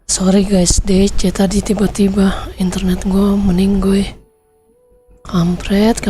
Sorry guys, DC tadi tiba-tiba internet gue meninggoy. Kampret.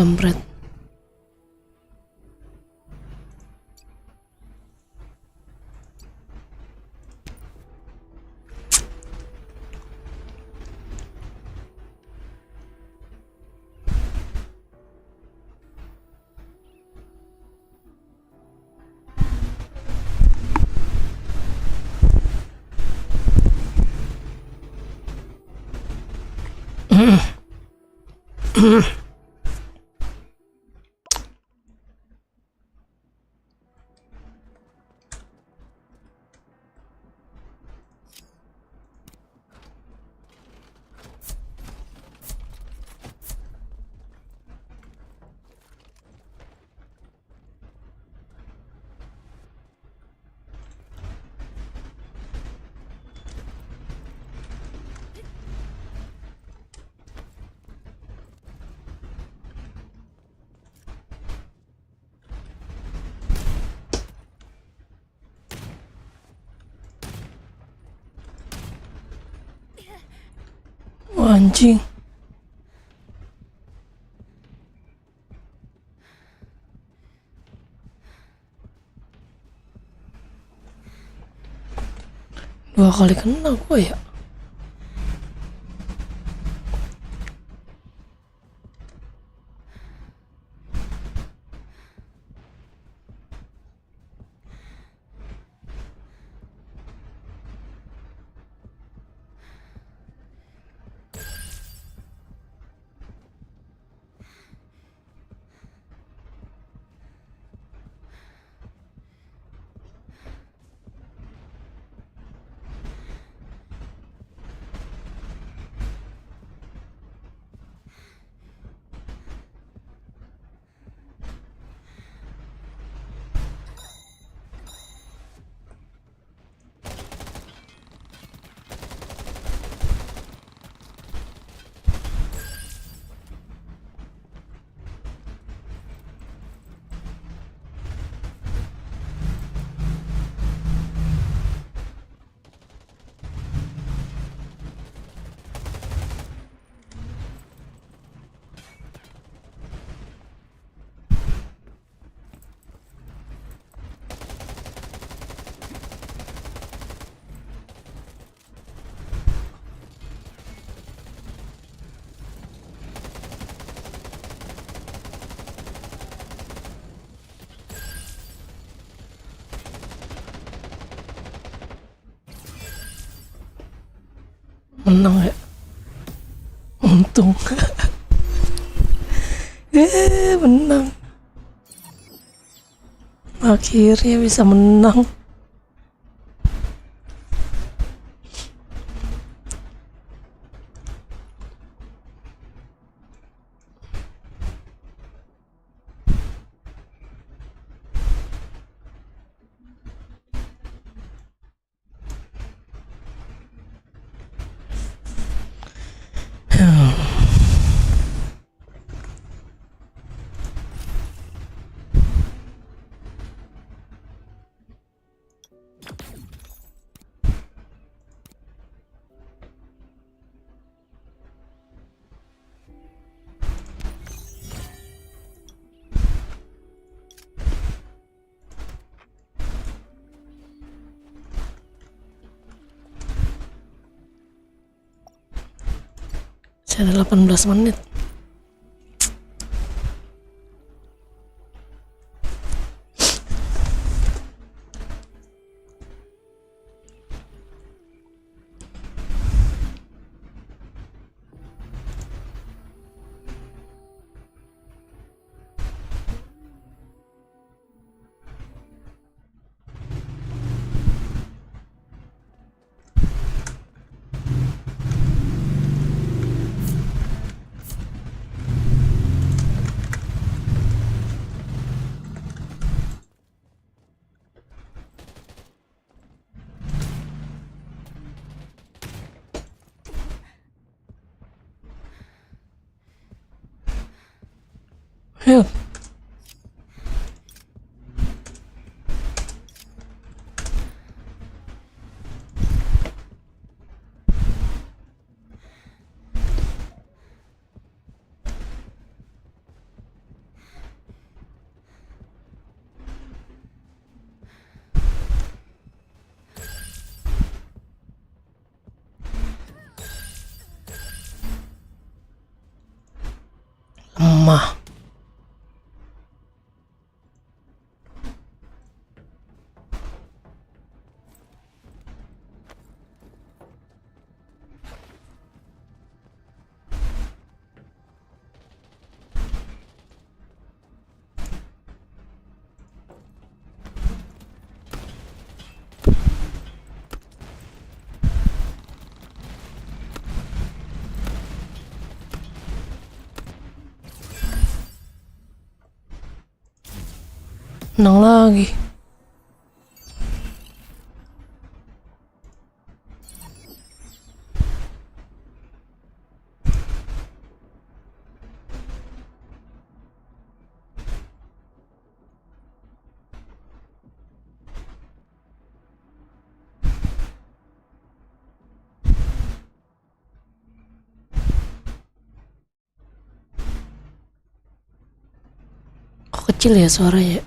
Wah, anjing. Dua kali kena gue ya. Menang ya. Untung. Menang. Akhirnya bisa menang. Ada 18 menit. Ayo. mah. Menang lagi. Kok kecil ya suaranya?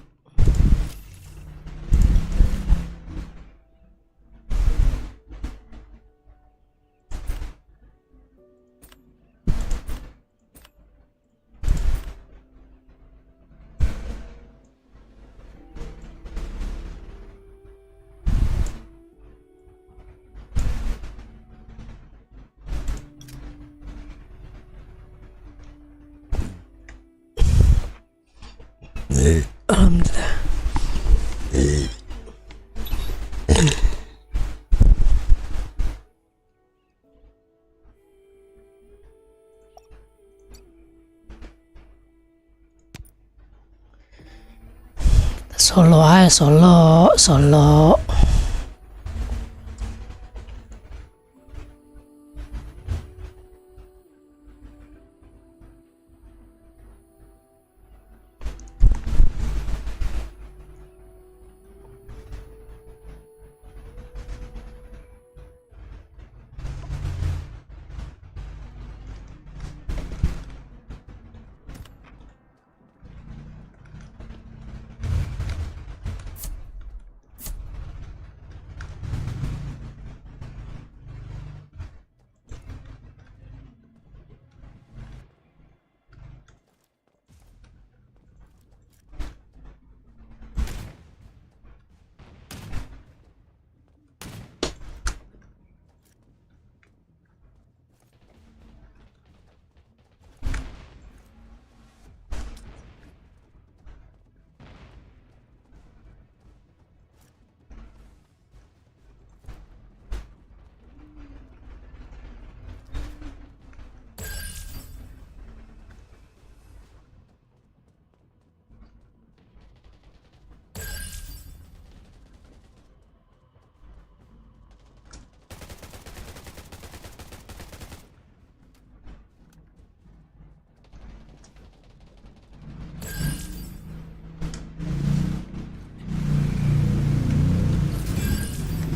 Alhamdulillah. Solo aja, solo.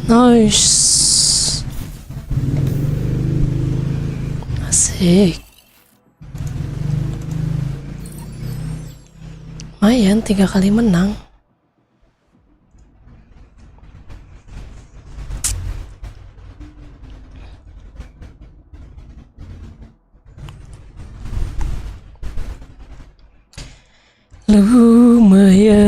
Nice. Asik. Lumayan 3 kali menang. Lumayan.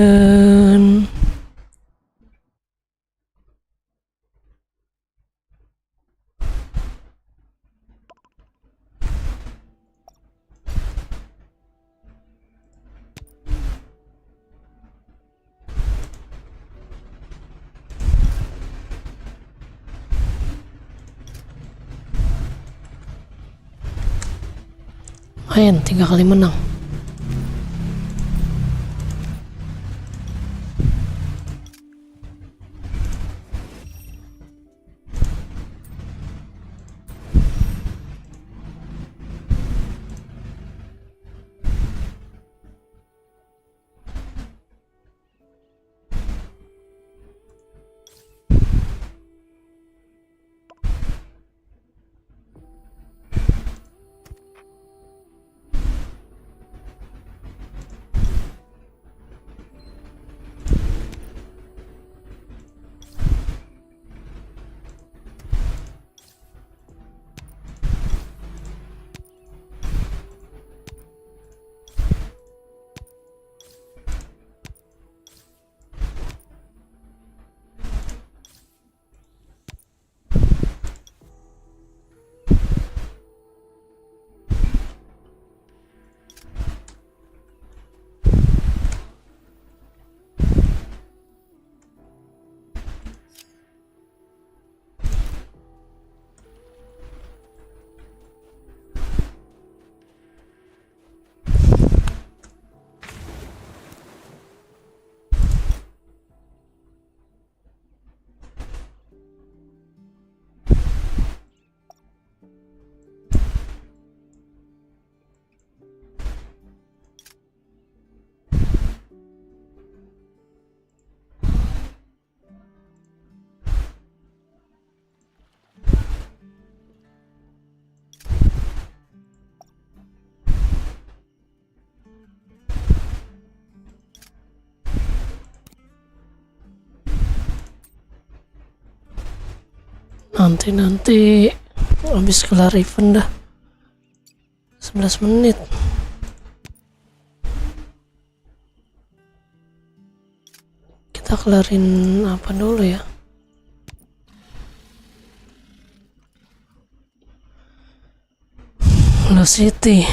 Lumayan 3 kali menang. nanti habis kelar event dah 11 menit. Kita kelarin apa dulu ya? Lost City.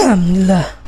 Alhamdulillah.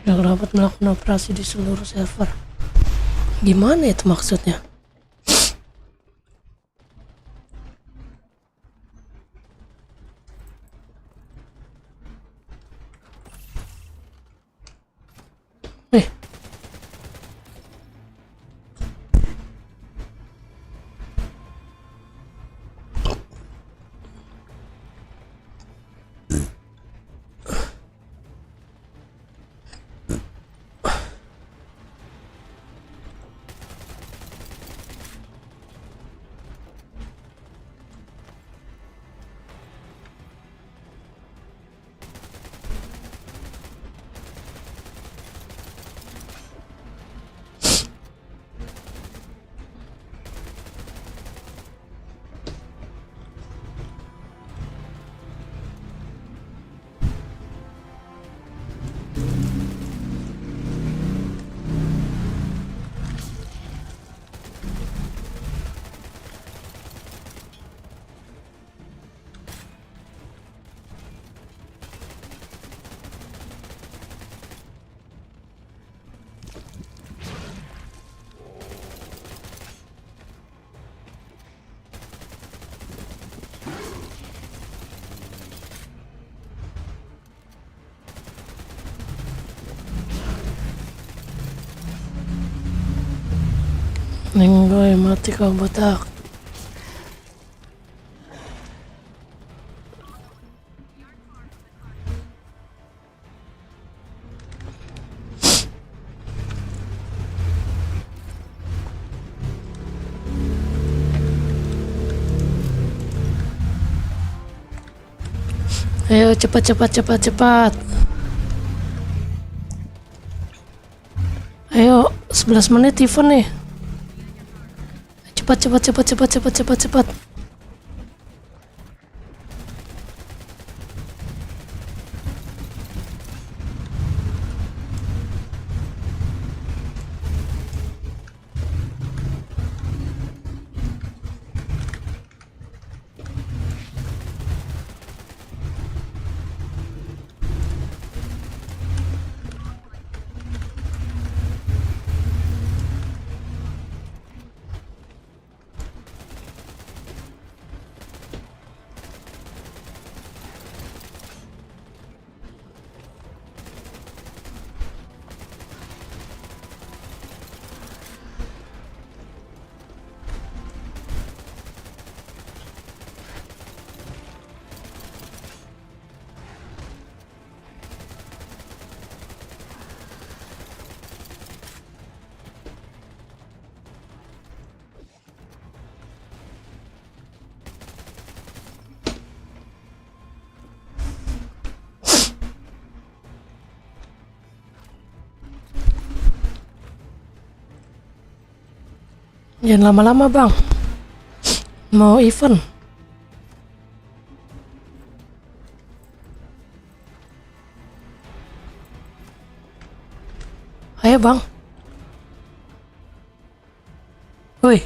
Yang dapat melakukan operasi di seluruh server. Gimana itu maksudnya? Eh, Nenggoy mati kau botak. Ayo cepat. Ayo 11 menit event nih. Cepat. Jangan lama-lama bang, mau event. Ayo bang. Woi,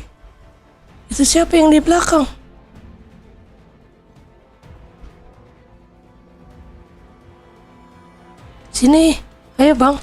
itu siapa yang di belakang? Sini, ayo bang.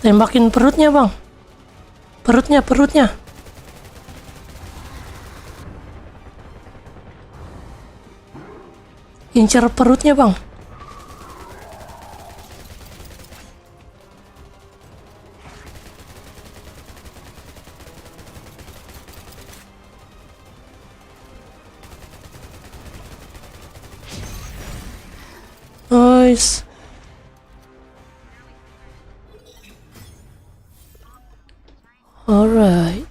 Tembakin perutnya bang. Perutnya. Incer perutnya bang. Nice. Alright.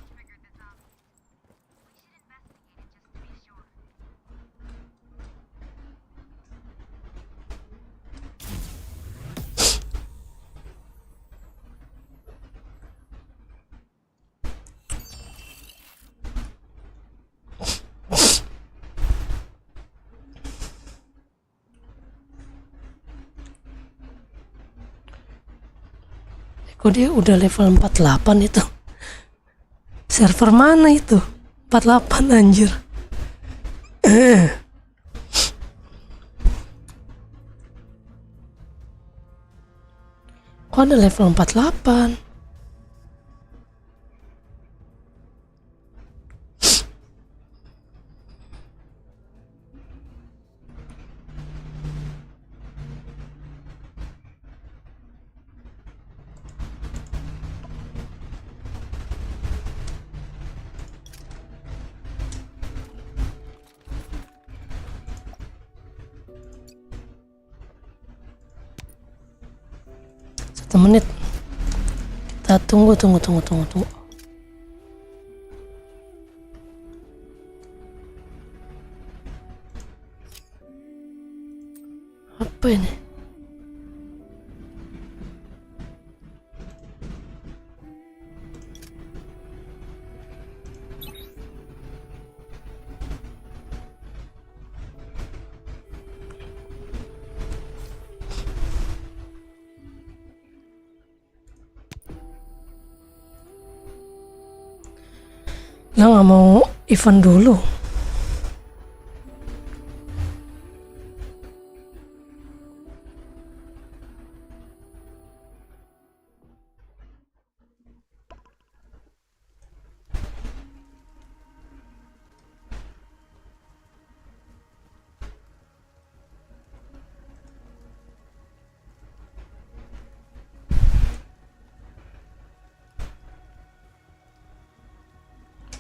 Kok dia udah level 48 itu? Server mana itu? 48 anjir. Kok ada level 48? Satu menit. Kita tunggu. Apa ini? nggak mau event dulu.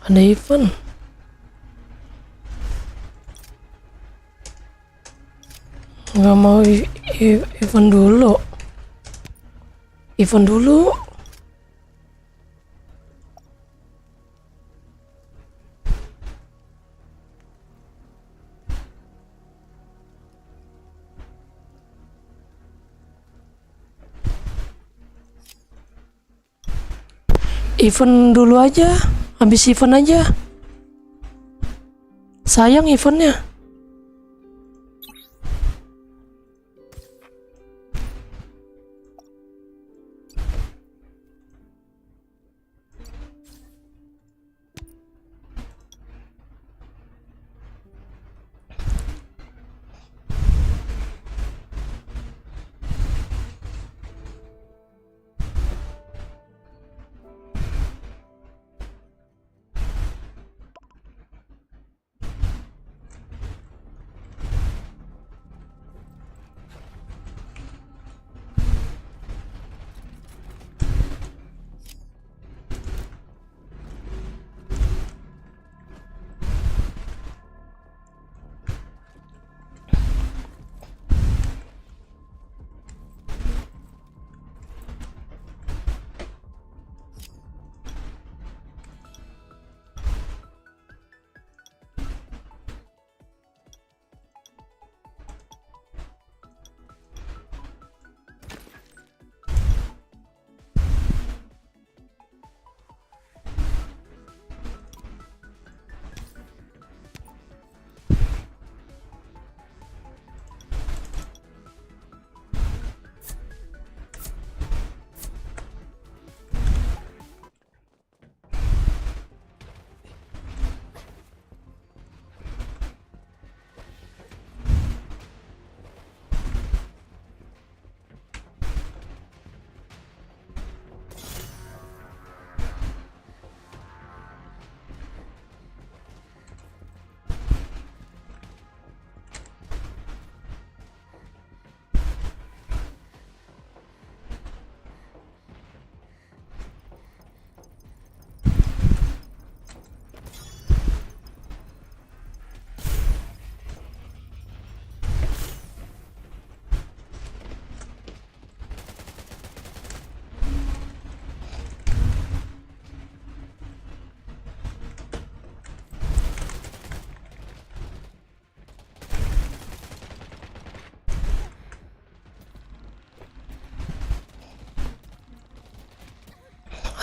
Ada event. Nggak mau event dulu. Event dulu. Event dulu aja. Habis event aja. Sayang eventnya.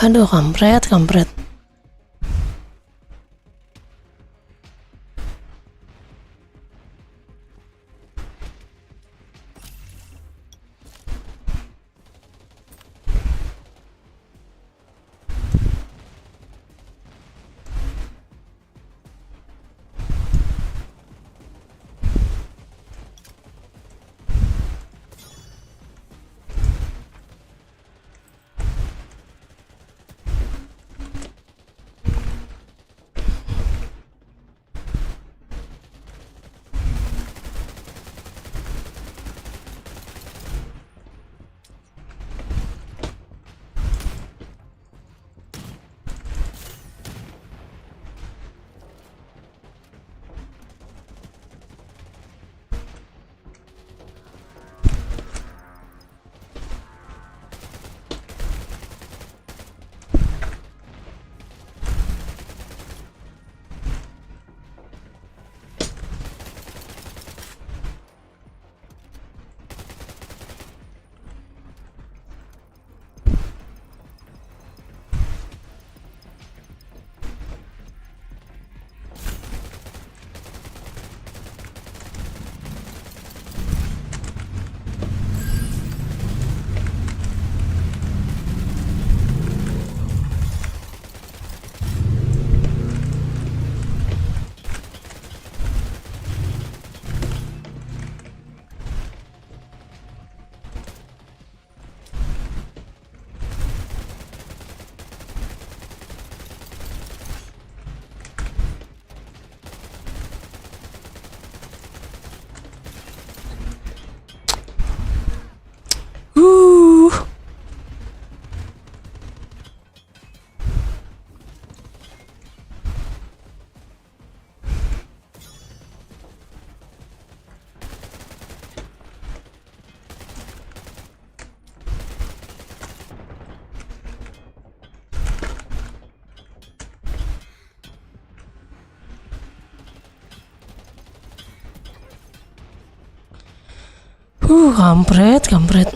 Aduh, kampret. Kampret, kampret.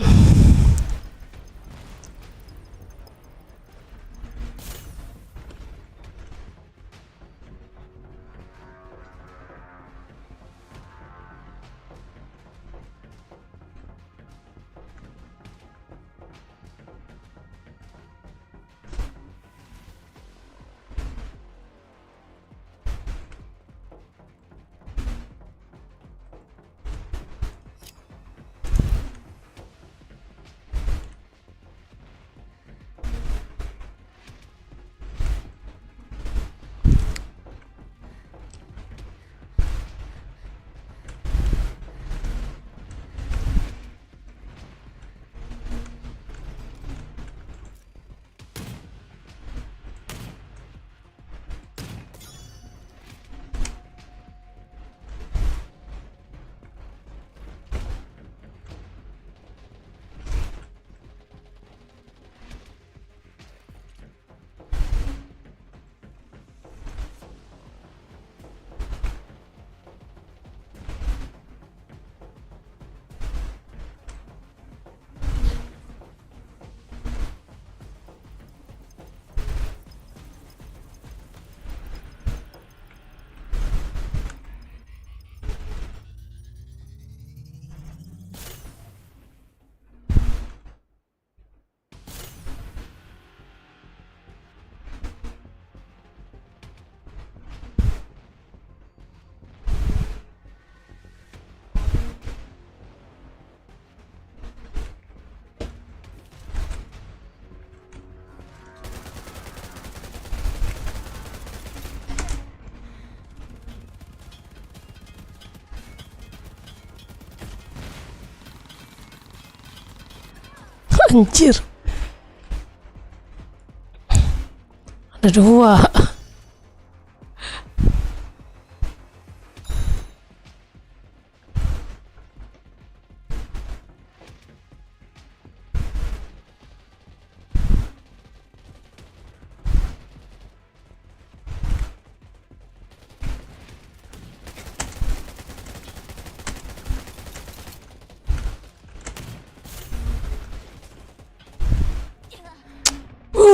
Anjir. Ada dua.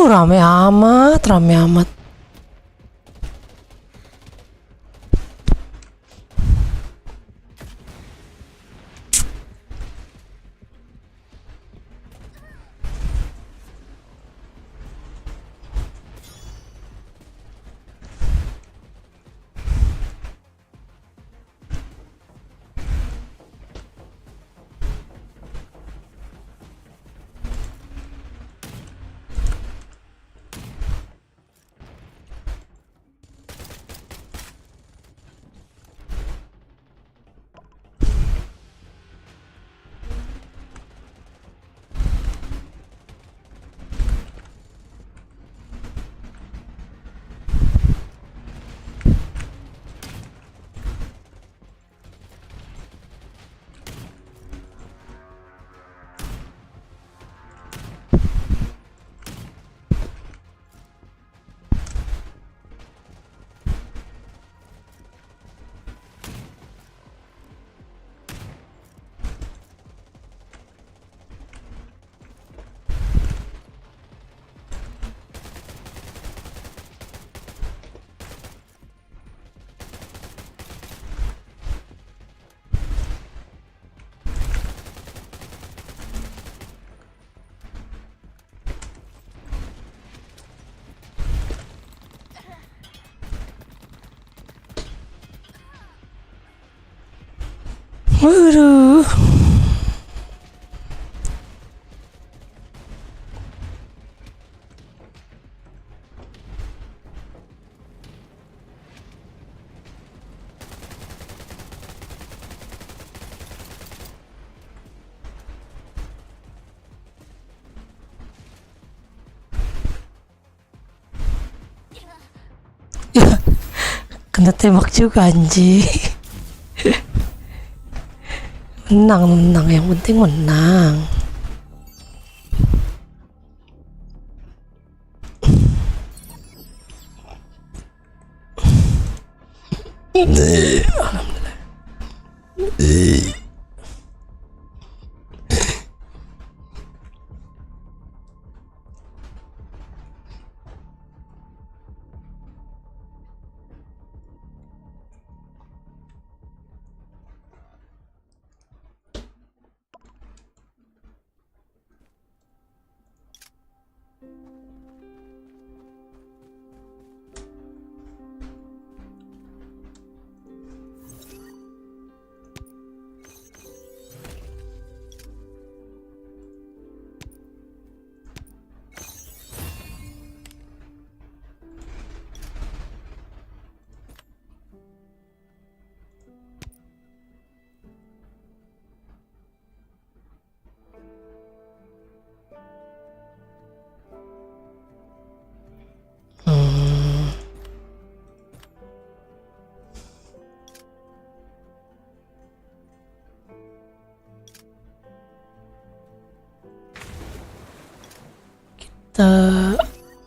Rame amat, rame amat. Waduh. Ya, kena tembak juga anjing. Menang, yang penting menang. Alhamdulillah.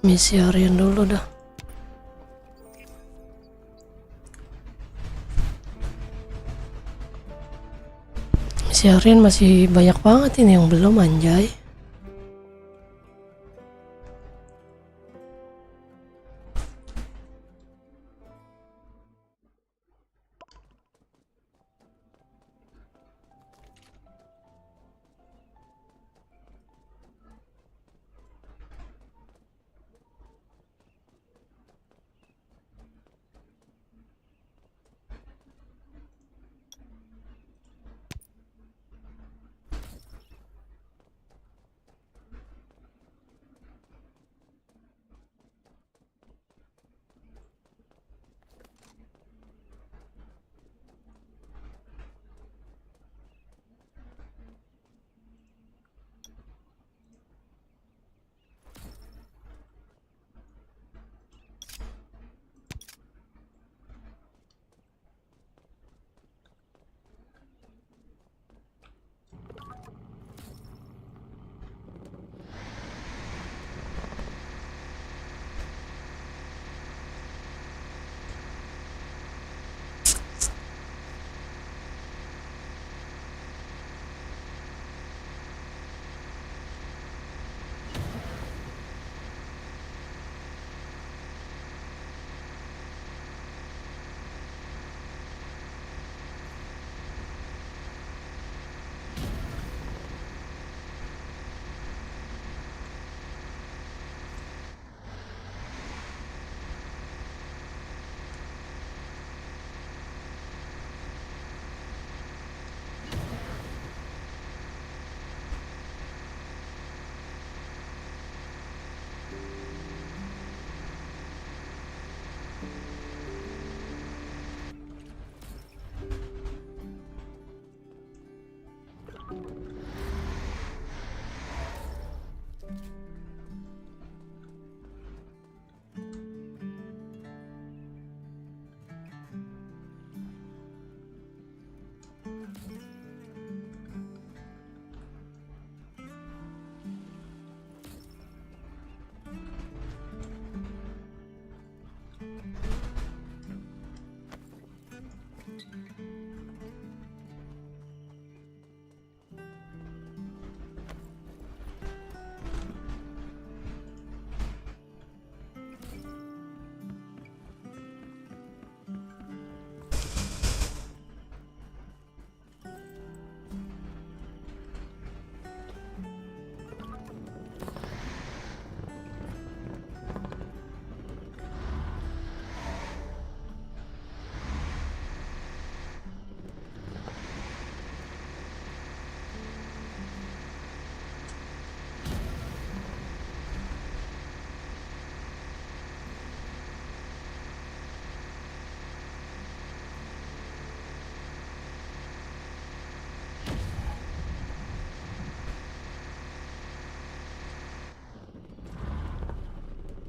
Misi harian dulu dah. Misi harian masih banyak banget ini yang belum, anjay.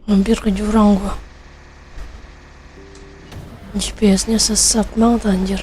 Hampir ke jurang gua. GPS-nya sesat banget anjir.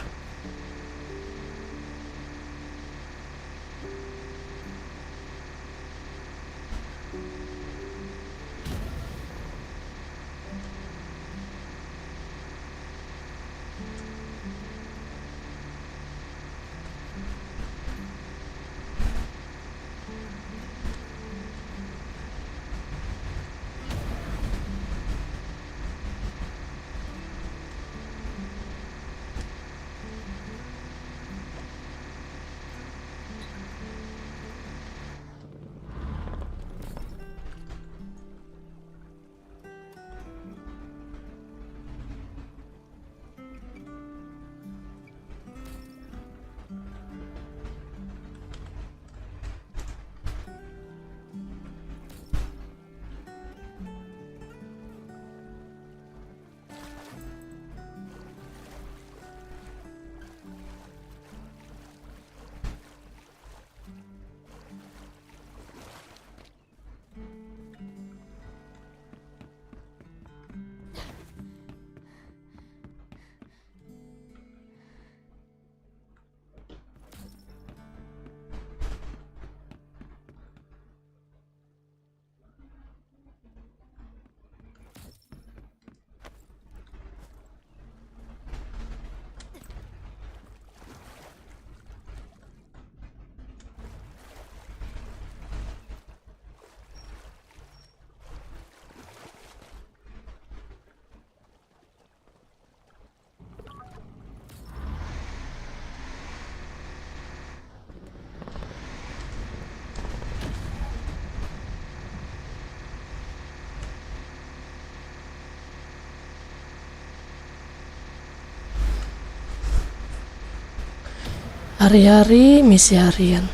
Hari-hari misi harian.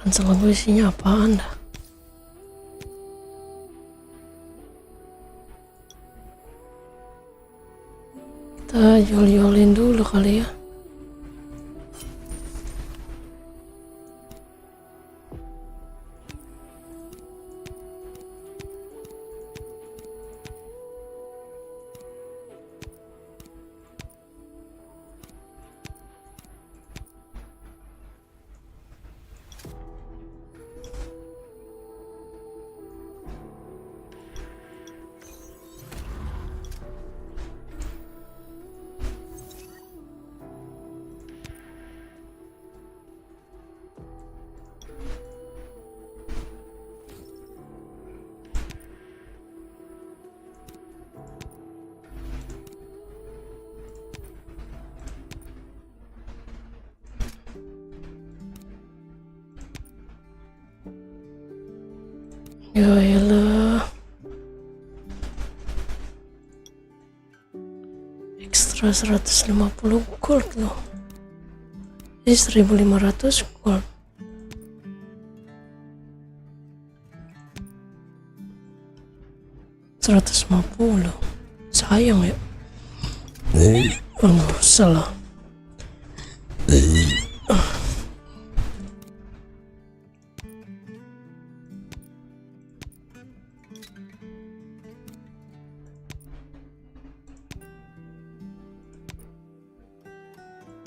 Ransel gue isinya apaan dah? Kita jual-jualin dulu kali ya. Ya elah, ekstra 150 gold loh. Ini 1500 gold. $150, sayang ya. Nggak usah lah.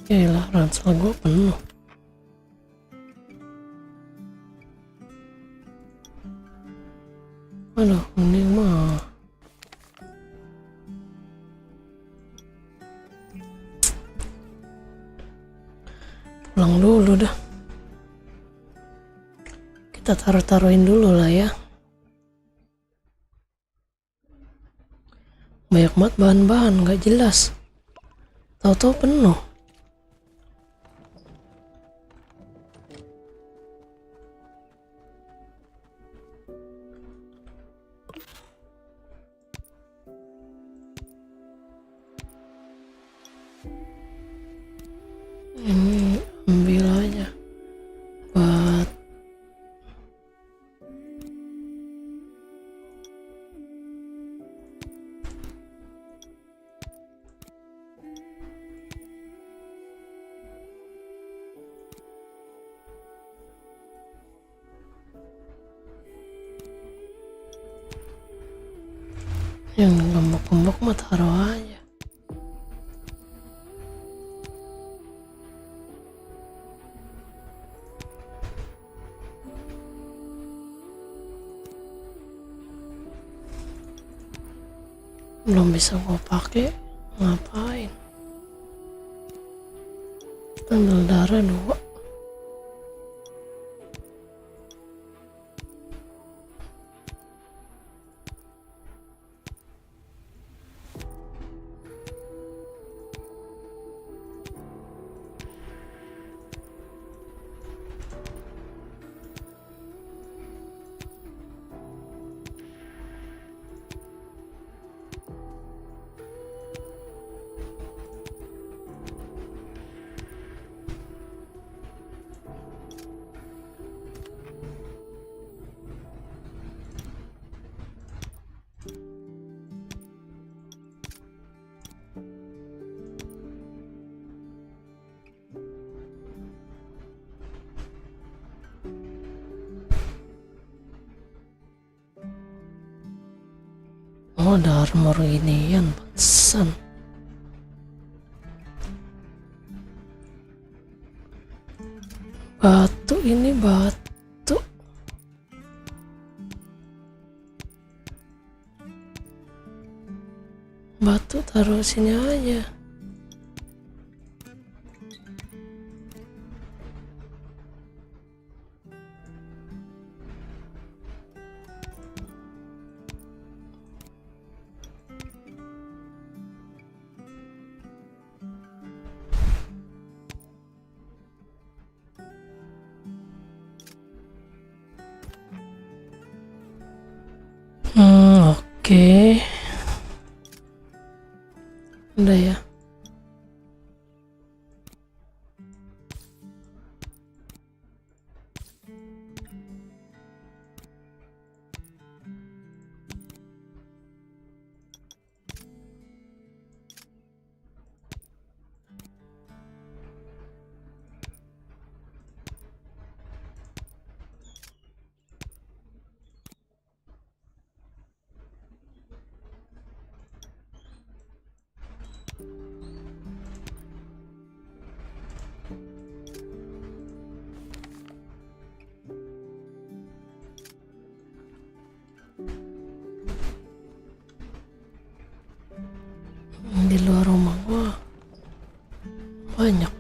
Yaelah, ransel gue penuh. Aduh, mending mah pulang dulu dah. Kita taruh-taruhin dulu lah ya. Banyak banget bahan-bahan gak jelas. Tahu-tahu penuh. Ini ambil aja buat yang gembok-gembok mah taruh aja. Belum bisa gue pakai, ngapain? Ambil darah 2. Oh, ada armor ginian, pantesan. Batu, ini batu. Batu taruh sini aja. Oke. Udah ya. Di luar rumah gua banyak.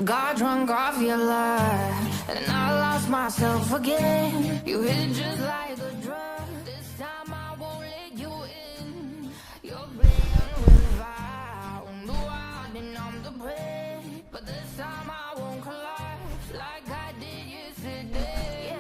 Got drunk off your life, and I lost myself again. You hit just like a drug. This time I won't let you in. You're playing with fire. No, I've been on the break, but this time I won't collapse like I did yesterday.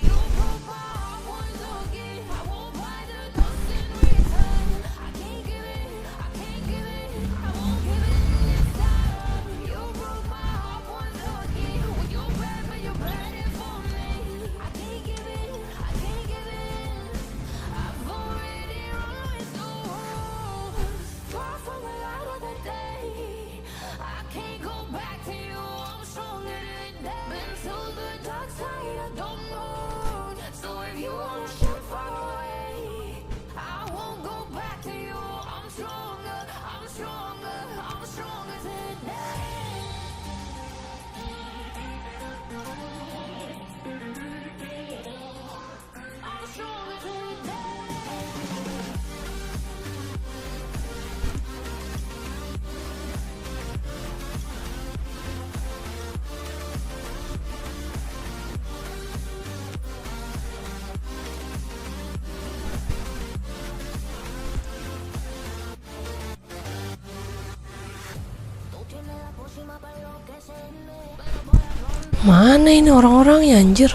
You broke my heart once again. I won't buy the dust in return. I can't give it, I can't give it, I won't give it this time. You broke my heart once again. When you're bad, but you're bad for me. I can't give it, I can't Mana ini orang-orangnya anjir?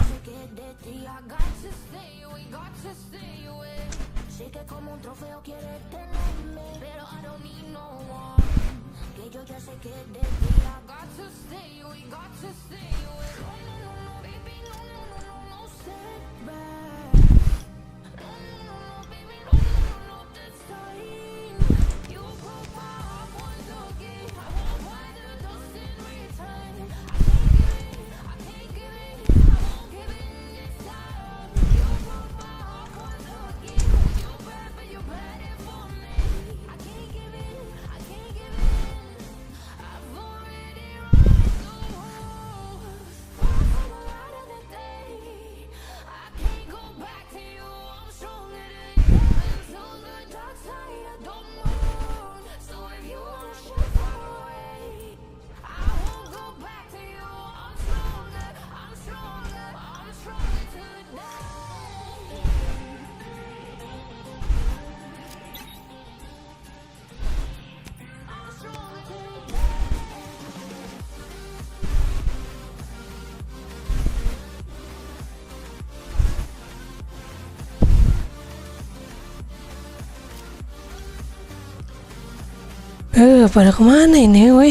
Pada kemana ini, woi?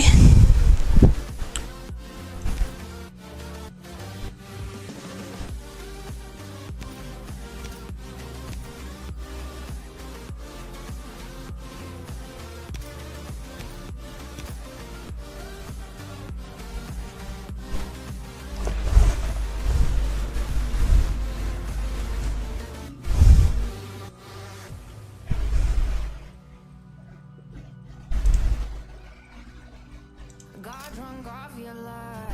Got drunk off your lie,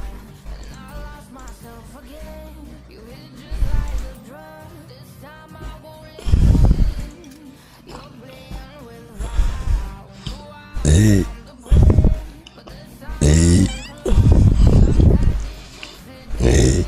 and I lost myself again. You hit just like a drug. This time I won't let you in. You're playing with fire. Hey. Hey. Hey.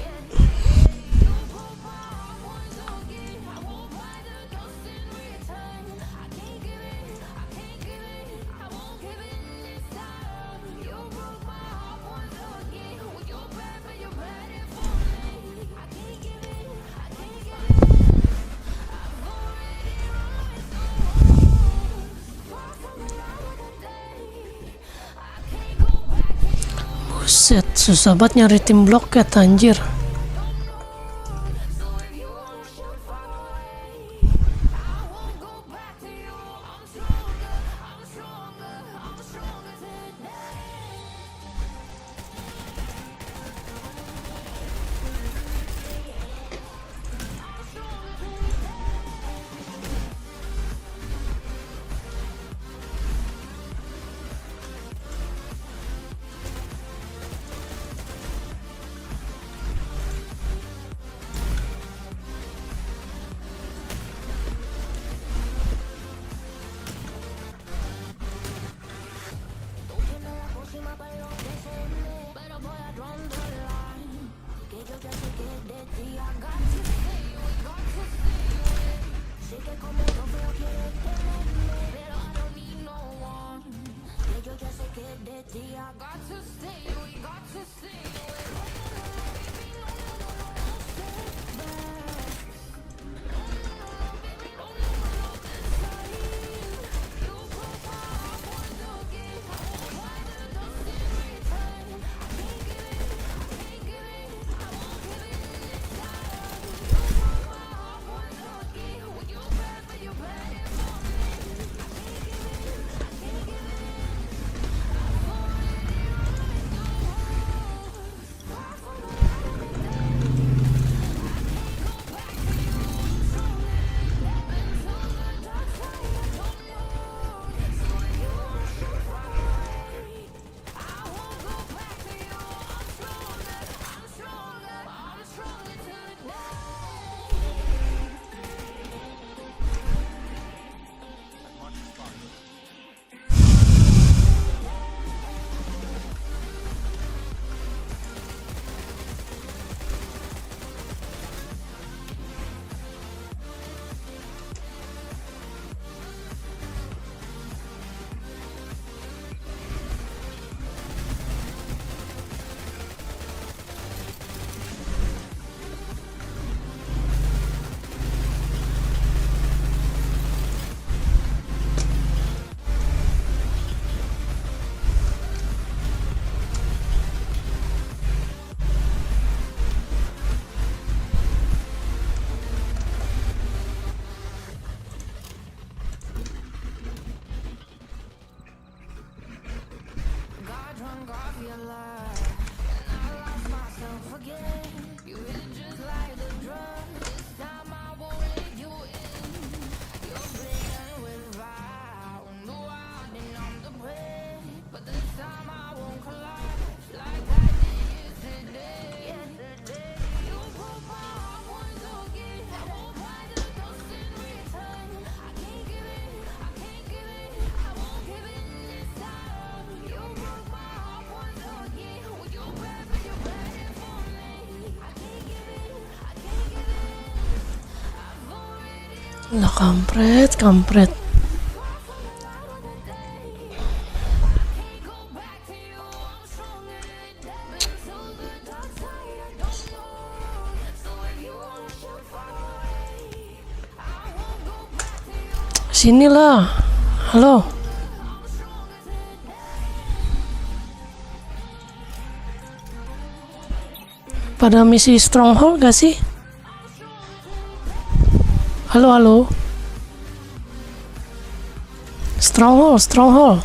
Buset, susah banget nyari tim bloket anjir. Lah kampret. Sinilah. Halo. Pada misi Stronghold gak sih? Halo. Stronghold.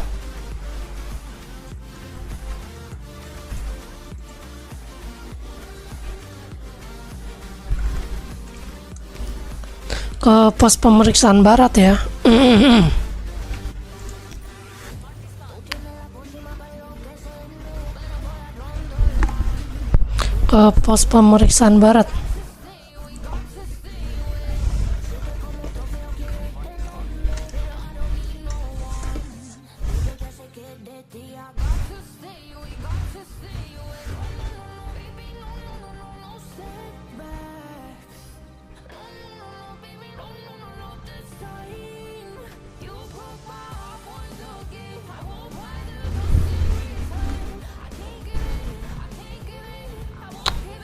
Ke pos pemeriksaan barat ya. Ke pos pemeriksaan barat.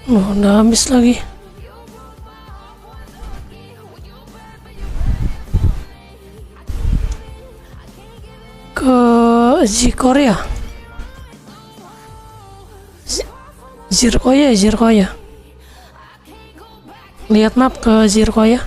Udah habis lagi. Ke Zirkoya. Zirkoya. Lihat map ke Zirkoya.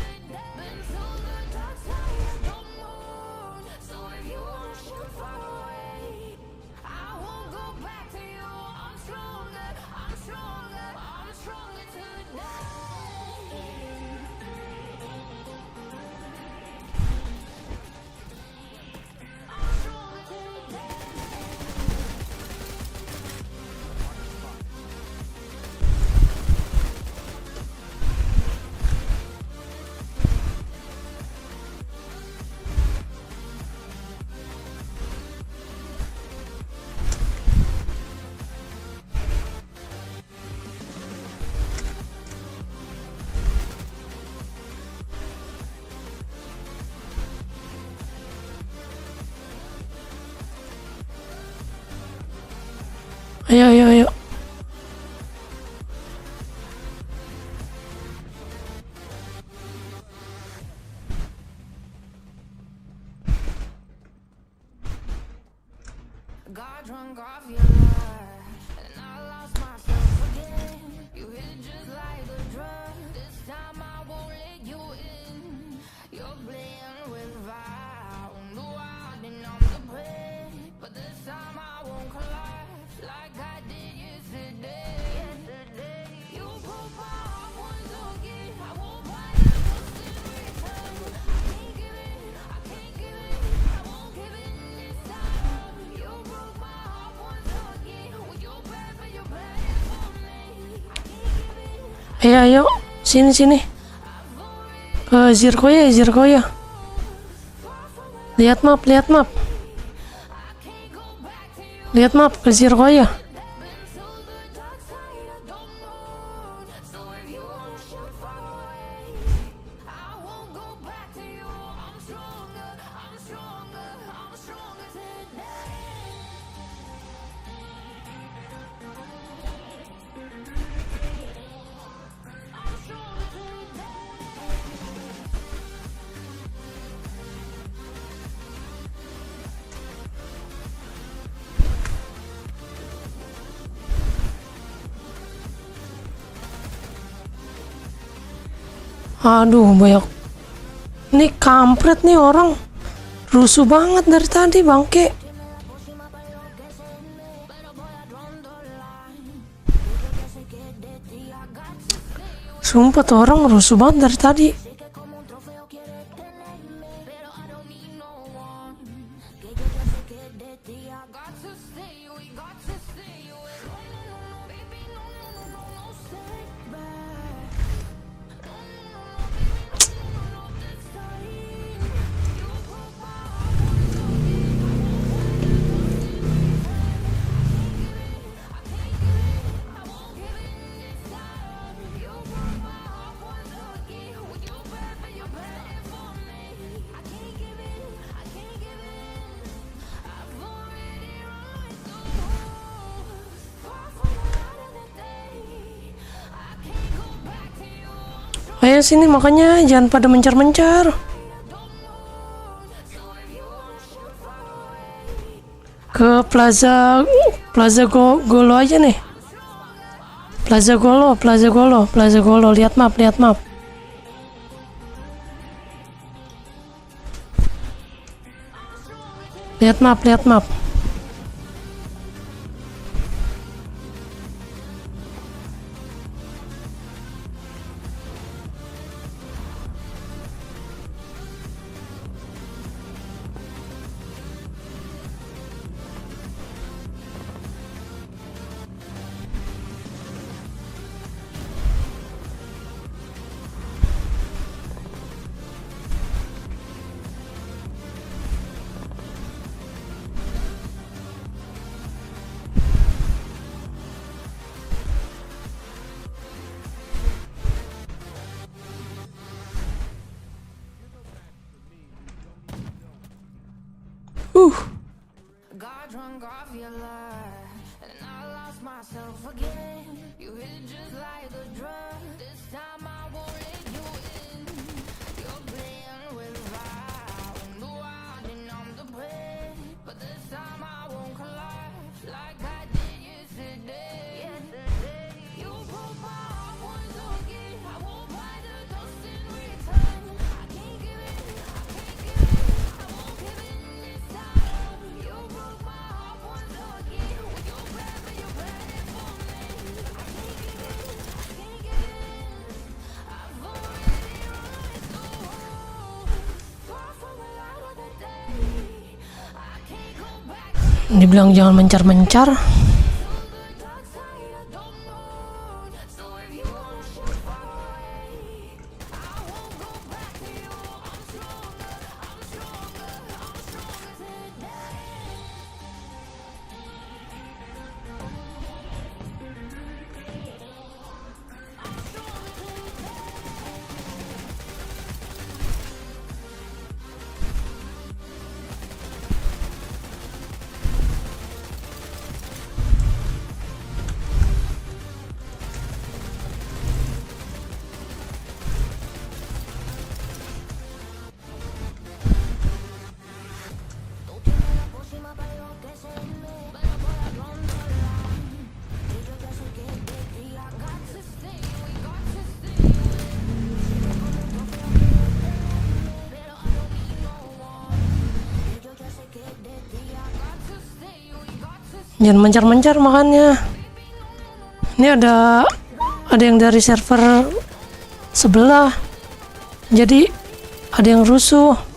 Ayo. Got drunk off your love, and I lost myself again. You hit just like a drug. This time I won't let you in. You're playing with fire. No, I didn't know the play, but this time I won't collapse like I did yesterday. You broke my heart once again. I won't buy the ghost in return. I can't give it. I won't give in this time. You broke my heart once again. You're bad, but you're bad for me. I can't give it. Ayo. Sini. Ke Zirkoya. Lihat map. Lihat map ke Zirkoya. Aduh, banyak. Ini kampret nih orang. Rusuh banget dari tadi, bangke. Sumpah tuh orang rusuh banget dari tadi. Ayo sini, makanya jangan pada mencar-mencar. Ke Plaza Golo aja nih. Plaza Golo. Lihat map. Lihat map. Got drunk off your love, and I lost myself again. You hit just like a drug. This time I won't let you in. You're playing with fire. Wonder why I numb the pain, but this time I won't collapse like I did yesterday. You broke my heart once again. I won't buy the dust in return. I can't give it. I won't give in this time. You broke my heart once again. When you're bad, but you're bad for me. I can't give in. I've already run so far from the light of the day. I can't go back to Dibilang jangan mencar-mencar. the dark side of the moon. So if you wanna shoot far away, I won't go back to you. I'm stronger today. Jangan mencar-mencar makanya. Ini ada yang dari server sebelah. Jadi ada yang rusuh.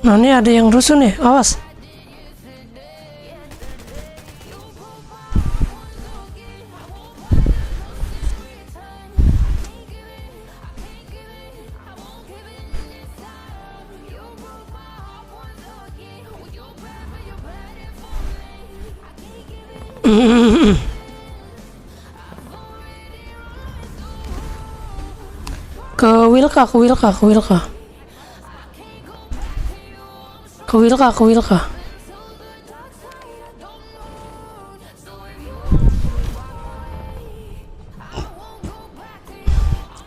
Nah ini ada yang rusuh nih, awas. Ke Wilka.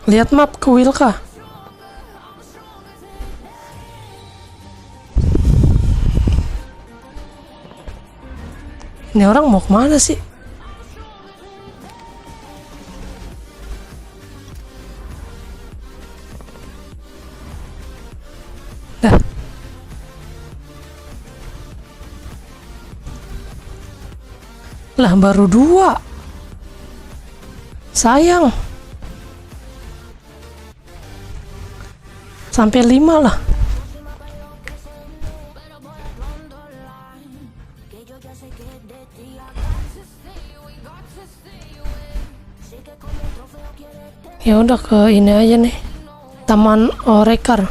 Lihat map ke Wilka. Ini orang mau kemana sih? Dah. Lah baru 2. Sayang. Sampai 5 lah. Ya udah ke ini aja nih. Taman Orekar.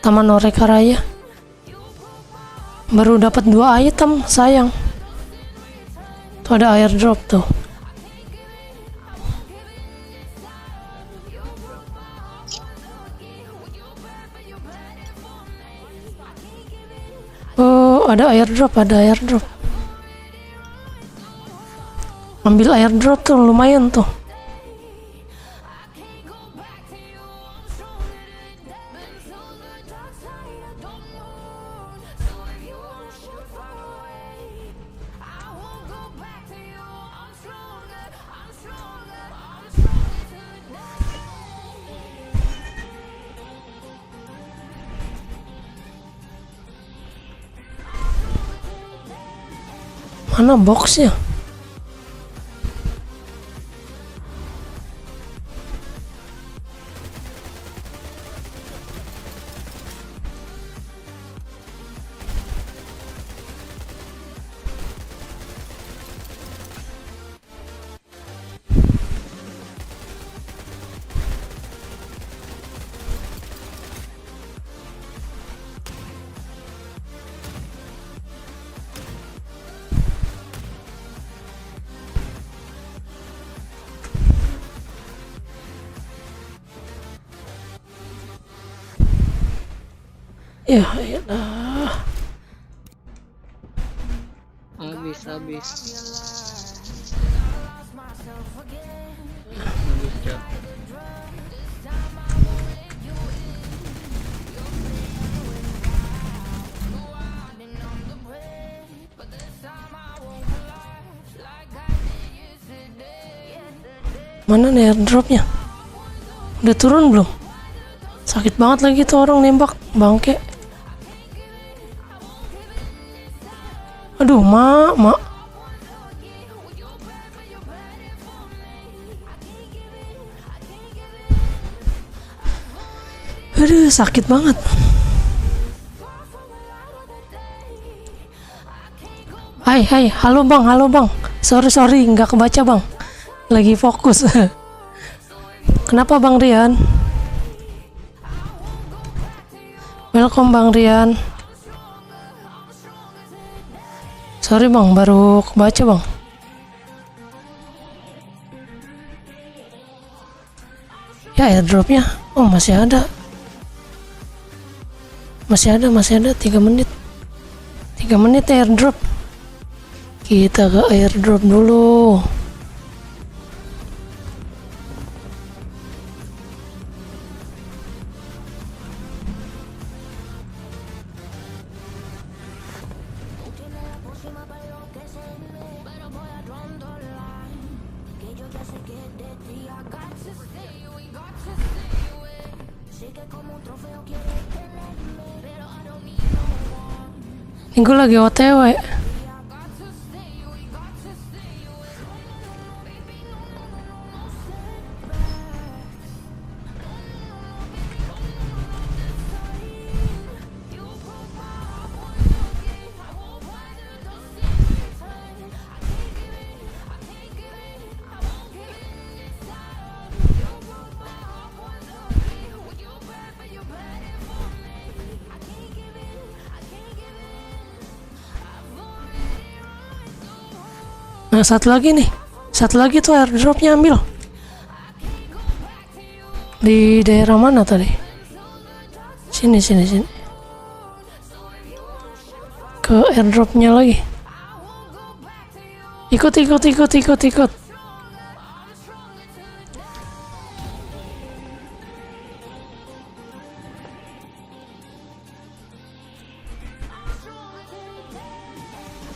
Taman Orekar aja. Baru dapat 2 item, sayang. Tuh ada airdrop tuh. Oh, ada airdrop. Ambil airdrop tuh, lumayan tuh. Mana boxnya? Ya elah. Habis. Cok. Mana nih airdropnya? Udah turun belum? Sakit banget lagi tuh orang nembak, bangke. Aduh, mak. Aduh, sakit banget. Hai, halo bang. Sorry, nggak kebaca bang. Lagi fokus. Kenapa bang Rian? Welcome bang Rian. Sorry bang, baru kebaca bang. Ya airdropnya, oh masih ada. Masih ada 3 menit. 3 menit airdrop. Kita ke airdrop dulu. Ini gue lagi OTW. Nah, satu lagi nih. Satu lagi tuh airdropnya ambil. Di daerah mana tadi? Sini. Ke airdropnya lagi. Ikut.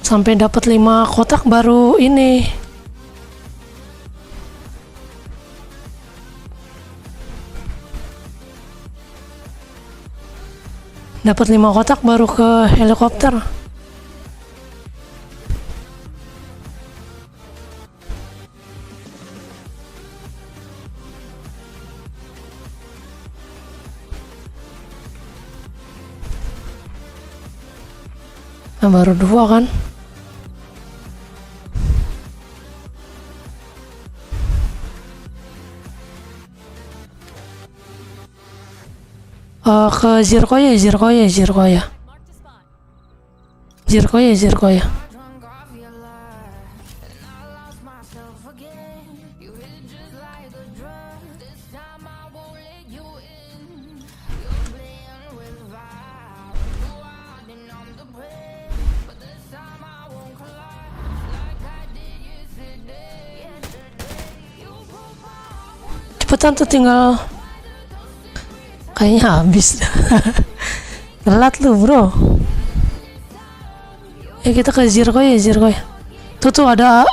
Sampai dapat 5 kotak baru ini. Dapat 5 kotak baru ke helikopter. Nah, baru 2 kan. Ke Zirkoya. Drunk off your love, and I lost myself again. You hit it just like a drug. This time I won't let you in. You're playing with fire. You are the numb the brain, but this time I won't collide like I did yesterday. You broke my heart. Cepetan tuh, tinggal kayaknya habis. Telat lu bro. Kita ke Zirkoya. Tuh ada.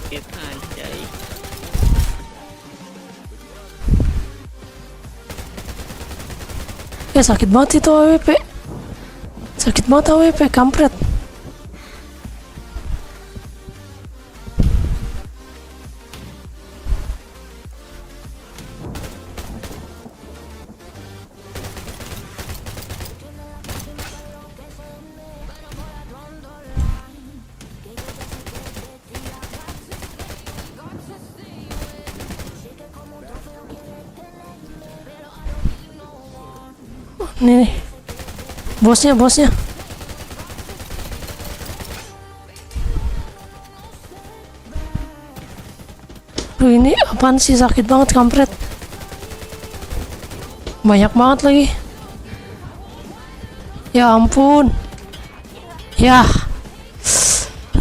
Sakit anjay. Sakit banget itu AWP. Sakit banget AWP, kampret. Nih, bosnya. Duh, ini apaan sih, sakit banget kampret. Banyak banget lagi. Ya ampun. Ya.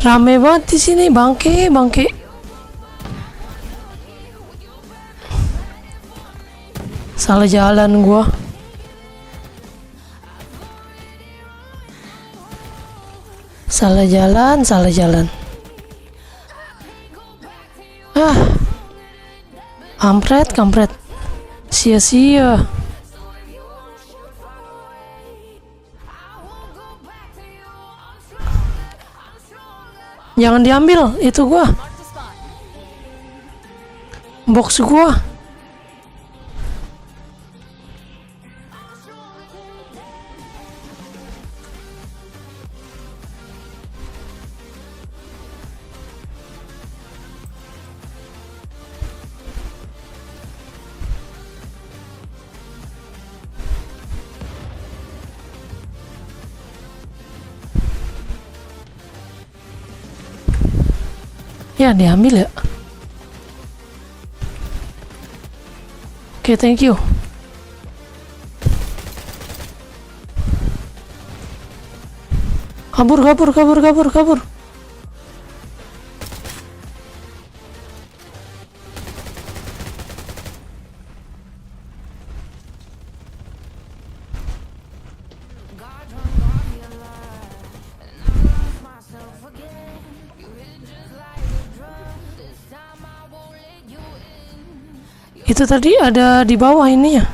Rame banget di sini, bangke. Salah jalan gua. Salah jalan. Kampret. Sia-sia. Jangan diambil, itu gua. Box gua. Ya, diambil ya. Oke, thank you. Kabur. Itu tadi ada di bawah ininya.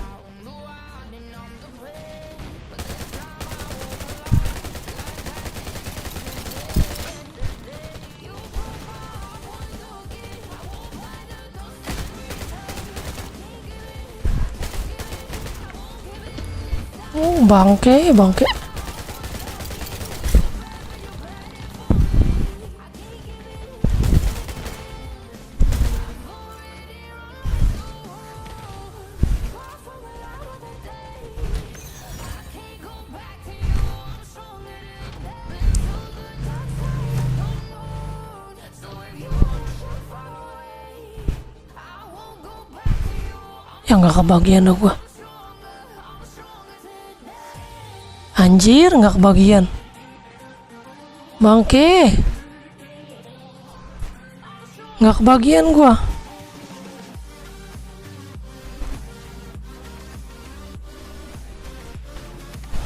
Bangke, bangke. Ya nggak kebagian dah gua. Anjir, nggak kebagian. Bangke. Nggak kebagian gua.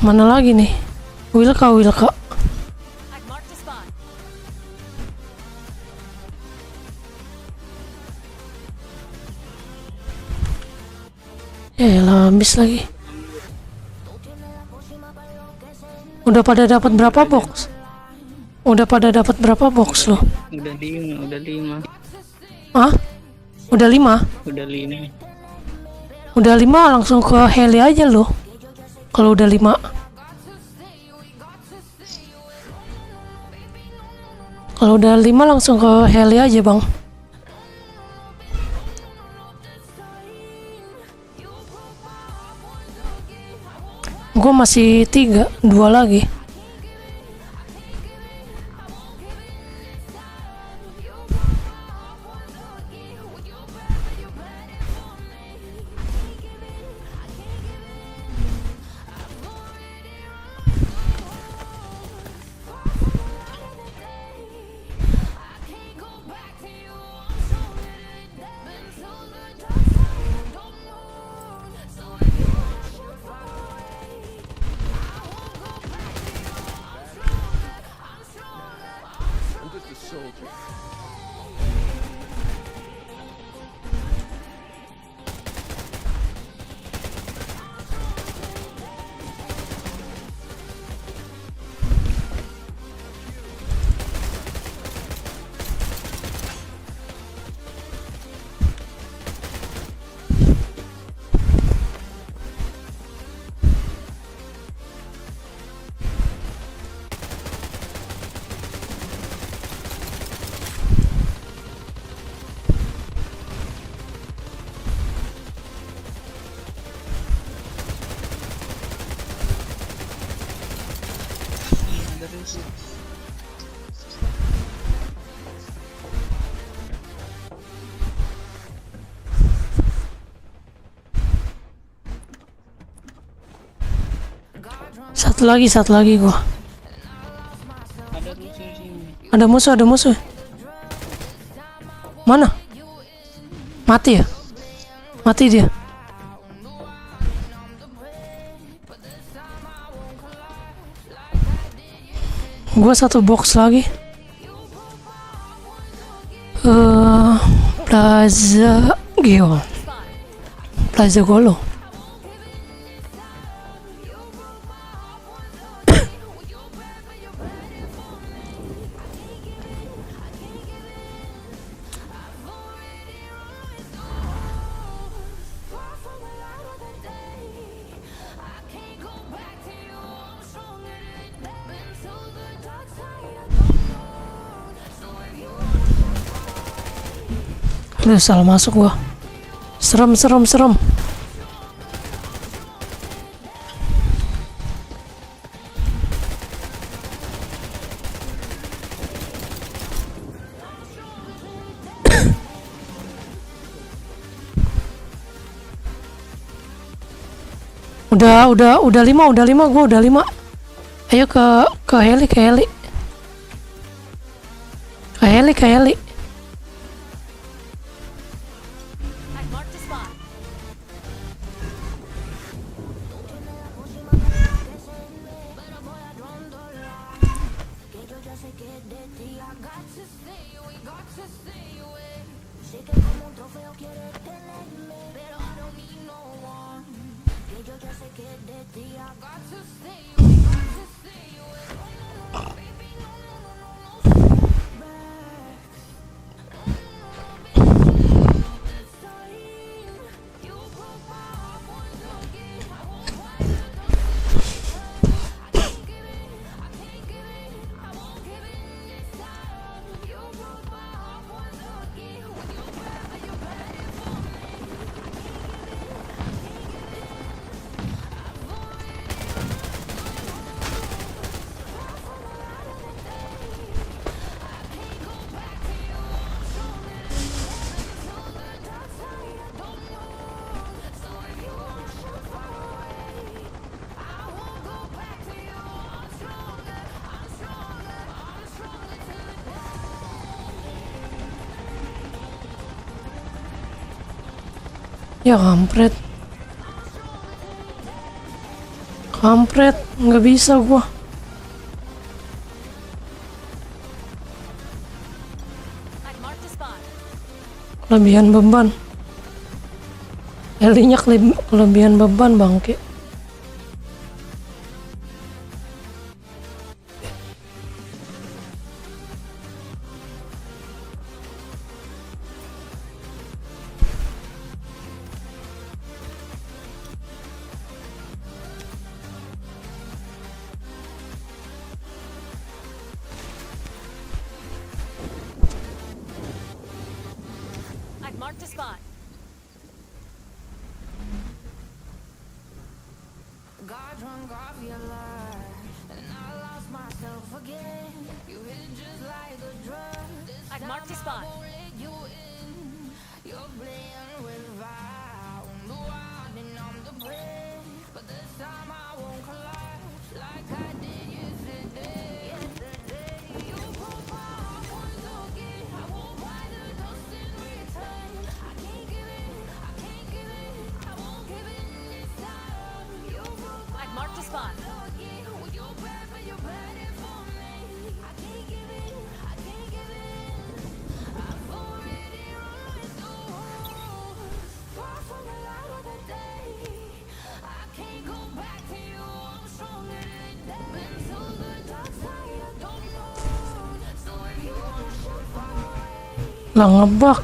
Mana lagi nih? Wilka, Wilka. Lah habis lagi. Udah pada dapat berapa box? Udah pada dapat berapa box lo? Udah 5, udah 5. Hah? Udah 5? Udah 5. Udah 5 langsung ke heli aja lo. Kalau udah 5. Kalau udah 5 langsung ke heli aja, Bang. Gue masih 3, 2 lagi. Satu lagi gua. Ada musuh sini. Ada musuh. Mana? Mati ya? Mati dia. Gua satu box lagi. Plaza Geo. Plaza Golo. Aduh, salah masuk gua. Serem. Udah 5, gua udah 5. Ayo ke heli. Ke heli. Ya kampret. Kampret, nggak bisa gua. Kelebihan beban. Elinya kelebihan beban bangke. I've marked a spot. Got drunk off your lie, and I lost myself again. You hit just like a drug. This I've time marked a I spot. won't let you in. You're playing with fire. On the wild and I'm the prey, but this time I won't collapse like I did yesterday. You broke my heart once again. I won't buy the dust in return. I can't give in. I can't give in. I won't give in this time. You broke my I've marked a spot. again. With your bad, but you're bad for me. I can't give in. I can't give in. I've already run through far from the light of the day. I can't go back to you. I'm stronger than that. Been to the dark side. I don't know. So if you wanna shoot far away. Lah ngebak.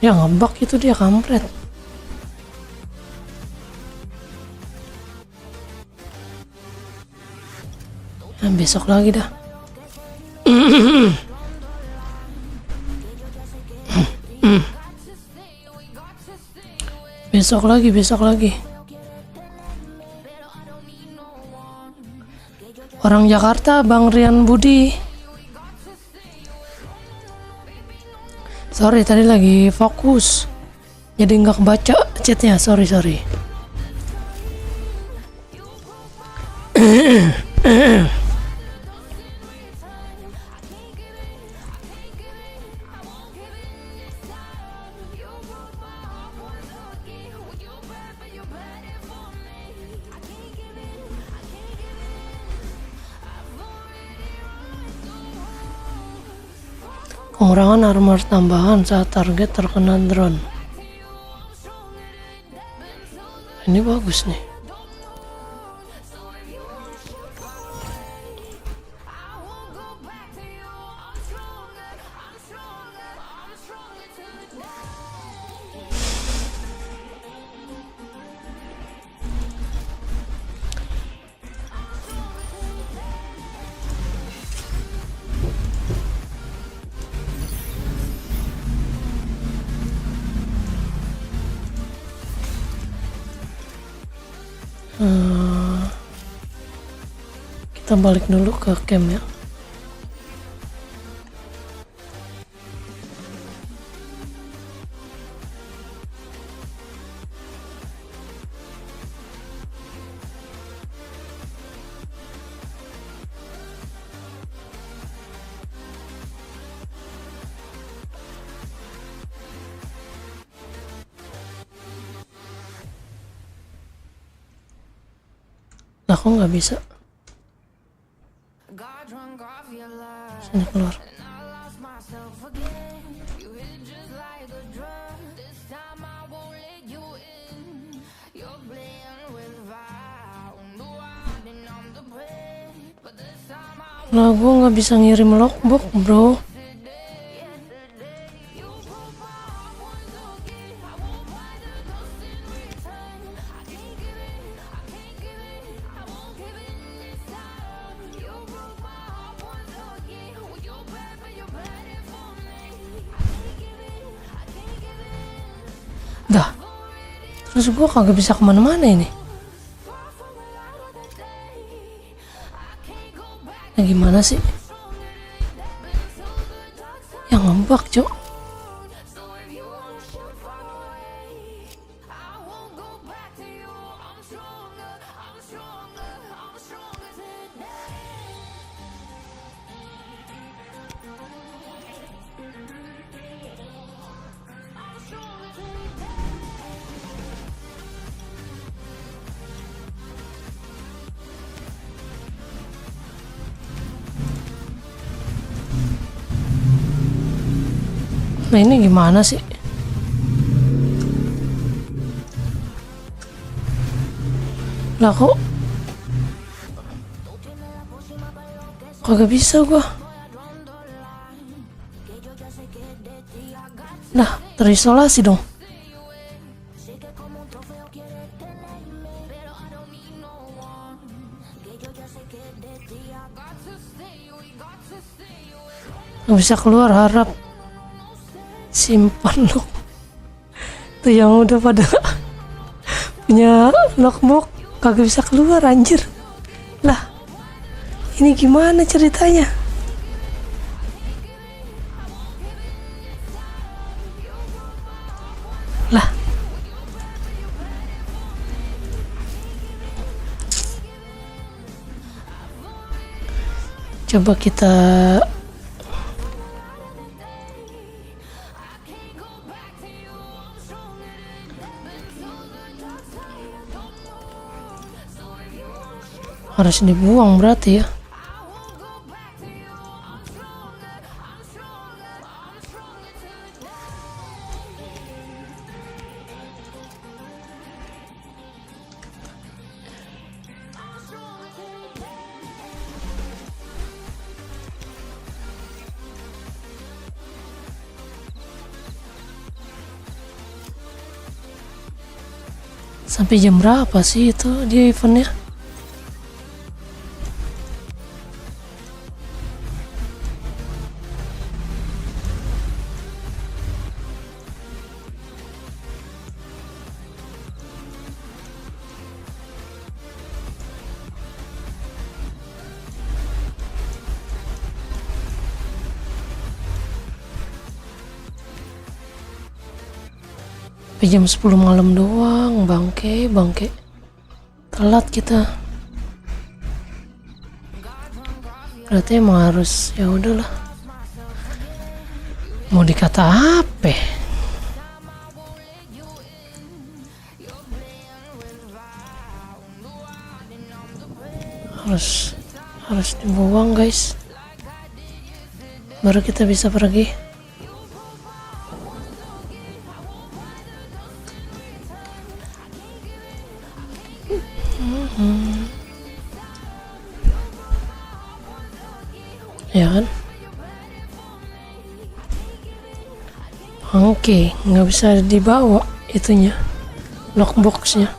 Ya ngebak itu dia kampret. Nah, besok lagi dah. Besok lagi, besok lagi. Orang Jakarta, Bang Rian Budi. Sorry, tadi lagi fokus. Jadi nggak kebaca chatnya, sorry. Pengurangan armor tambahan saat target terkena drone. Ini bagus nih. Kita balik dulu ke camp ya. Lah kok nggak bisa? Got drunk off your lie. Sini keluar. And I lost myself again. You hit just like a drug. This time I won't let you in. You're playing with fire. On the wild and I'm the prey. But this time I Lah gua nggak bisa ngirim logbook, bro. you broke my heart once again. I won't buy the dust in return. I can't give in. I can't give in. I won't give in this time. You broke my heart once again. With your bad, but you're bad for me. I can't give in. I can't give in. Dah. Terus gua kagak bisa kemana-mana ini. Far from the light of the gimana sih? Yang ngembak, Cok. Nah ini gimana sih? Lah kok kagak bisa gua. Nah, terisolasi dong. Nggak bisa keluar, harap simpan lock. Tuh yang udah pada punya lockbox kagak bisa keluar, anjir. Lah ini gimana ceritanya? Lah coba kita harus dibuang berarti ya. Sampai jam berapa sih itu dia eventnya? Jam 10 malam doang, bangke. Telat kita. Berarti emang harus, ya udahlah. Mau dikata apa? Harus dibuang, guys. Baru kita bisa pergi. Ya kan? Oke, nggak bisa dibawa itunya, lockboxnya.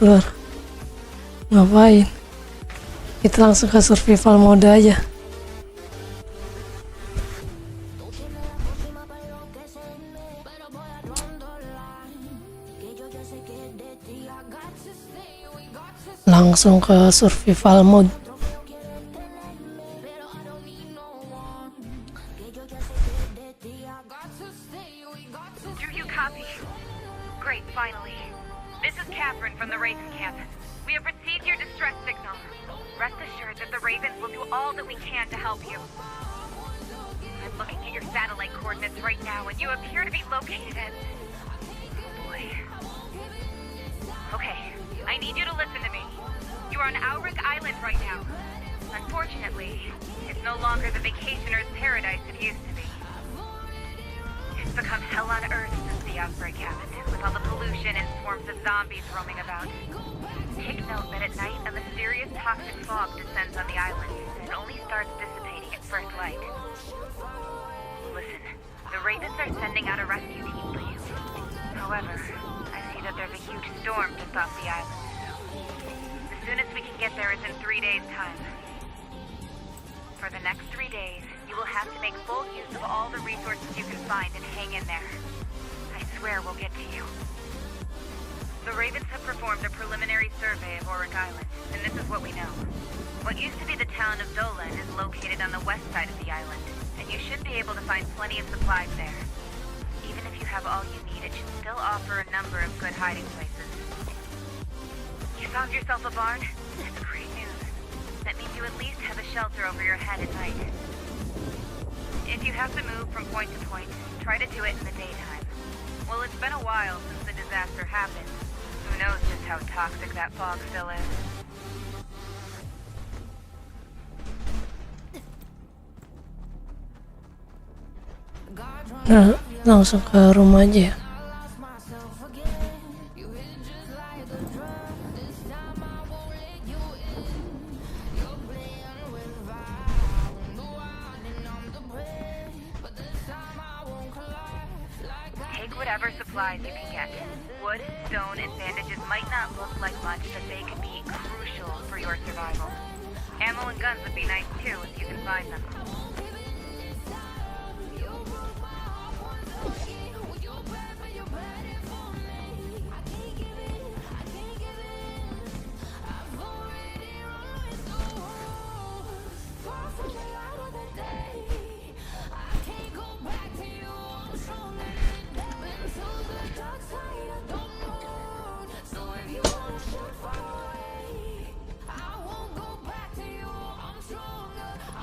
Keluar. Ngapain? Kita langsung ke survival mode aja. Langsung ke survival mode. Do you copy? Great, finally. This is Catherine from the Raven camp. We have received your distress signal. Rest assured that the Ravens will do all that we can to help you. I'm looking at your satellite coordinates right now, and you appear to be located at... Oh boy. Okay, I need you to listen to me. You are on Auric Island right now. Unfortunately, it's no longer the vacationer's paradise it used to be. It's become hell on earth since the outbreak happened, with all the pollution and swarms of zombies roaming about. Take note that at night, a mysterious toxic fog descends on the island, and it only starts dissipating at first light. Listen, the Ravens are sending out a rescue team for you. However, I see that there's a huge storm just off the island. The soonest we can get there is in 3 days' time. For the next 3 days, you will have to make full use of all the resources you can find and hang in there. I swear we'll get to you. The Ravens have performed a preliminary survey of Auric Island, and this is what we know. What used to be the town of Dolan is located on the west side of the island, and you should be able to find plenty of supplies there. Even if you have all you need, it should still offer a number of good hiding places. You found yourself a barn? That's great news. That means you at least have a shelter over your head at night. If you have to move from point to point, try to do it in the daytime. Well, it's been a while since the disaster happened. Who knows just how toxic that fog still is. Nah, langsung ke rumah aja ya. Take whatever supplies you can get. Wood, stone, and bandages might not look like much, but they could be crucial for your survival. Ammo and guns would be nice too if you can find them.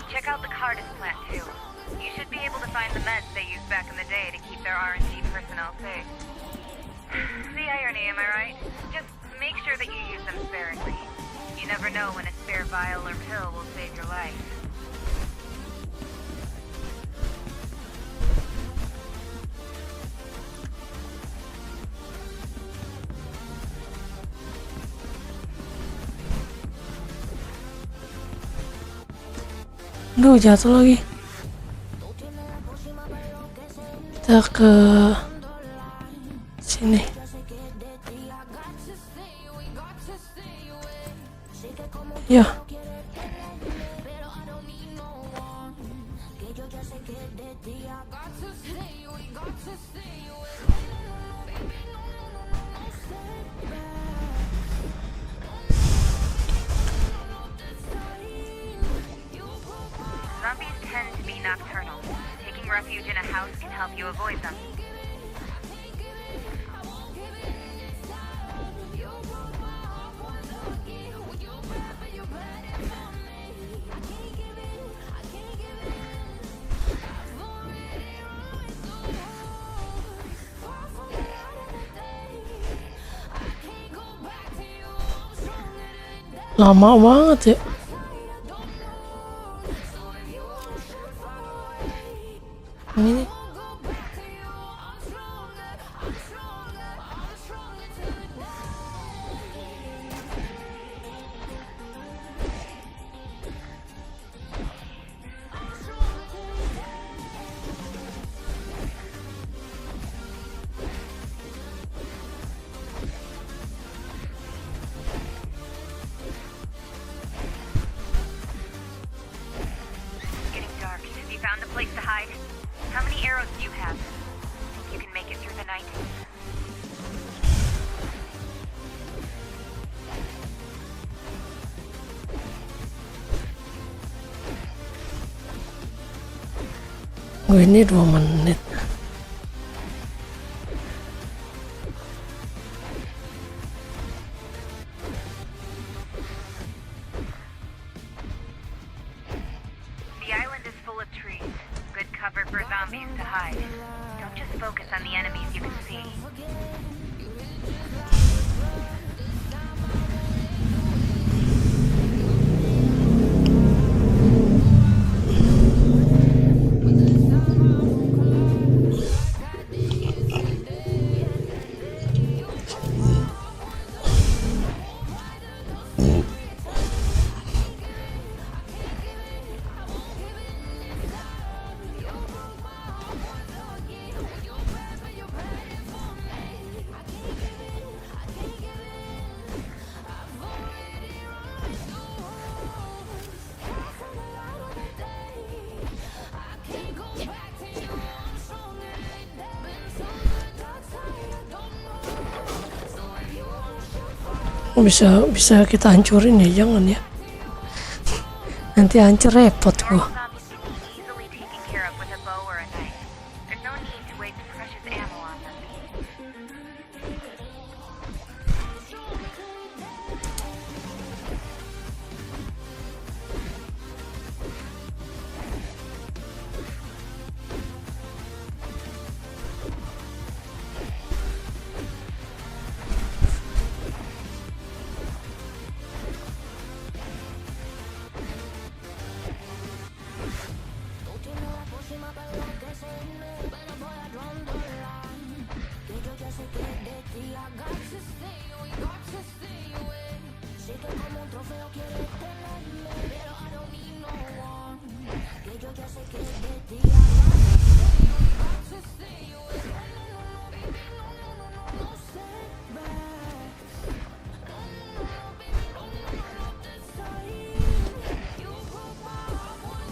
Check out the Cardis plant too. You should be able to find the meds they used back in the day to keep their R&D personnel safe. The irony, am I right? Just make sure that you use them sparingly. You never know when a spare vial or pill will save your life. Duh, jatuh lagi. Kita ke sini. Ya. Zombies tend to be nocturnal. Taking refuge in a house can help you avoid them. Lama banget ya. Ini Getting dark. Have you found a place to hide? How many arrows do you have? Think you can make it through the night? ini 2 menit. The island is full of trees. Good cover for zombies to hide. Don't just focus on the enemies you can see. bisa kita hancurin ya, jangan ya. Nanti hancur repot gua. Zombies can be easily taken care of with a bow or a knife. There's no need to waste precious ammo on them.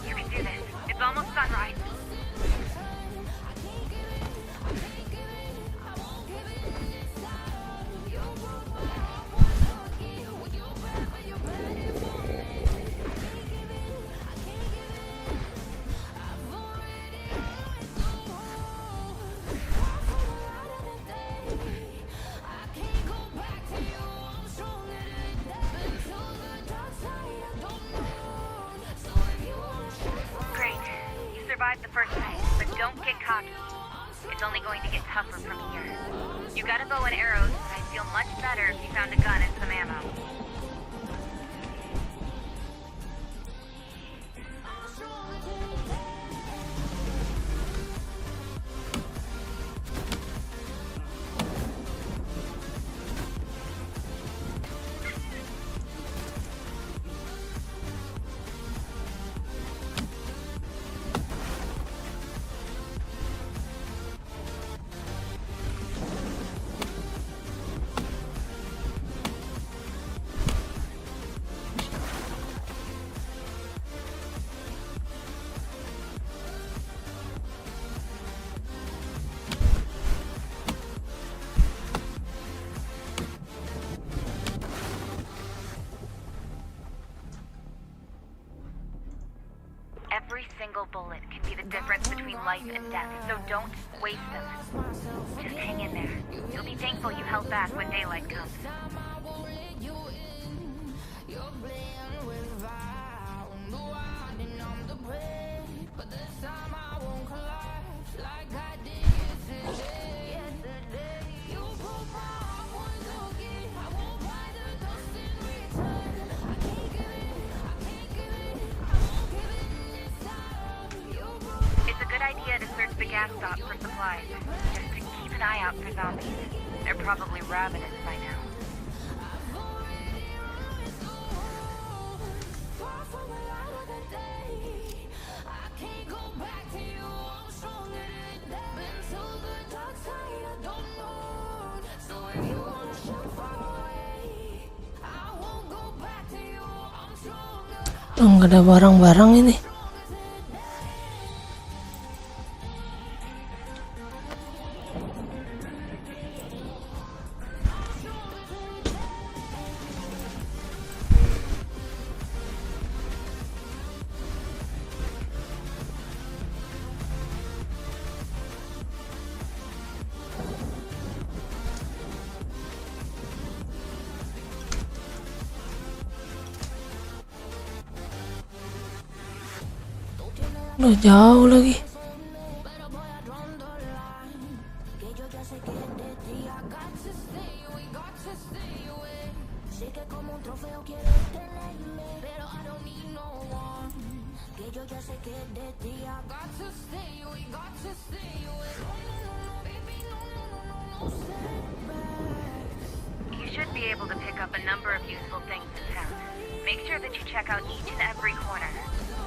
You can do this. It's almost sunrise. Great. You survived the first night, but don't get cocky. It's only going to get tougher from here. You got a bow and arrows, but I'd feel much better if you found a gun and some ammo. Every single bullet can be the difference between life and death, so don't waste them. Just hang in there. You'll be thankful you held back when daylight comes. It's a good idea to search the gas stop for supplies, just to keep an eye out for zombies. They're probably ravenous by now. Oh, nggak ada barang-barang ini. Udah jauh lagi. You should be able to pick up a number of useful things in town. Make sure that you check out each and every corner.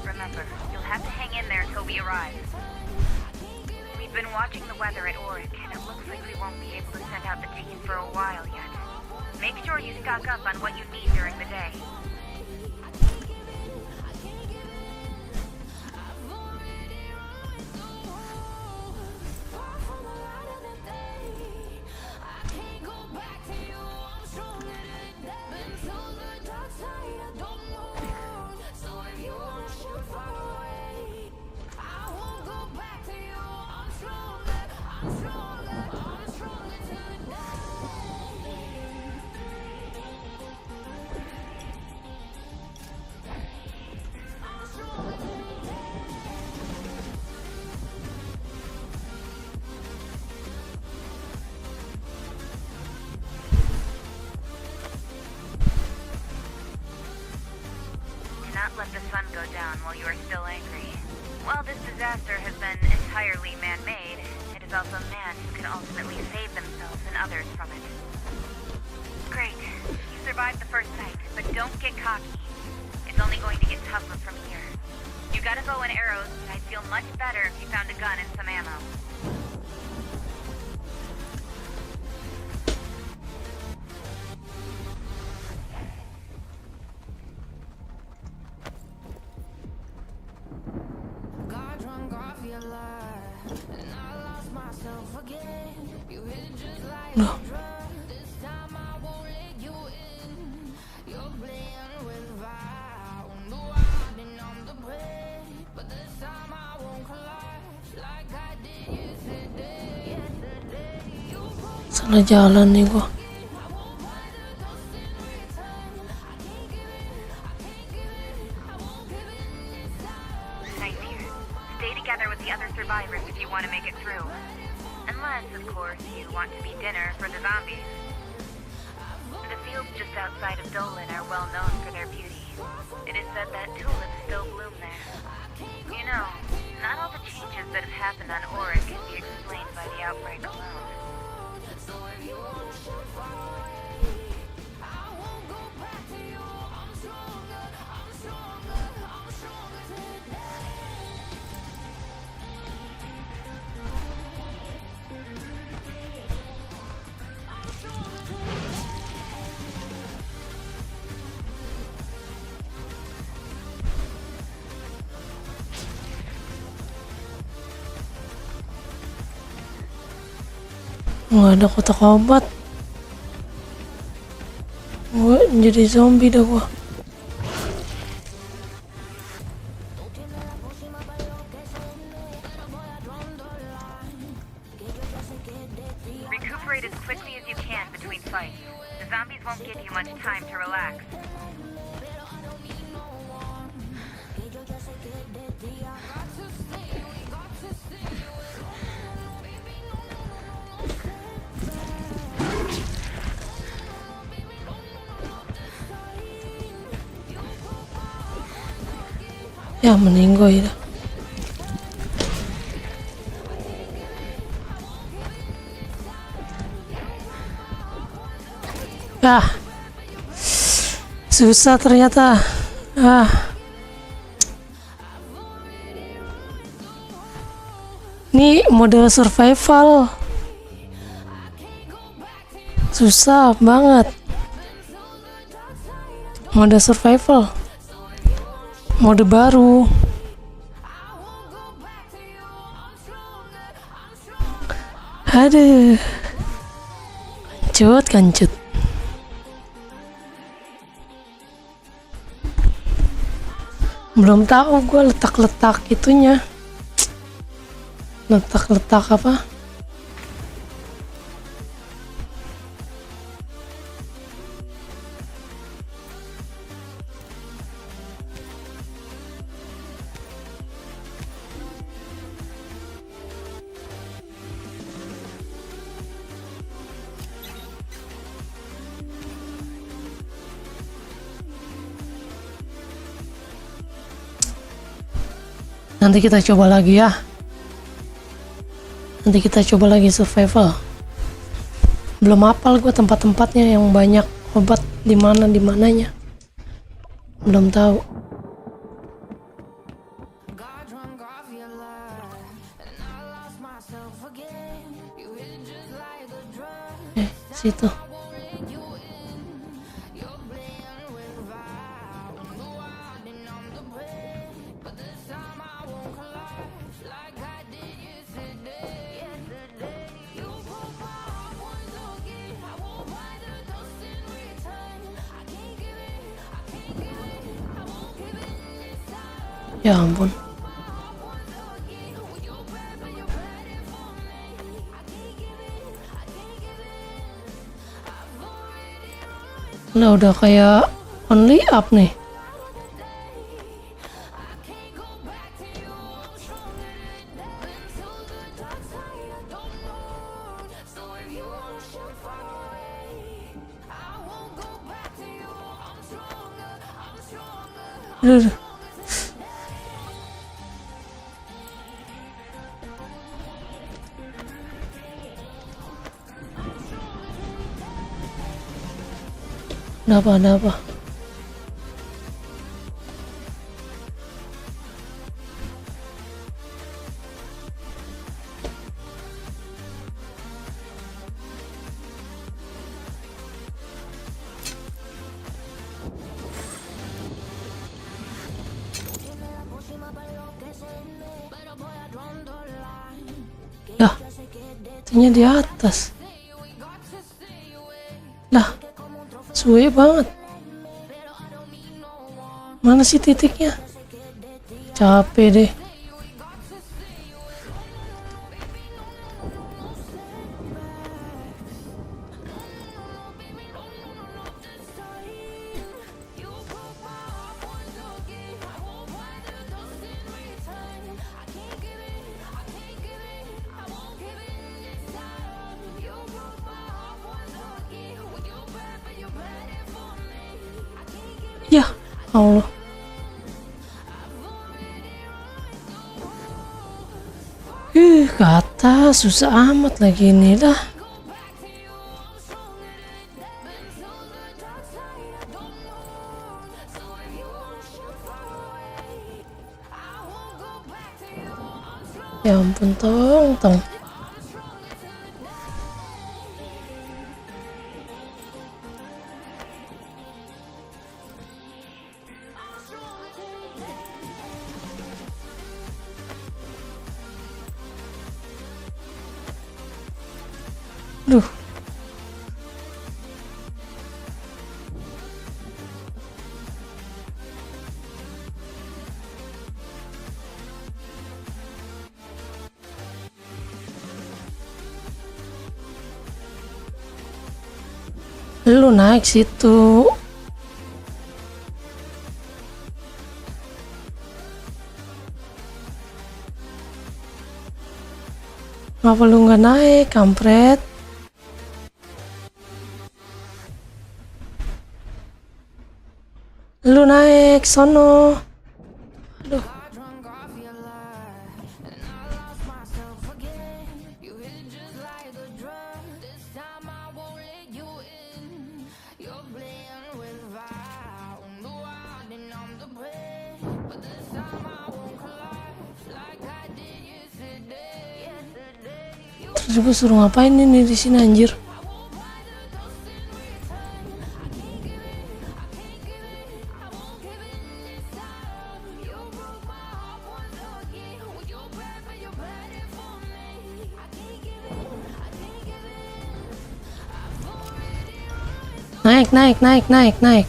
Remember, you'll have to hang in there till we arrive. We've been watching the weather at Auric, and it looks like we won't be able to send out the team for a while yet. Make sure you stock up on what you need during the day. down while you are still angry. While this disaster has been entirely man-made, it is also man who can ultimately save themselves and others from it. Great. You survived the first night, but don't get cocky. It's only going to get tougher from here. You got a bow and arrows, but I'd feel much better if you found a gun and some ammo. Got drunk off your lie, and I lost myself again. You hit just like a drug. This time I won't let you in. You're playing with fire. No, I've been on the break, but this time I won't collapse like I did yesterday. You broke Salah jalan nih gua. Nice here. Stay together with the other survivors if you want to make it through. Unless, of course, you want to be dinner for the zombies. The fields just outside of Dolan are well known for their beauty. It is said that tulips still bloom there. You know, not all the changes that have happened on Oryx can be explained by the outbreak alone. Nggak ada kotak obat. Gue jadi zombie dah gua. Recuperate as quickly as you can between fights. The zombies won't give you much time to relax. Ya meninggoy dah. Ah, susah ternyata. Ini mode survival. Susah banget. Mode survival. Mode baru. Aduh. Kancut. Belum tahu gue letak-letak itunya. Letak-letak apa? Nanti kita coba lagi ya. Nanti kita coba lagi survival. Belum hafal gue tempat-tempatnya yang banyak obat di mananya. Belum tahu. got drunk off your lie, and I lost myself again. You hit just like a drug. Situ. Ya ampun. Lah udah kayak only up nih. Aduh. Ada apa? Lah, itunya di atas. Lah, suwe banget. Mana sih titiknya? Capek deh. Ya Allah. Ke atas susah amat lagi ini dah. Ya ampun, tong. Duh. Lu naik situ. Kenapa lu nggak naik, kampret? Lu naik sono. Aduh. Terus gue suruh ngapain ini di sini anjir? Naik.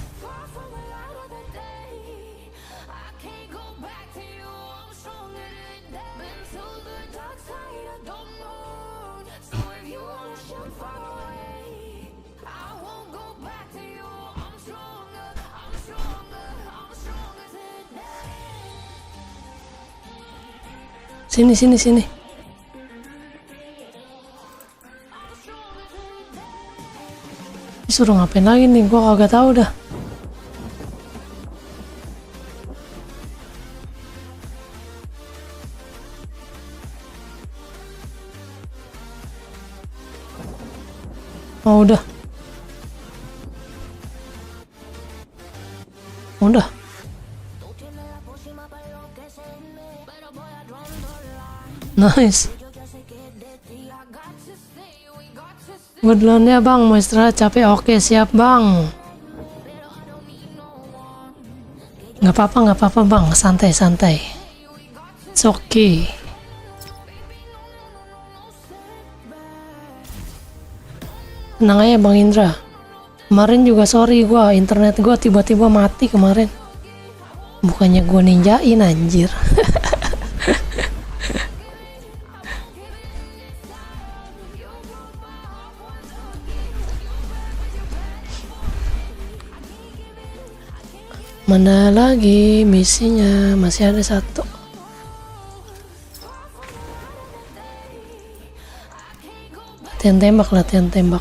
Sini. Disuruh ngapain lagi nih? Gua kagak tahu dah. Oh, udah. Nice. Gue duluan ya bang, mau istirahat capek. Oke siap bang. Gak apa-apa bang, santai. It's okay. Tenang aja bang Indra. Kemarin juga sorry gue, internet gue tiba-tiba mati kemarin. Bukannya gue ninjain anjir. Mana lagi misinya? Masih ada satu. Latihan tembak.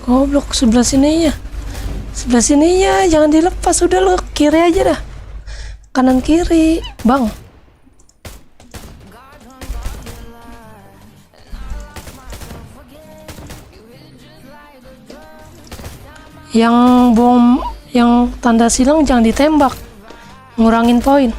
Goblok, sebelah sininya. Sebelah sininya jangan dilepas, udah lo kiri aja dah. Kanan kiri, Bang. Yang bom, yang tanda silang jangan ditembak, ngurangin poin.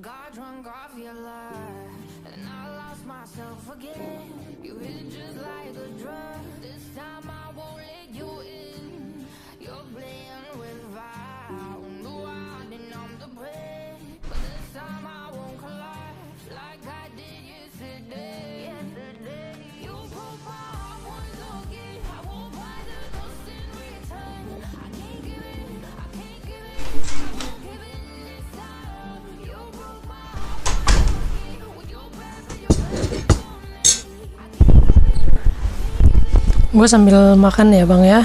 Got drunk off your lie, and I lost myself again. You hit just like a drug. This time I won't let you in. You're playing with fire. No, I didn't numb the bread, but this time I won't collapse like I did yesterday. You broke my heart once again. I won't buy the lost in return. I can't give it. I can't give it. I won't give it this time. You broke my heart once again. With your breath and your breath for me. I can't give it. Gue sambil makan ya bang ya.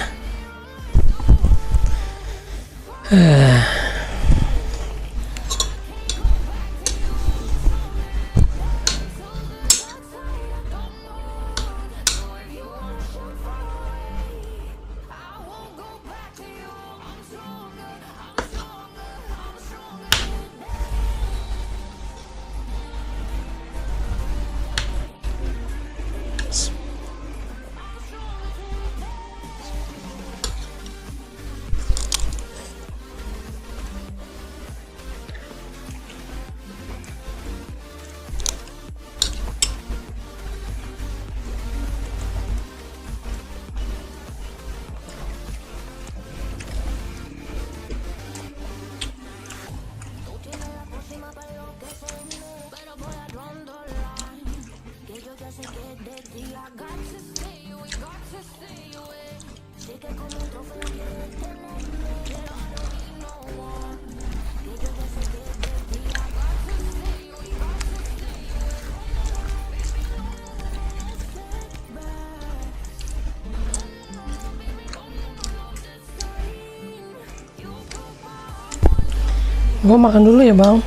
Gua makan dulu ya bang.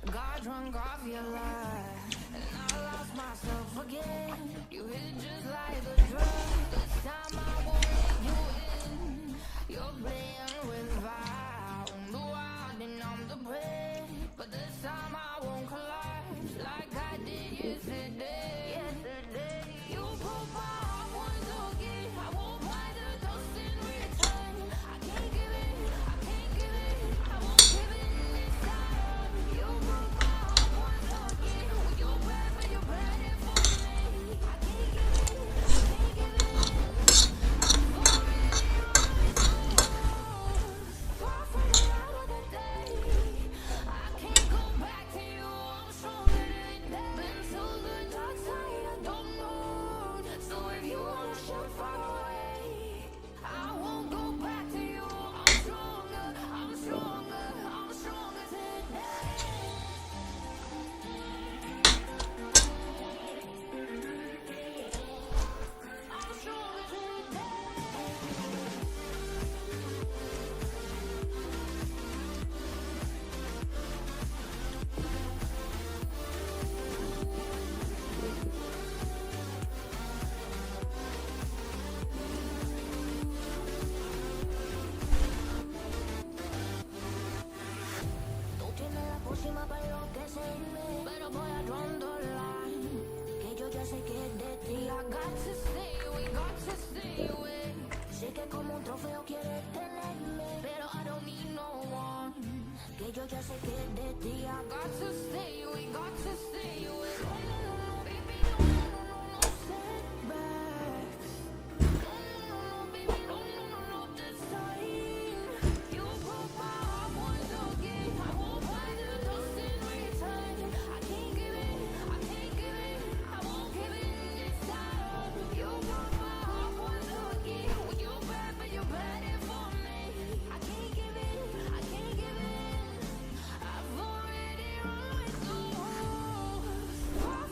Got drunk off your lie, and I lost myself again. You hit just like a drug. This time I won't let you in. You're playing with fire. No, I didn't I'm the prey, but this time I won't collide like I did yesterday. You broke my heart once again. I won't buy the dust in return. I can't give it. I can't give it. I won't give it this time. You broke my heart once again. You're bad, but you're bad for me. I can't give it. I can't give it. I'm far from the light of the day. I can't go back to you. I'm stronger than that. Been to the dark side. I don't know. So if you wanna shoot far away, I won't go back to you. I'm stronger. I'm stronger. I'm stronger today. I'm stronger today. Tú tienes la pócima para enloquecerme, pero voy a draw the line. Que yo ya sé que es de ti. I got to stay away, got to stay away. Sé que como un trofeo quieres tenerme, pero I don't need no one. Que yo ya sé que es de ti. I got to stay away, got to stay away. No, no, no, no, baby, no, no, no, no, no setbacks. No, no, no, no, baby, no, no, no, no, this time. You broke my heart once again. I won't buy the dust in return. I can't give it. I can't give it. I won't give it this time. You broke my heart once again. You're bad, but you're bad for me. I can't give it. I can't give it. I've already run with the wolves. Far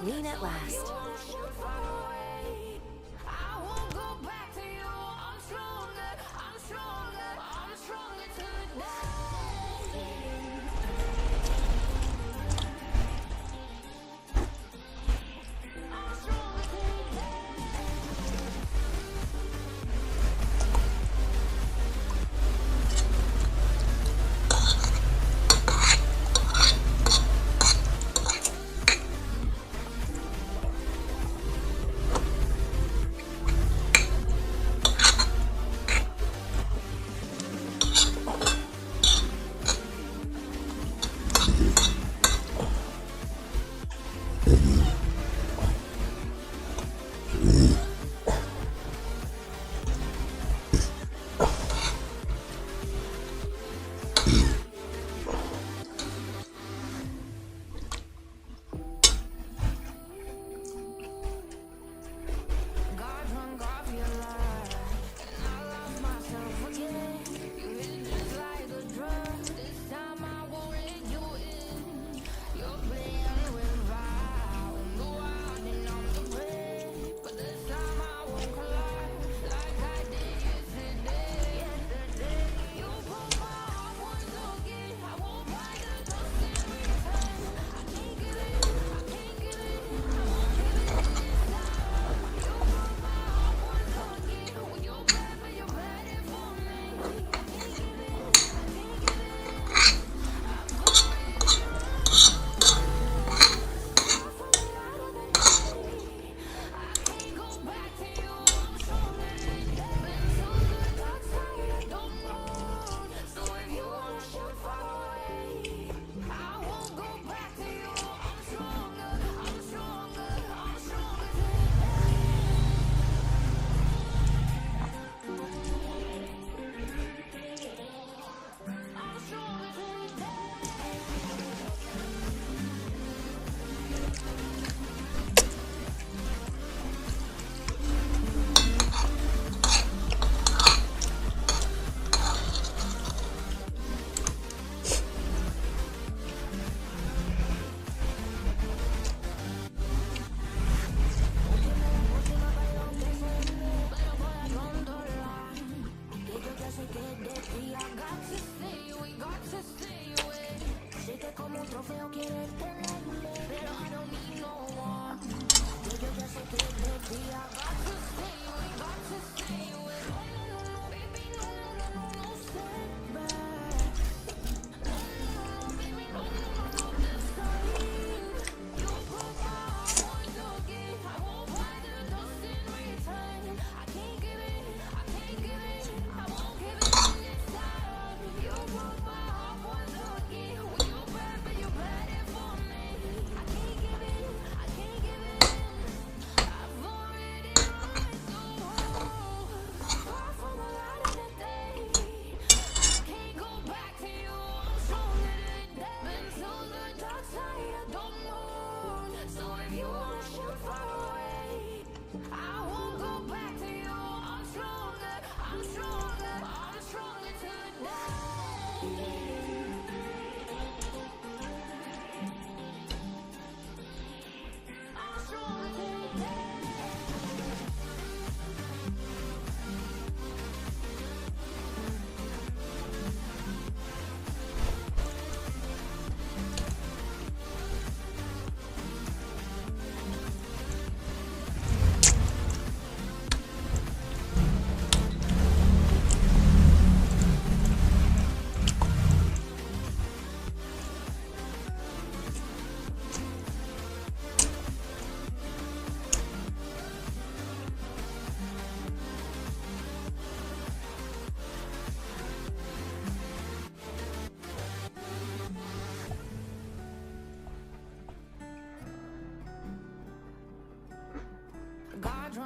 Clean at last.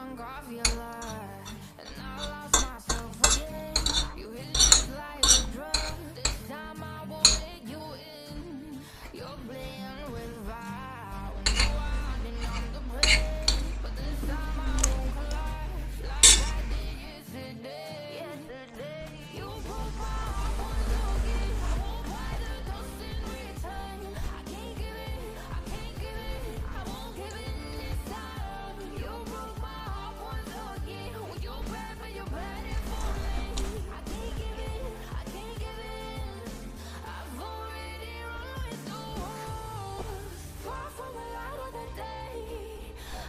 drunk off your love, and I lost myself again. You hit it just like a drug. This time I won't let you in. You're playing with fire. When you are, then I'm the prey. But this time I won't collapse like I did yesterday. You broke my heart once again. I won't buy the dust in return. I can't give it, I can't give it, I won't give it this time. You broke my heart once again. When you're bad, but you're bad it for me. I can't give it, I can't give it. I've already run with the wolves. Far from the light of the day.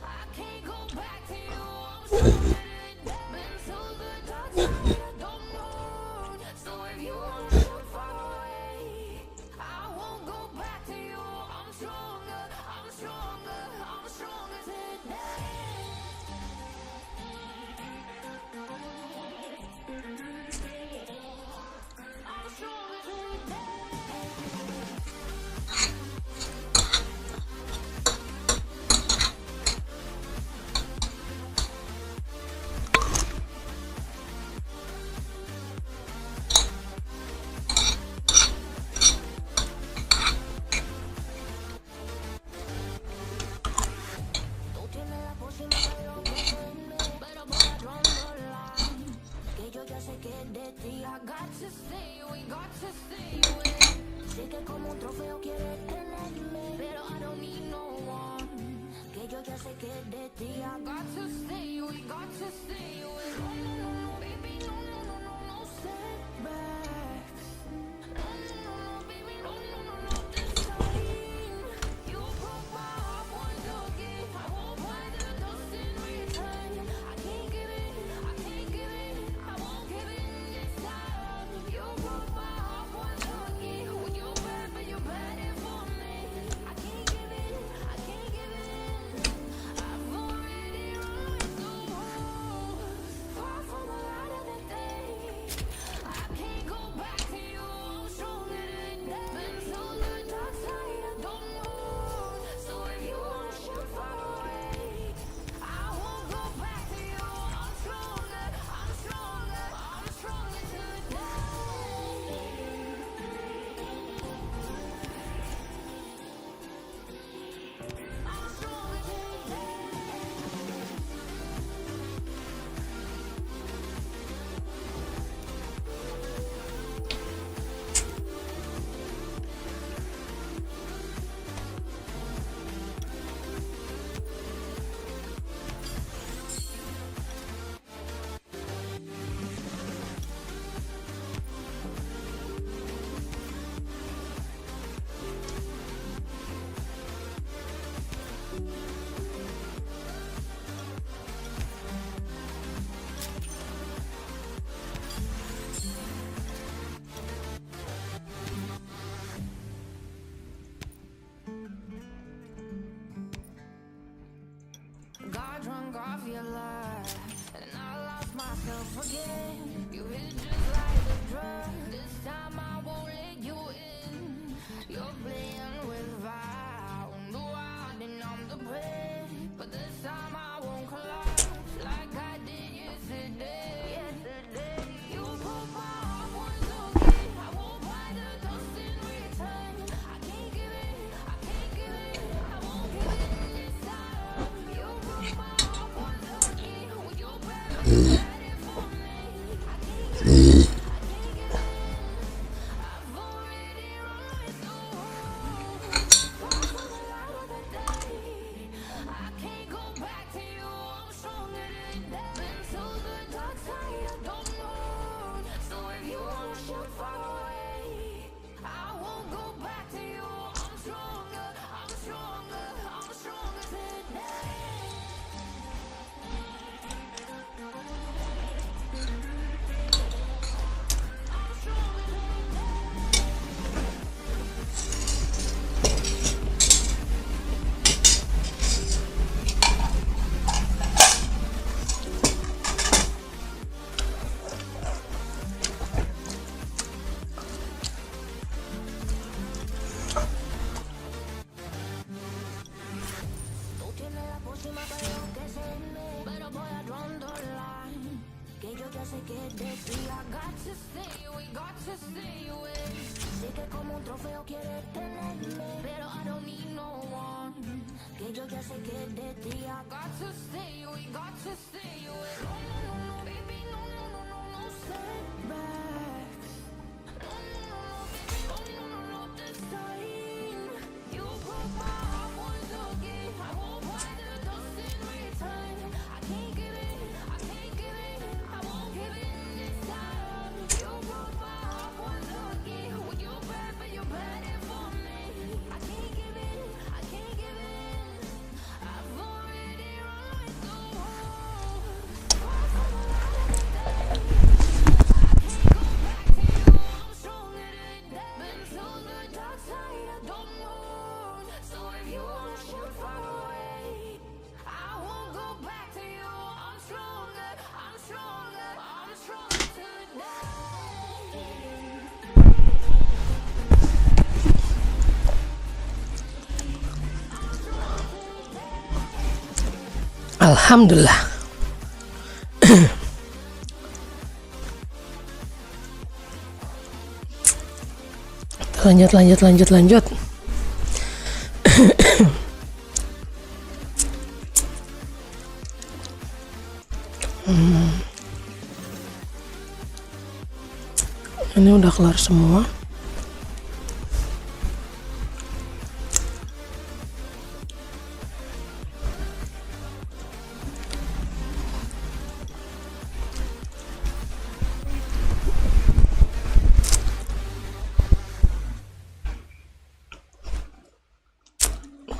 I can't go back to you. I'm so been to the dark side. I don't know. So if you want to shoot far away, I won't go back to you. I'm stronger, I'm stronger, I'm stronger today. I'm stronger today. Tú tienes la posibilidad de ofenderme, pero por la line. Que yo ya sé que es de ti. I got to stay, we got to stay with. Sé que como un trofeo quieres tenerme, pero I don't need no one. Que yo ya sé que es de ti. I got to stay, we got to stay with. No, no, no, no, baby, no, no, no, no, no setbacks. No, no, no, no, baby, no, no, no, no, this time. You broke my heart once again. I won't buy the dust in return. I can't give it, I can't give it, I won't give it this time. You broke my heart once again. When you're bad, but you're bad it for me. I can't give it, I can't give it. I've already run with the wolves. Far from the light of the day. I can't go back to you. I'm stronger than that. Been to the dark side. I don't know. So if you wanna shoot far away, I won't go back to you. I'm stronger, I'm stronger, I'm stronger today. I'm stronger today. Got drunk off your love, and I lost myself again. You hit it just like a drug. This time I won't let you in. You're playing with fire. On the wild, and I'm the prey. But this time I won't collapse like I did yesterday. You broke my heart once again. I won't buy the dust in return. I can't give it, I can't give it, I won't give it this time. You broke my heart once again. When you're bad, but you're bad it for me. I can't give it, I can't give it. I've already run with the wolves. Far from the light of the day. I can't go back to you. I'm stronger than that. Been to the dark side. I don't know. So if you wanna shoot far away, I won't go back to you. I'm stronger, I'm stronger, I'm stronger today. Alhamdulillah. Lanjut. Ini udah kelar semua.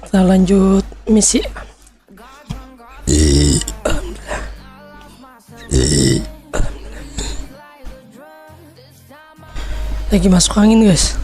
Kita lanjut misi. Lagi masuk angin, guys.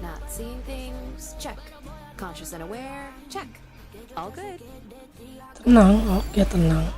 Not seeing things? Check. Conscious and aware? Check. All good. Tenang, oke, tenang.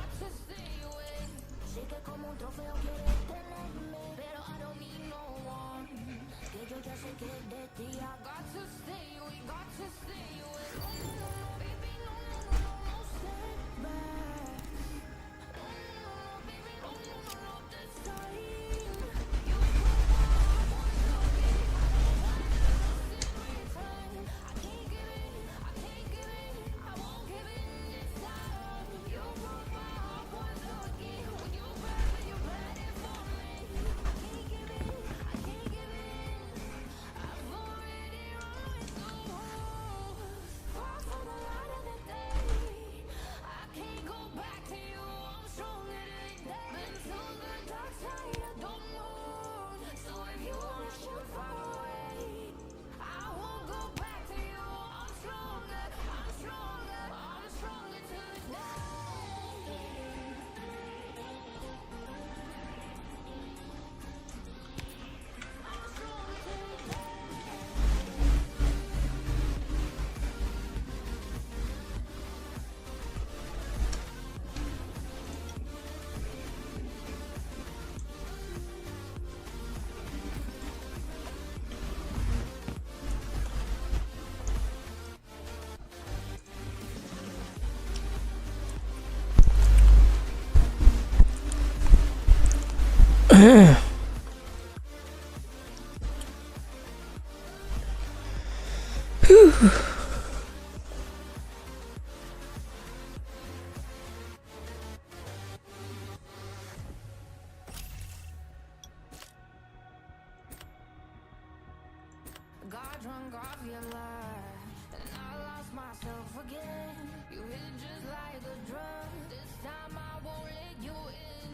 Got drunk off your lie, and I lost myself again. You hit just like a drug. This time I won't let you in.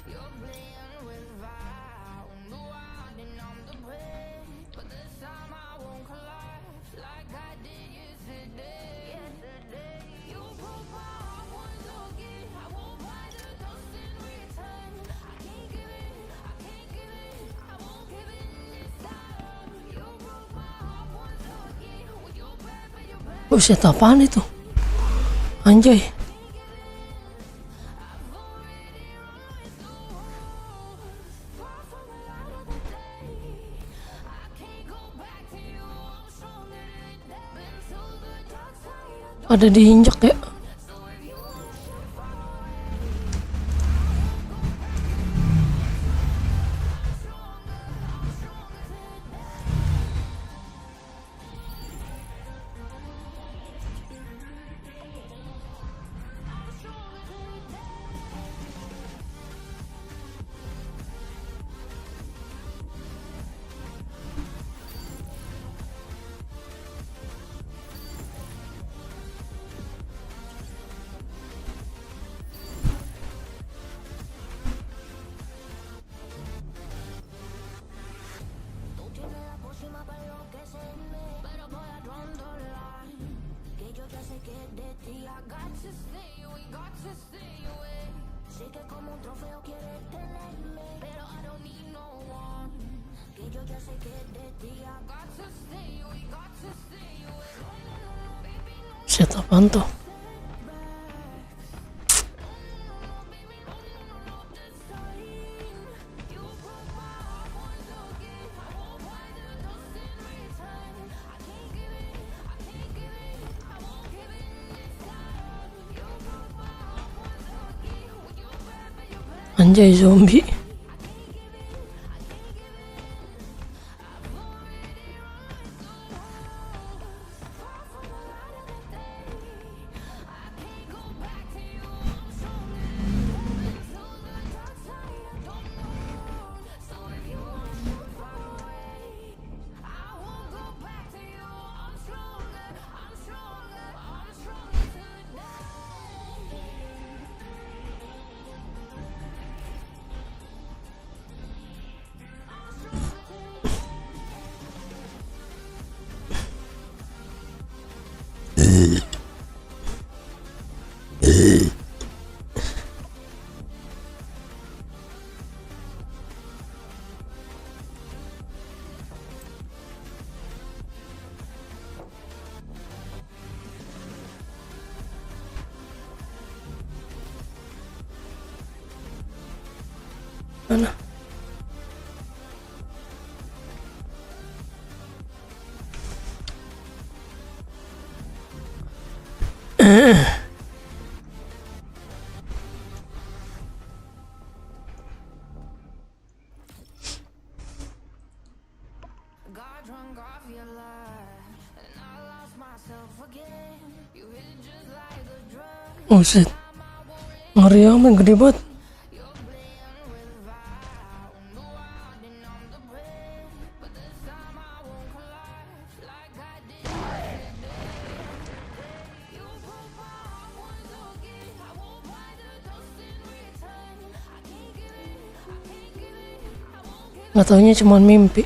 You're playing with fire. No, I didn't on the break, but this time I won't collapse like I did yesterday. You broke my heart once again. I won't buy the dust in return. I can't give it. I can't give it. I won't give it this time. You broke my heart once again. With your breath and your breath. Buset, apaan itu? Anjay. Ada diinjak ya? Buset, apaan tuh? Anjay, zombie. Mana? Got drunk off your lie, and I lost myself again. You hit just like a drug. Buset. Ngeri amat, gede banget. You're playing with fire. No, I didn't on the break, but this time I won't collapse like I did yesterday. You broke my heart once again. I won't buy the dust in return. I can't give it. I can't give it. I won't give it. Nggak taunya cuma mimpi.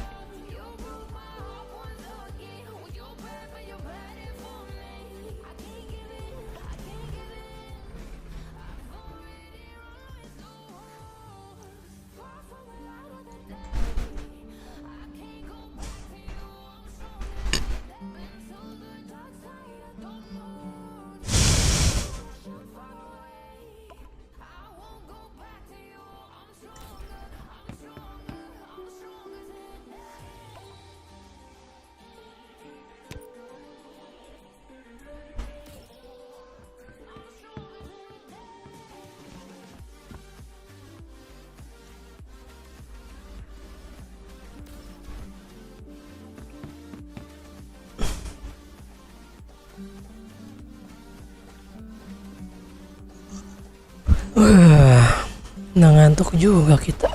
Nah, ngantuk juga kita.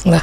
Lah.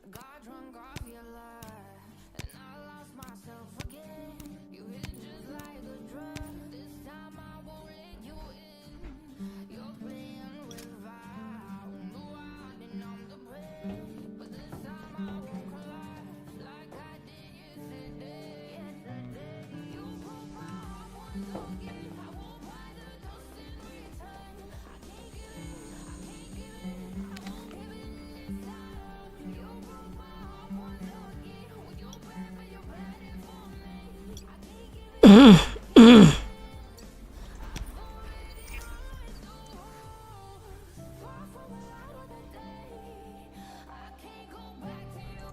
Got drunk off your lie, and I lost myself again. You hit just like a drug. This time I won't let you in. You're playing with fire. No, I didn't on the break, but this time I won't collide like I did yesterday. You broke my heart once again. I won't buy the dust in return. I can't give in. I can't give in. I won't give in this time. You broke my heart once again. When you're bad, but you're bad for me. I can't give in. Far from the light of the day. I can't go back to you.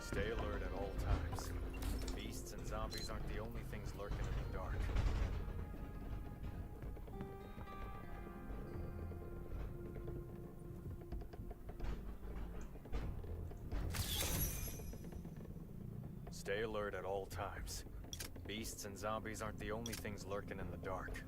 Stay alert at all times. Beasts and zombies aren't the only things lurking in the dark. Stay alert at all times. Beasts and zombies aren't the only things lurking in the dark.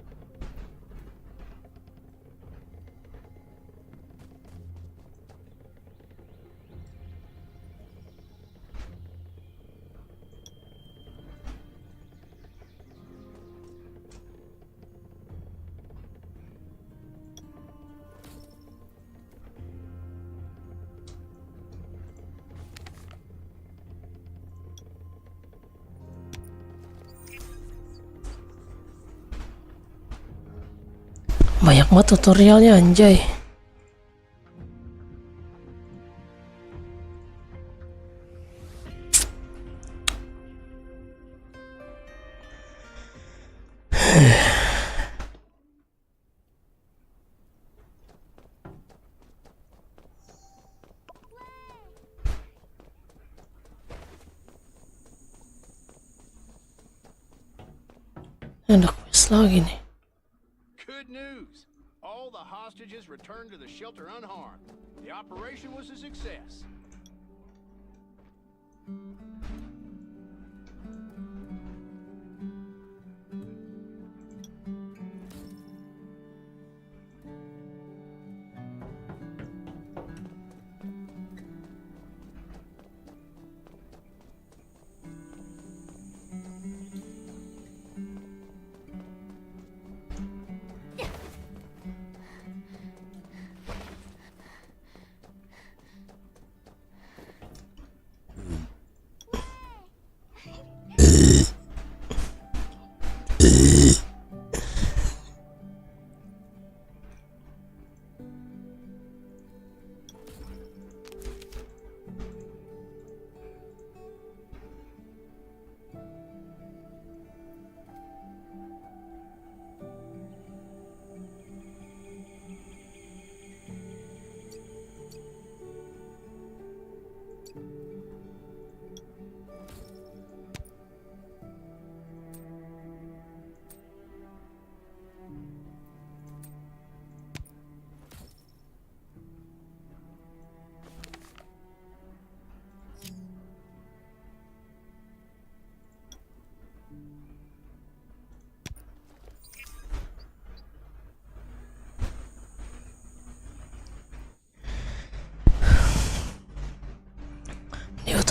Banyak banget tutorialnya anjay. Ada quest lagi nih. Good news! All the hostages returned to the shelter unharmed. The operation was a success.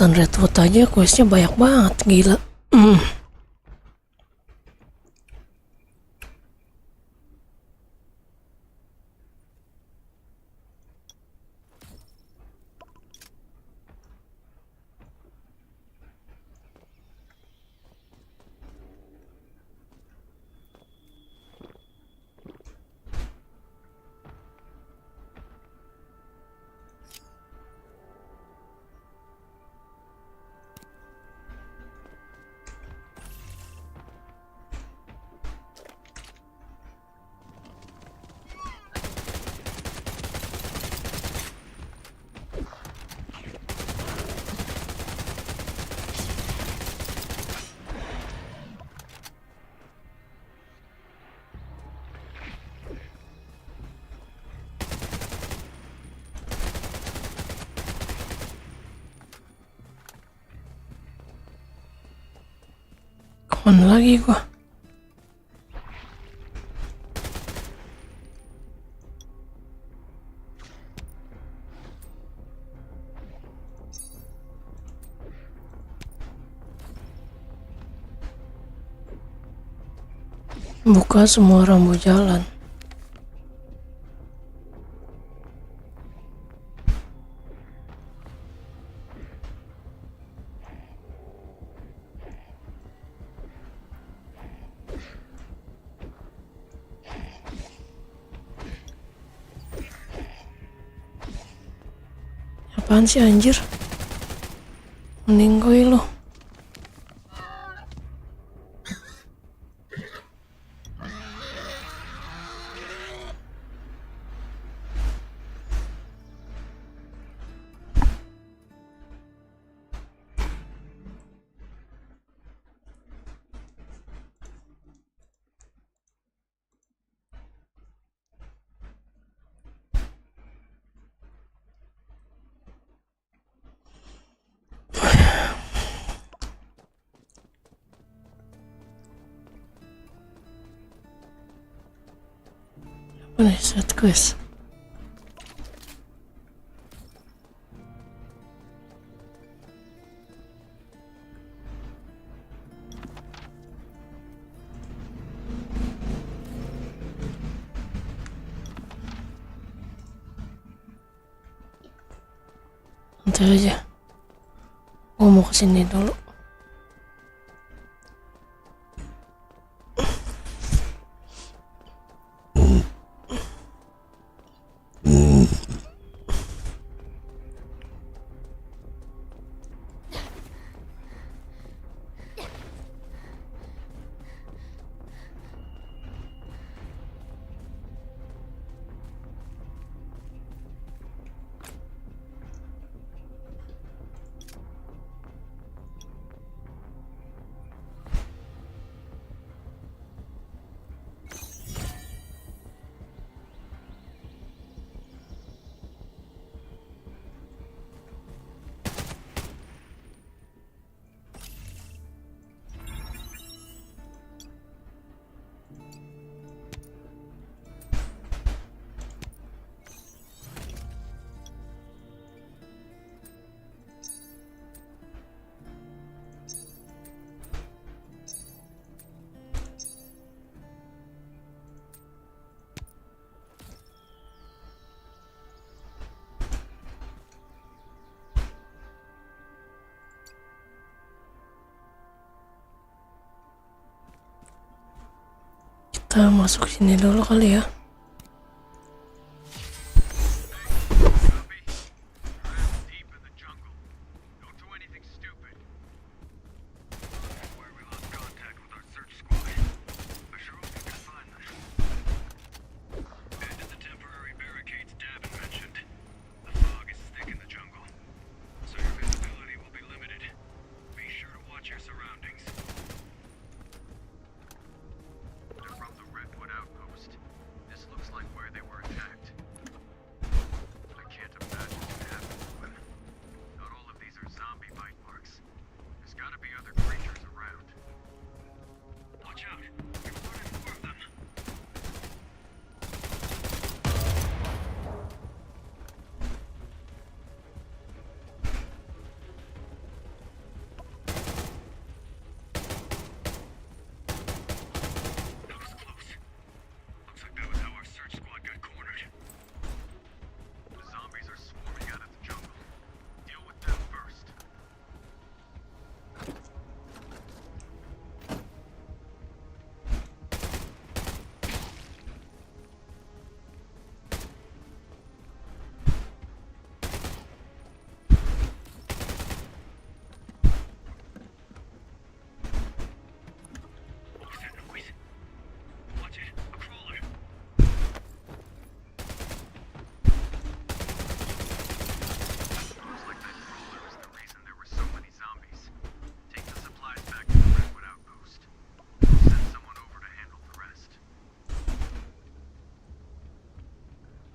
Sultan Redwood aja questnya banyak banget, gila. Kemana lagi gua? Buka semua rambu jalan. Apaan sih anjir? Meninggoy lo. Apa nih set quest? Nanti aja. Gua mau kesini dulu. Kita masuk sini dulu kali ya. This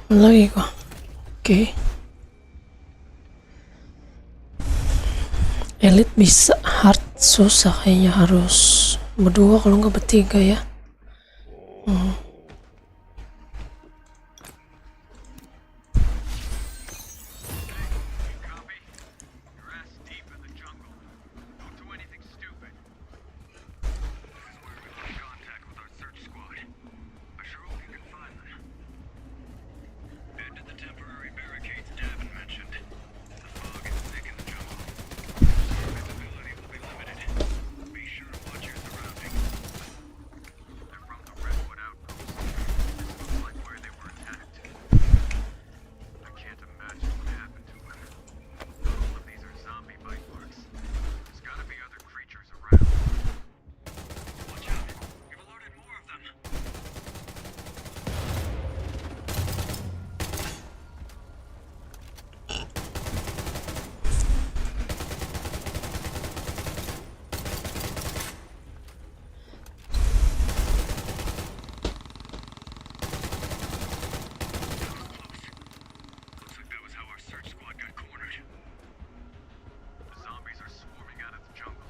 lagi kok. Oke. Elite bisa, hard susah kayaknya, harus berdua kalau nggak bertiga ya. Copy. Your ass deep in the jungle. Don't do anything stupid. This is where we lost contact with our search squad. I sure hope you can find them. Head to the temporary barricades Davin mentioned. The fog is thick in the jungle. Visibility will be limited. Be sure to watch your surroundings. They're from the Redwood Outpost. This looks like where they were attacked. I can't imagine what happened to them. All of these are zombie bite marks. There's gotta be other creatures around. Watch out. You've alerted more of them. Looks like that was how our search squad got cornered. The zombies are swarming out of the jungle.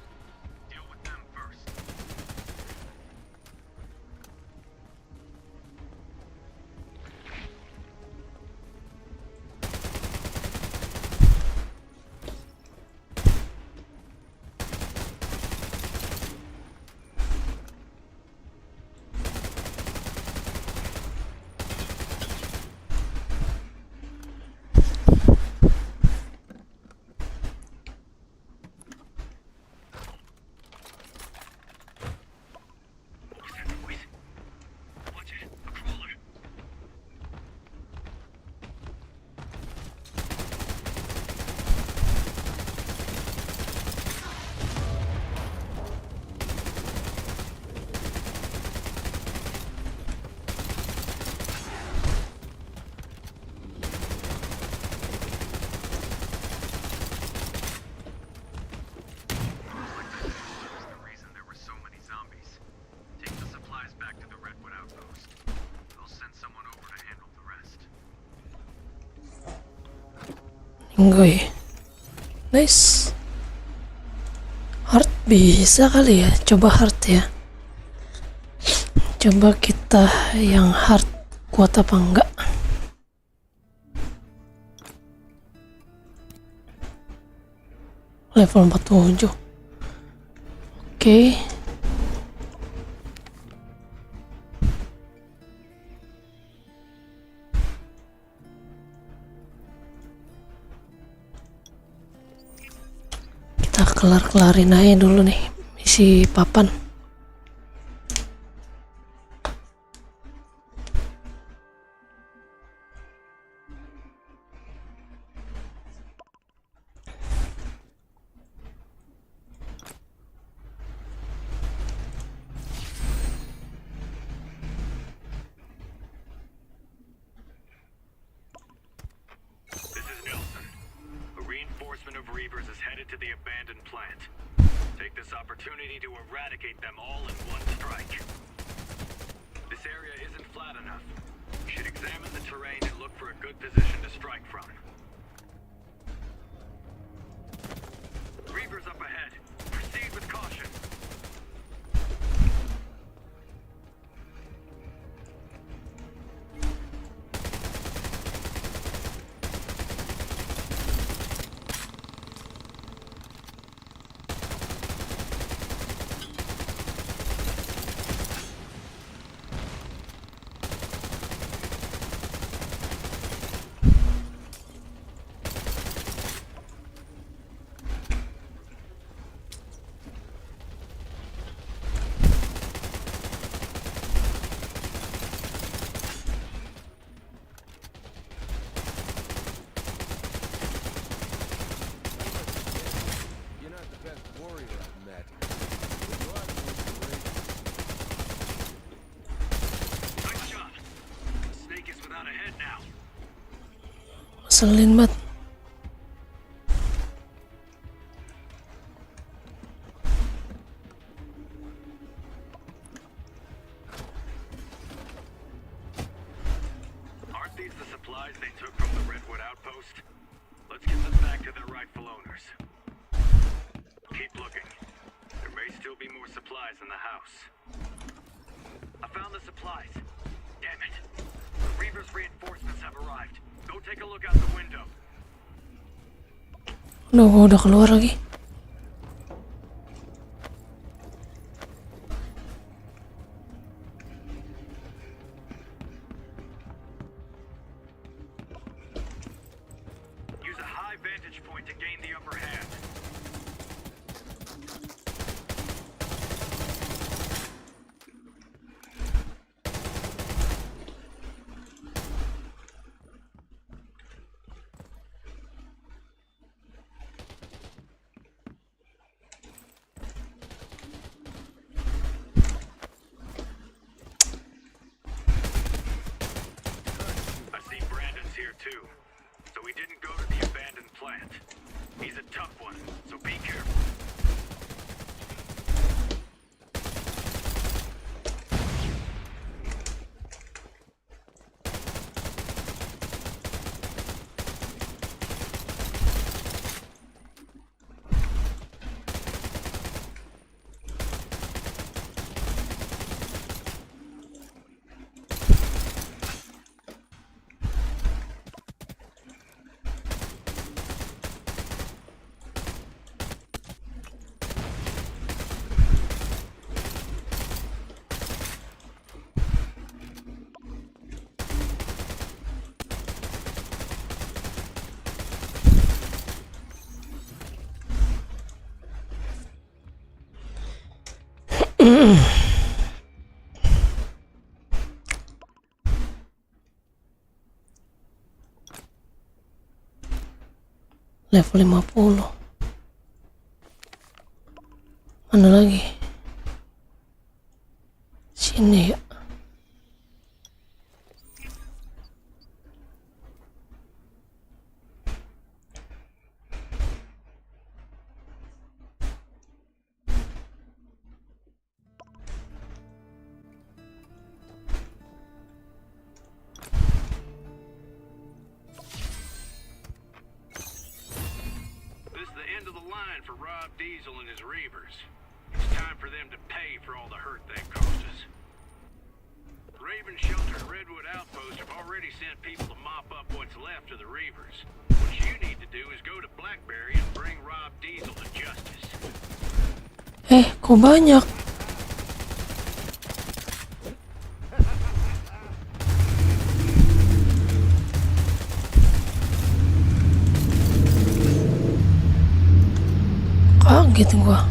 Deal with them first. What's that noise? Watch it. A crawler. The reason there were so many zombies. Take the supplies back to the Redwood Outpost. I'll send someone over to handle the rest. Enggak. Nice. Hard bisa kali ya, coba hard ya. Coba kita yang hard kuat apa enggak. Level 47. Oke. Kita kelar-kelarin aja dulu nih misi papan. This is Nelson. A reinforcement of Reavers is headed to the abandoned plant. Take this opportunity to eradicate them all in one strike. This area isn't flat enough. You should examine the terrain and look for a good position to strike from. Reavers up ahead. Proceed with caution. Ngeselin banget. Aren't these the supplies supplies they took from the Redwood outpost? Let's get them back to their rightful owners. Keep looking. There may still be more supplies in the house. I found the supplies. Damn it. The Reaver's reinforcements have arrived. Go take a look out the window. Udah keluar lagi. Use a high vantage point to gain the upper hand. I see Brandon's here too. So he didn't go to the abandoned plant. He's a tough one, so be careful. Level 50. Mana lagi? Sini ya. This is the end of the line for Rob Diesel and his Reavers. It's time for them to pay for all the hurt they've caused us. Raven Shelter and Redwood Outpost have already sent people to mop up what's left of the Reavers. What you need to do is go to Blackberry and bring Rob Diesel to justice. Kok banyak? Kaget gua.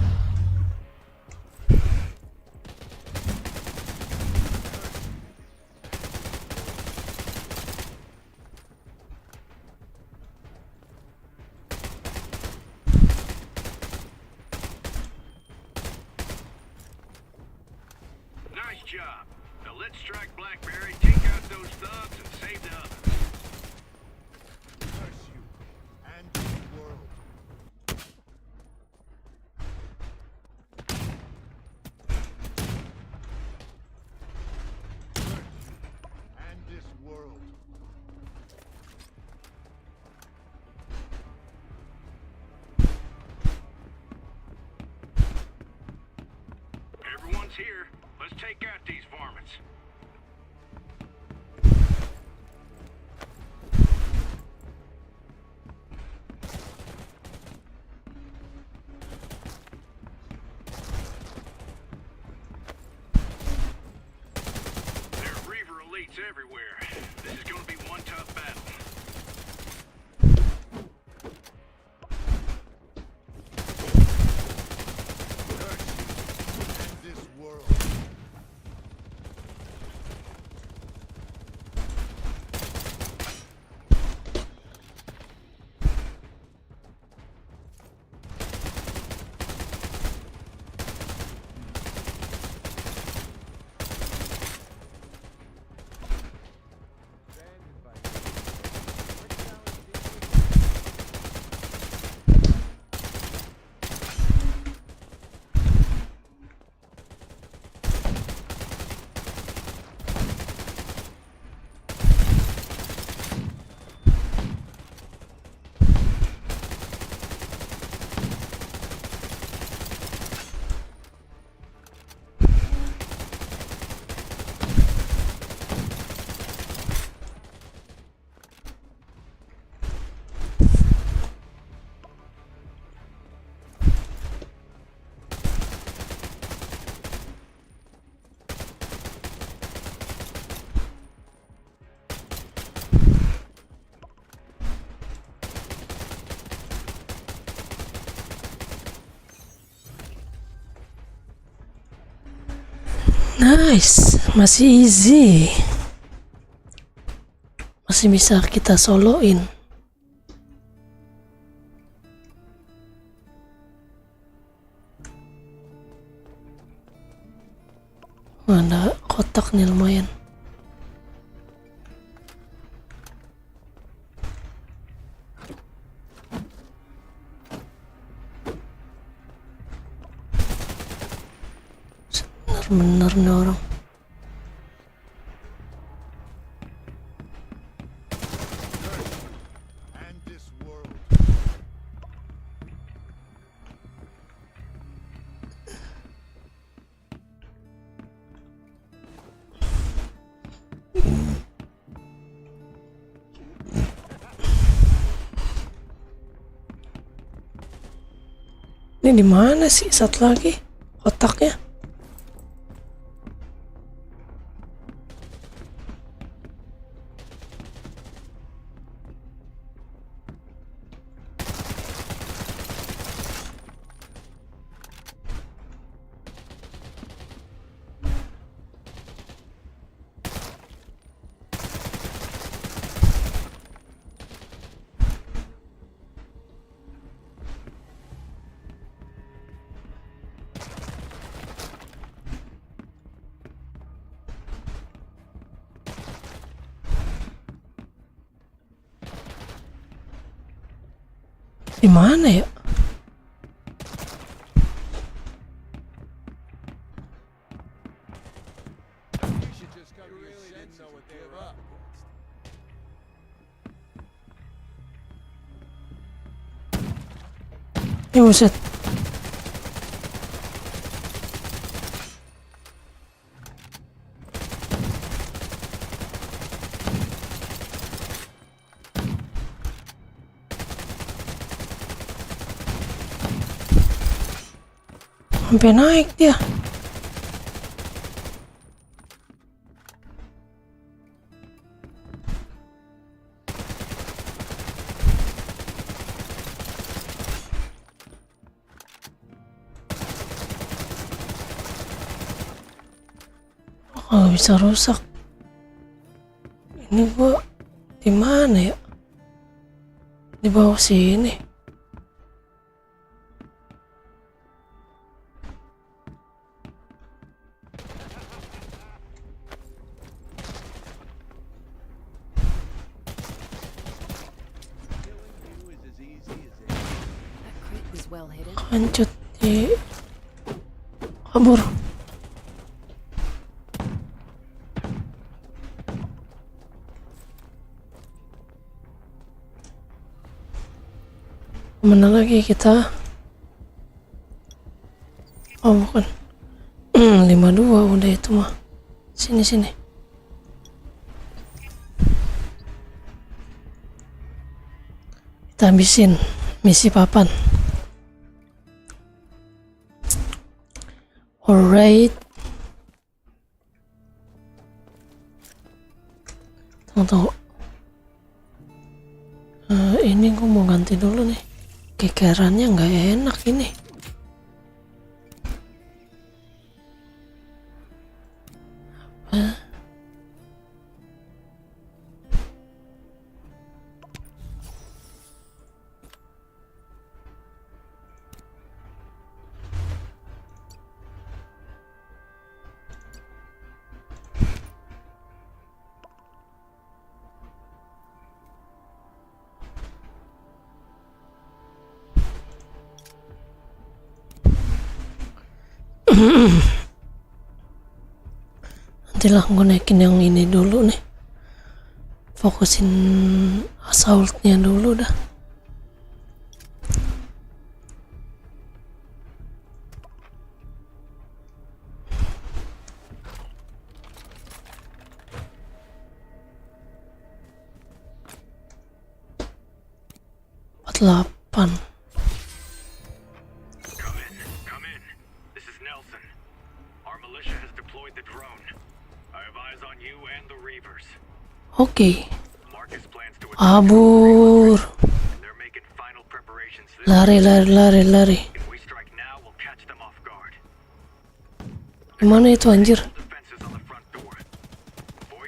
Nice job. Now let's strike Blackberry, take out those thugs, and save the others. Curse you and this world. Curse you and this world. Everyone's here. Let's take out these varmints. There are Reaver elites everywhere. This is going to be one tough battle. Curse you and this world. Nice, masih easy. Masih bisa kita soloin. Ada kotak nih lumayan. Bener nih orang. Ini di mana sih satu lagi kotaknya? Di mana ya? Buset. Sampai naik dia. Oh, bisa rusak. Ini gua di mana ya? Di bawah sini. That crate was well hidden. Lanjut di kabur. Mana lagi kita? Oh bukan. 52 udah itu mah. Sini. Kita habisin misi papan. Alright. Tunggu. Ini gue mau ganti dulu nih. Kekerannya nggak enak ini. Apa? Nantilah gue naikin yang ini dulu nih. Fokusin assaultnya dulu dah. Delapan. Come in. This is Nelson. Our militia has deployed the drone. I have eyes on you and the Reavers. Oke. Marcus plans to Abur. and they're making final preparations. Lari. If we strike now, we'll catch them off guard. Gimana itu anjir? Defend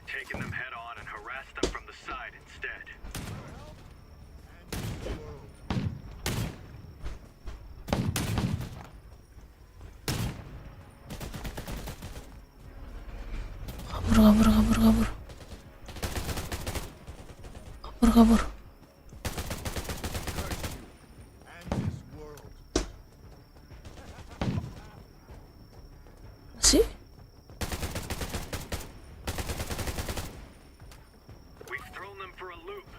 taken them head on and harassed them from the side instead. Kabur. Sih. We've thrown them for a loop.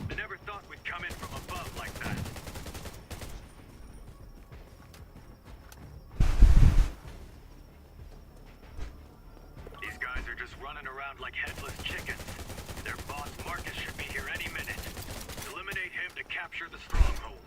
I never thought we'd come in from above like that. These guys are just running around like headless chickens. Their boss Marcus should be here any minute. Eliminate him to capture the stronghold.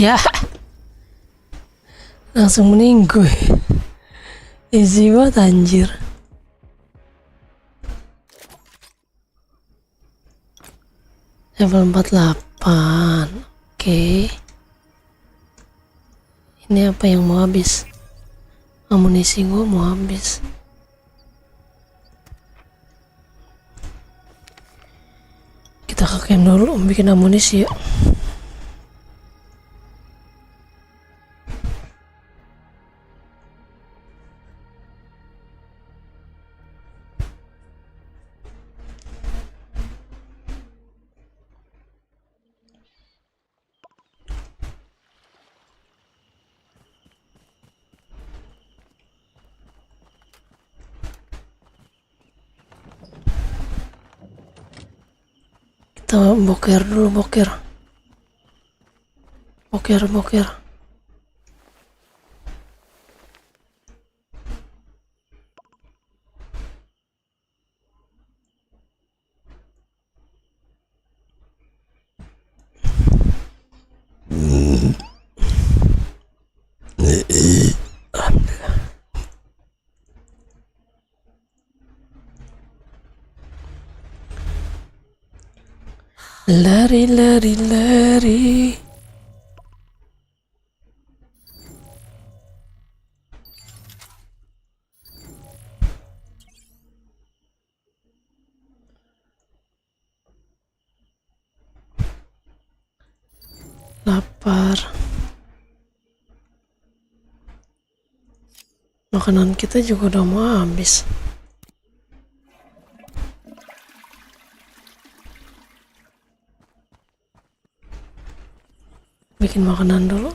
Ya, langsung meninggal. Easy banget anjir. Level 48. Oke. Ini apa yang mau habis? Amunisi gua mau habis. Kita ke camp dulu bikin amunisi ya. Kita boker dulu, boker. Lari. Lapar. Makanan kita juga udah mau habis. Bikin makanan dulu.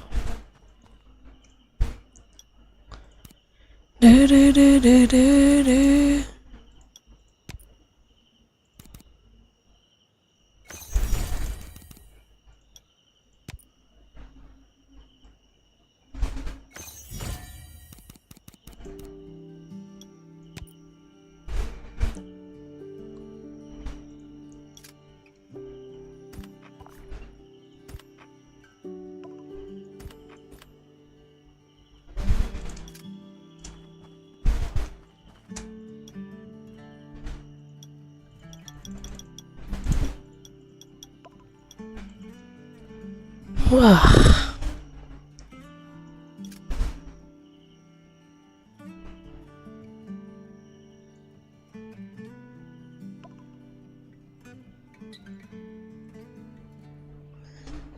Wah.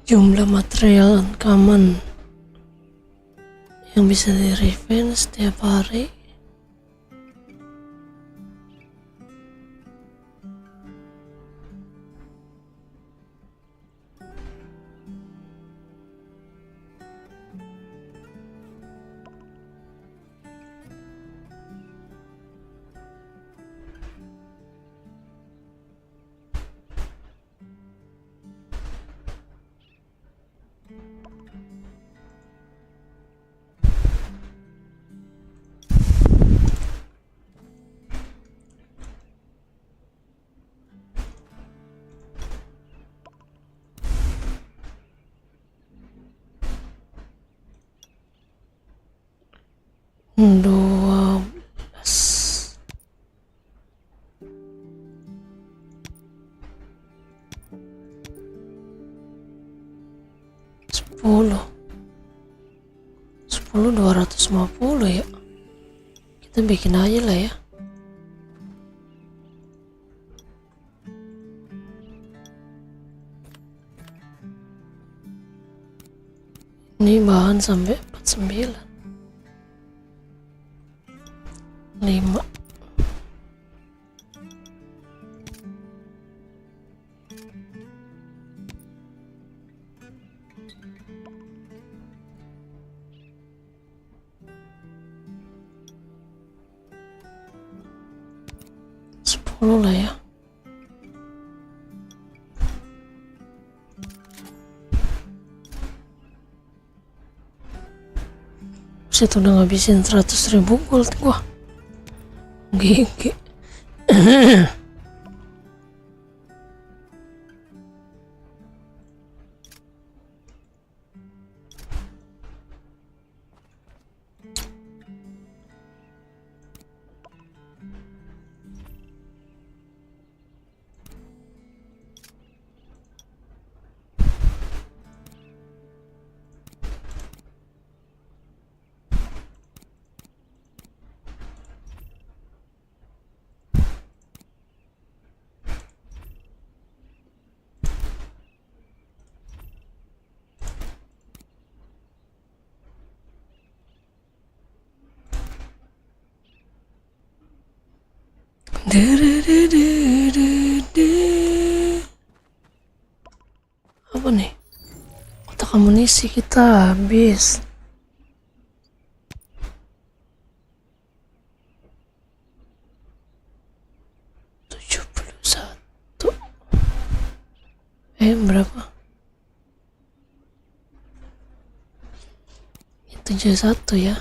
Jumlah material uncommon yang bisa di refine setiap hari. 12 10 250 ya. Kita bikin aja lah ya. Ini bahan sampai 49 5 10 lah ya. Buset, udah ngabisin 100.000 gold gua. GG. Apa nih? Kotak amunisi kita habis. Berapa? 71 ya.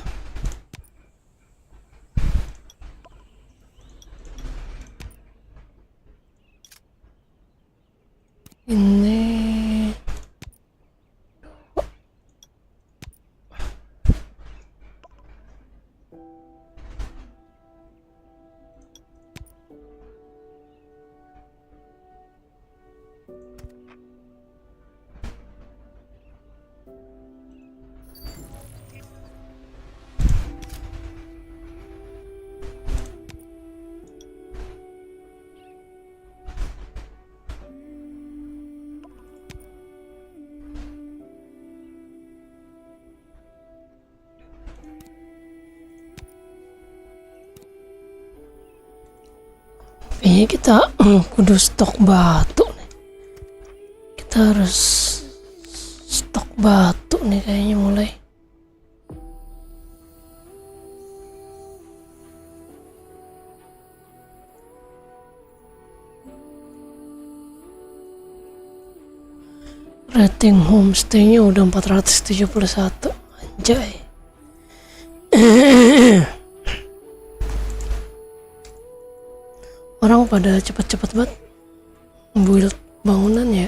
Ini kayaknya kita kudu stok batu nih. Kita harus stok batu nih kayaknya mulai. Rating homestay-nya udah 471. Anjay. Orang pada cepet-cepet banget build bangunan ya.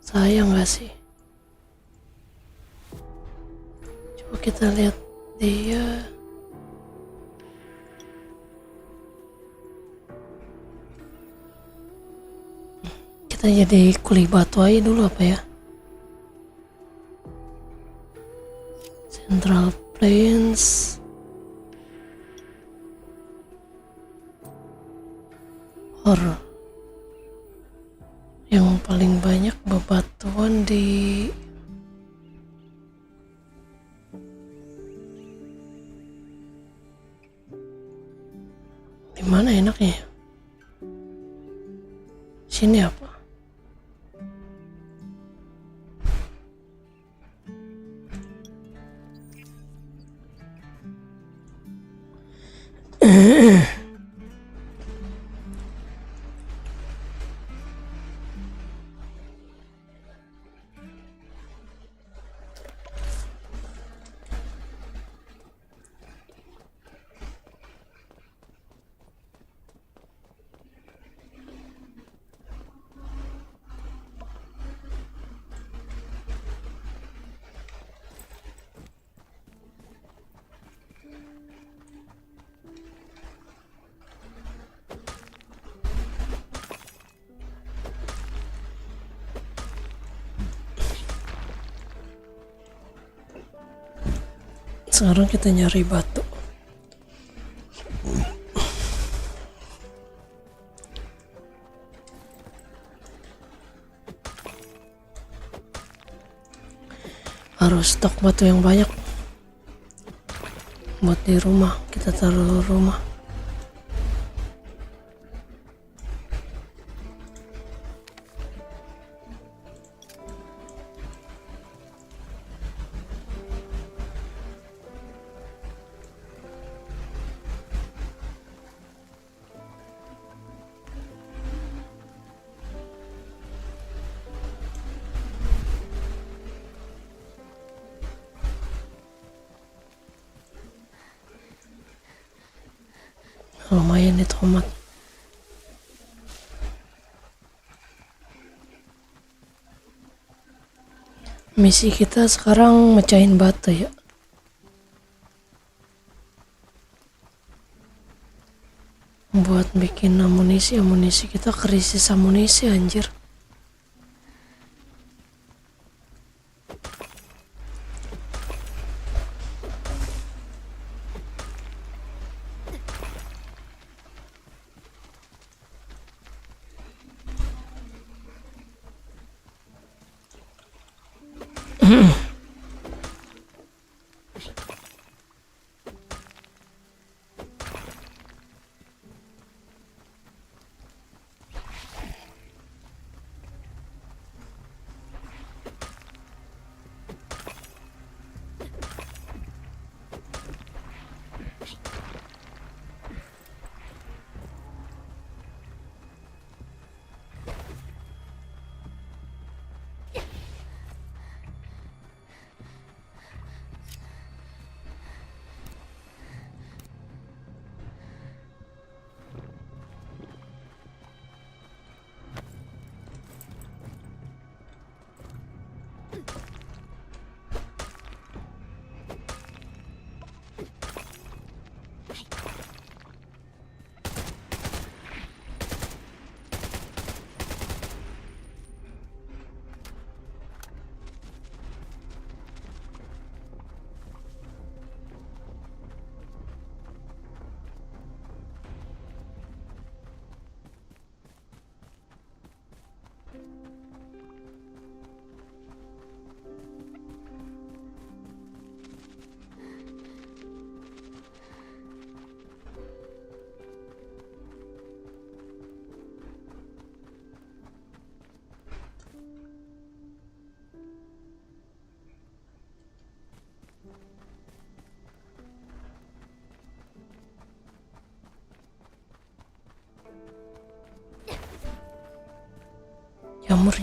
Sayang gak sih? Coba kita lihat dia. Kita jadi kuli batu aja dulu apa ya? Central Plains. Or yang paling banyak bebatuan di mana enaknya? Sini apa? Sekarang kita nyari batu. Harus stok batu yang banyak buat di rumah. Kita taruh rumah. Lumayan nih tomat. Misi kita sekarang mecahin batu ya. Buat bikin amunisi kita krisis amunisi anjir.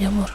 Jamur.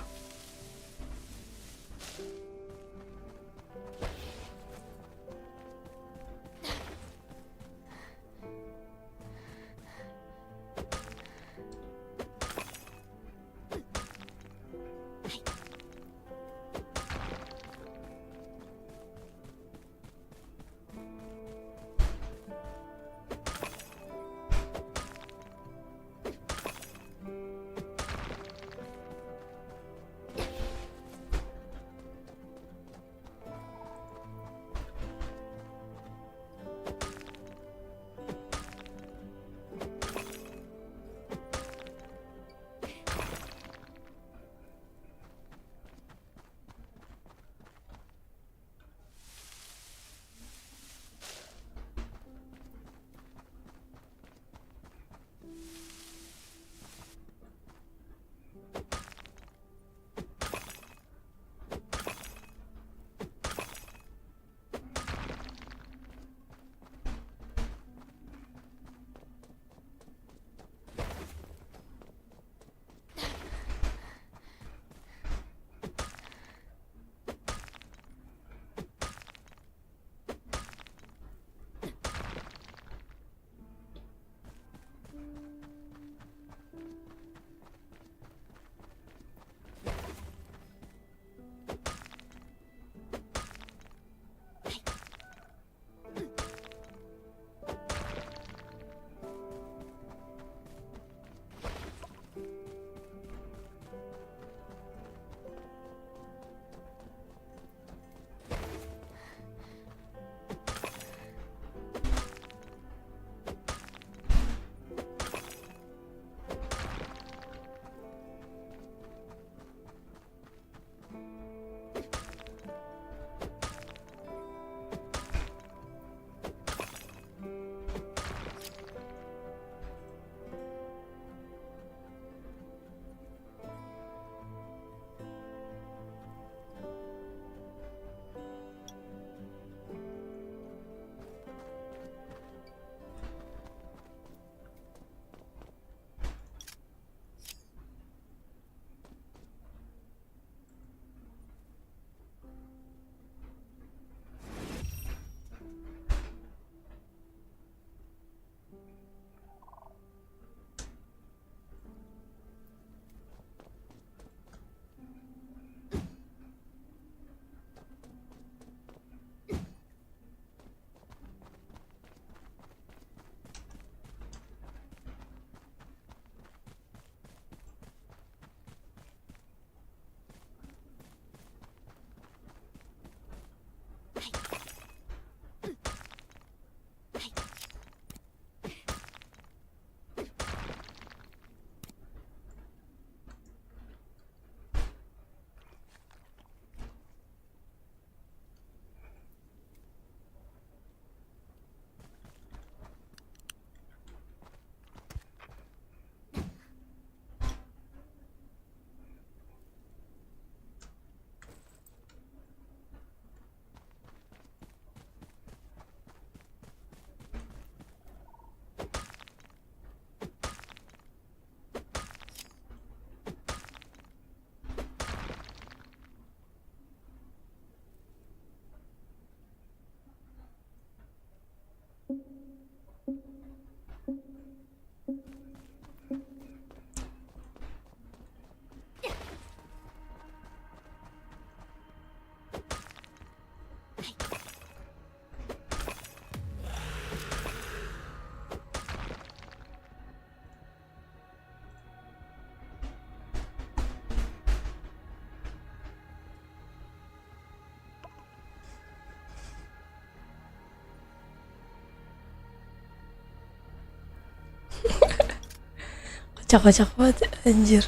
Kocak-kocak banget anjir.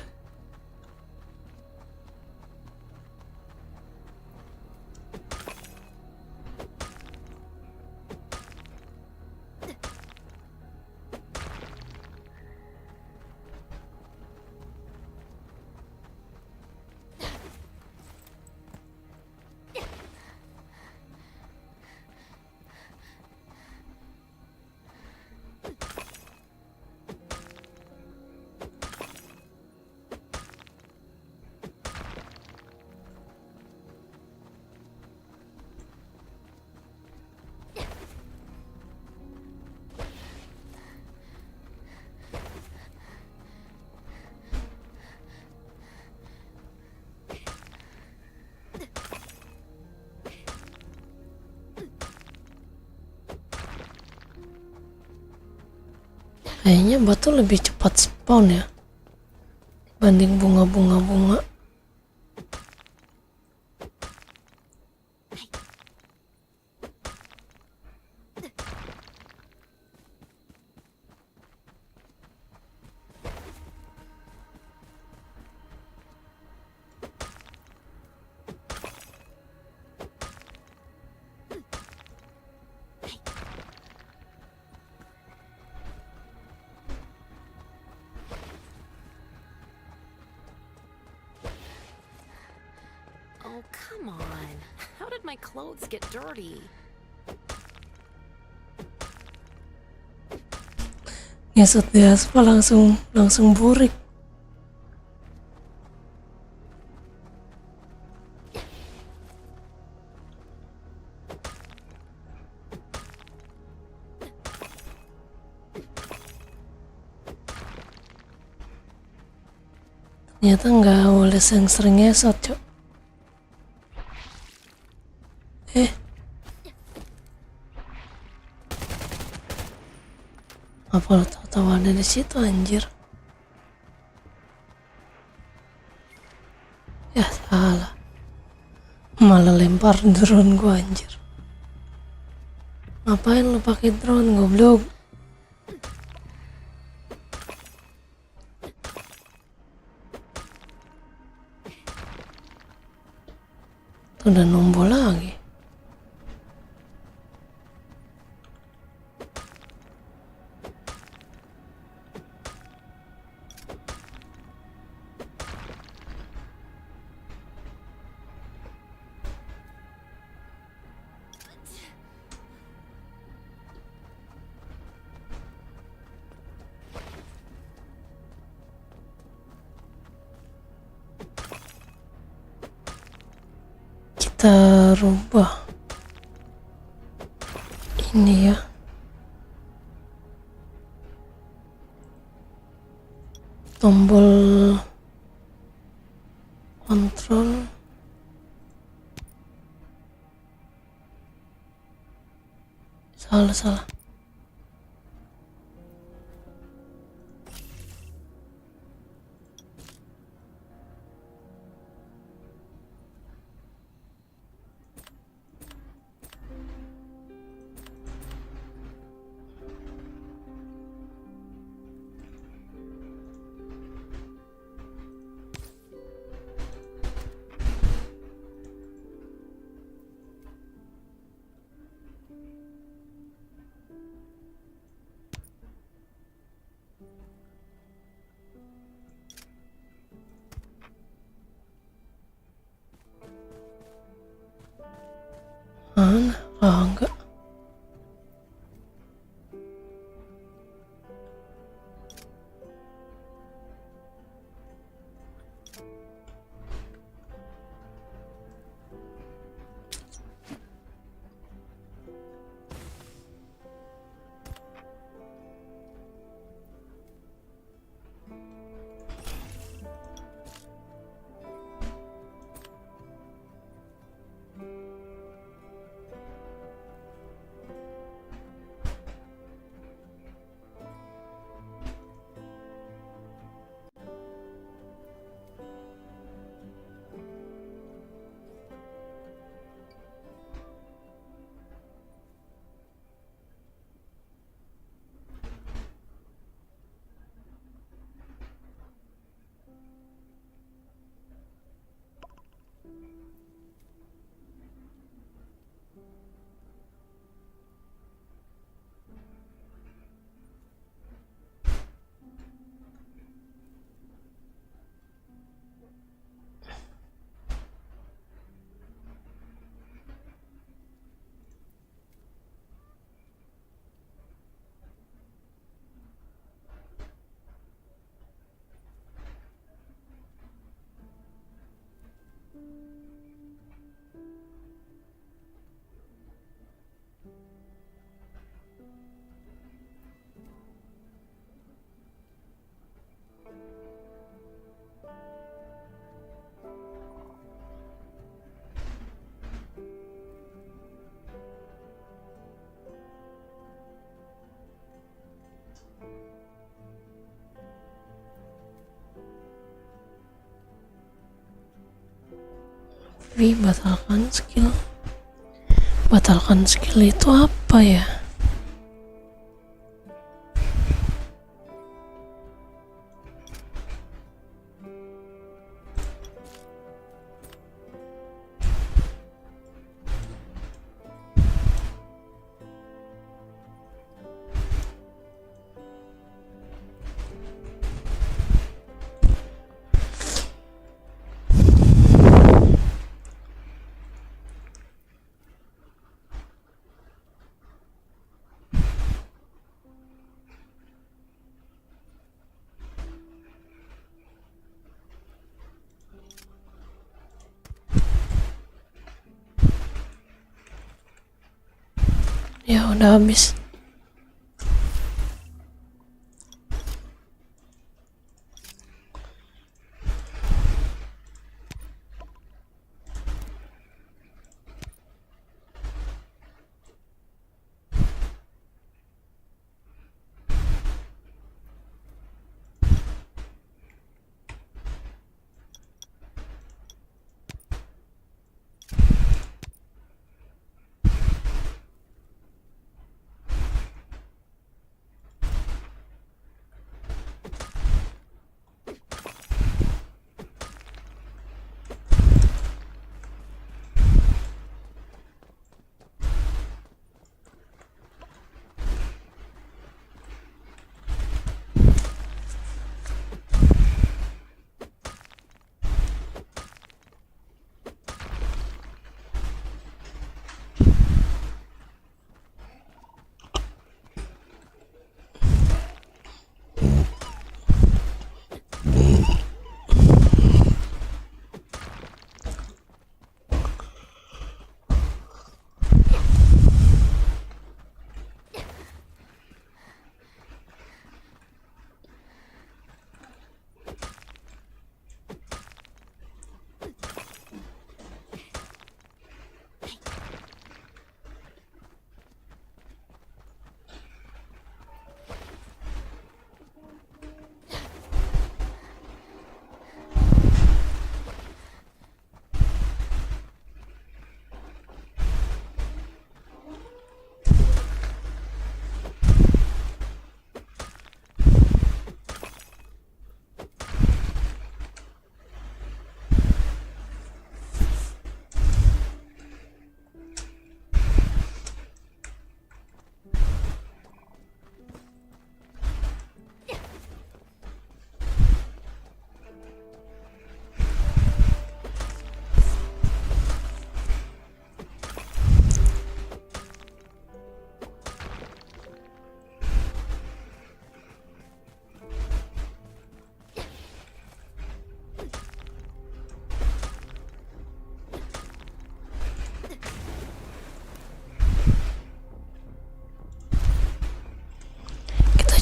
Kayaknya batu lebih cepat spawn ya dibanding bunga-bunga. Oh, come on. How did my clothes get dirty? Ngesot di aspal langsung burik. Ternyata nggak boleh sering ngesot, Cok. Apa lo tahu ada di situ anjir? Ya salah. Malah lempar drone gua anjir. Ngapain lo pakai drone goblok? Tuh udah nombol lagi. Kita rubah ini ya, tombol kontrol salah. Mana? Ah, enggak. Wih, batalkan skill. Batalkan skill itu apa ya? Ya udah habis.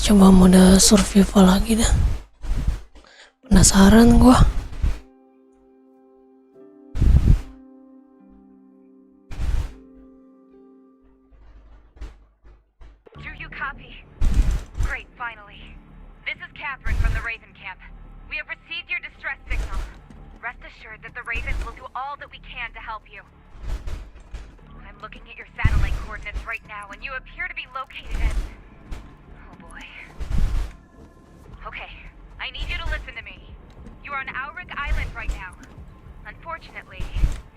Coba mode survival lagi dah. Penasaran gua. Do you copy? Great, finally. This is Catherine from the Raven Camp. We have received your distress signal. Rest assured that the Ravens will do all that we can to help you. I'm looking at your satellite coordinates right now, and you appear to be located at... Okay, I need you to listen to me. You are on Auric Island right now. Unfortunately,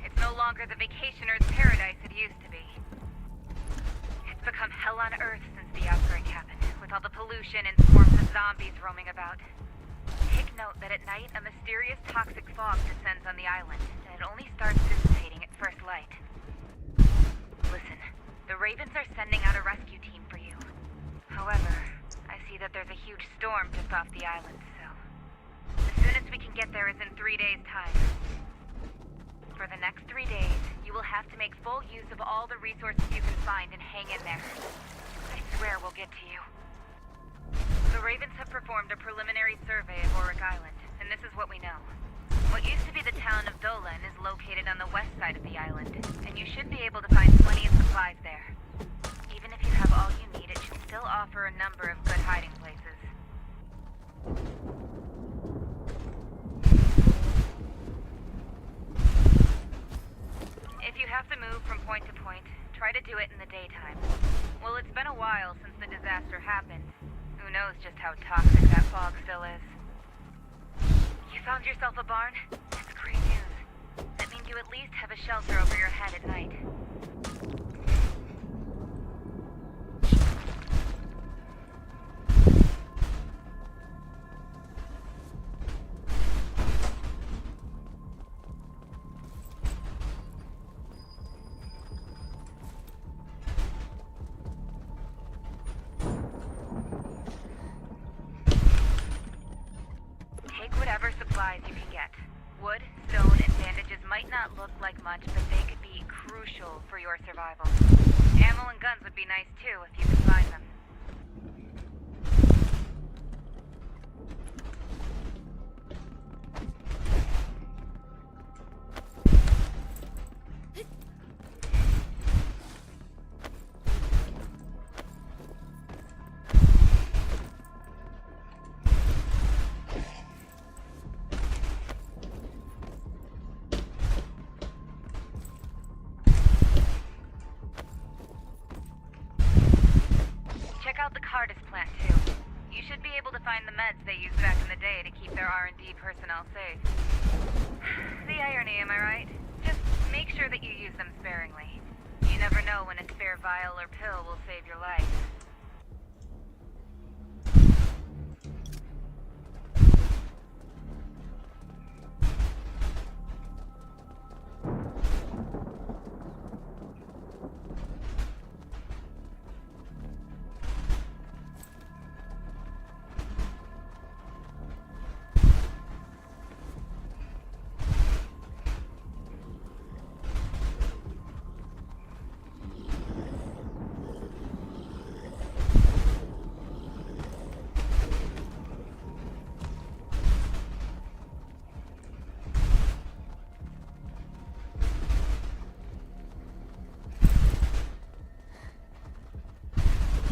it's no longer the vacationer's paradise it used to be. It's become hell on Earth since the outbreak happened, with all the pollution and swarms of zombies roaming about. Take note that at night, a mysterious toxic fog descends on the island, and it only starts dissipating at first light. Listen, the Ravens are sending out a rescue team for you. However, I see that there's a huge storm just off the island, so... The soonest we can get there is in 3 days' time. For the next 3 days, you will have to make full use of all the resources you can find and hang in there. I swear we'll get to you. The Ravens have performed a preliminary survey of Auric Island, and this is what we know. What used to be the town of Dolan is located on the west side of the island, and you should be able to find plenty of supplies there. Even if you have all you need, it should still offer a number of good hiding places. move from point to point, try to do it in the daytime. Well, it's been a while since the disaster happened. Who knows just how toxic that fog still is. You found yourself a barn? That's great news. That means you at least have a shelter over your head at night. Whatever supplies you can get. Wood, stone, and bandages might not look like much, but they could be crucial for your survival. Ammo and guns would be nice too if you could find them. Check out the Cardis plant, too. You should be able to find the meds they used back in the day to keep their R&D personnel safe. The irony, am I right? Just make sure that you use them sparingly. You never know when a spare vial or pill will save your life.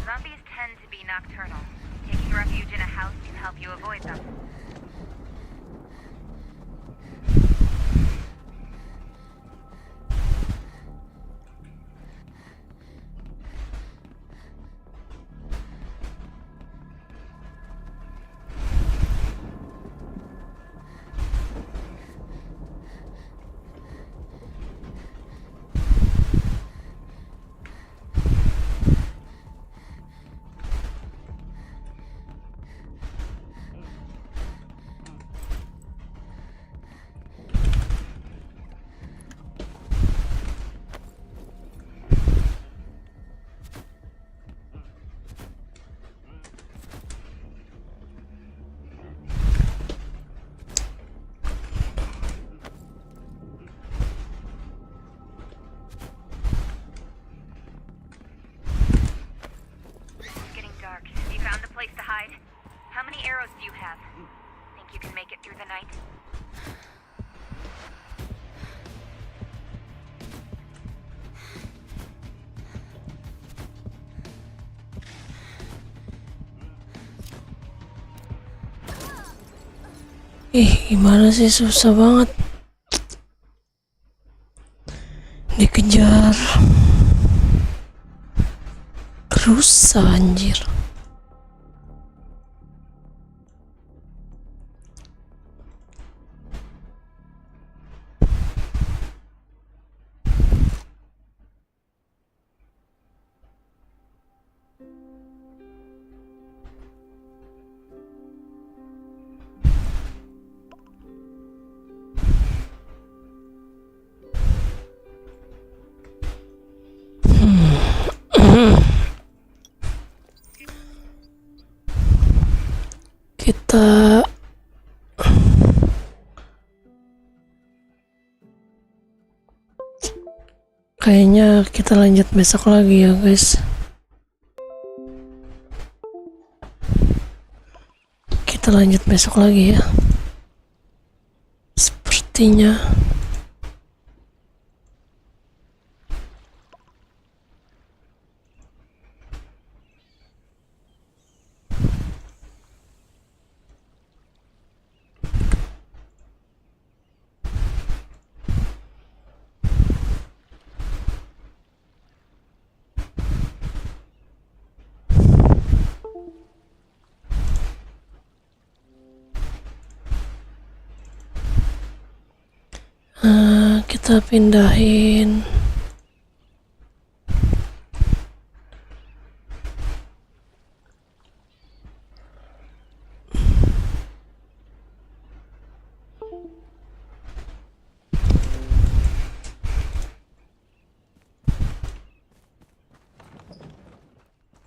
Zombies tend to be nocturnal. Taking refuge in a house can help you avoid them. You found a place to hide? How many arrows do you have? Think you can make it through the night? Gimana sih, susah banget dikejar rusa anjir. Kita kayaknya kita lanjut besok lagi ya guys. Kita lanjut besok lagi ya. Sepertinya kita pindahin.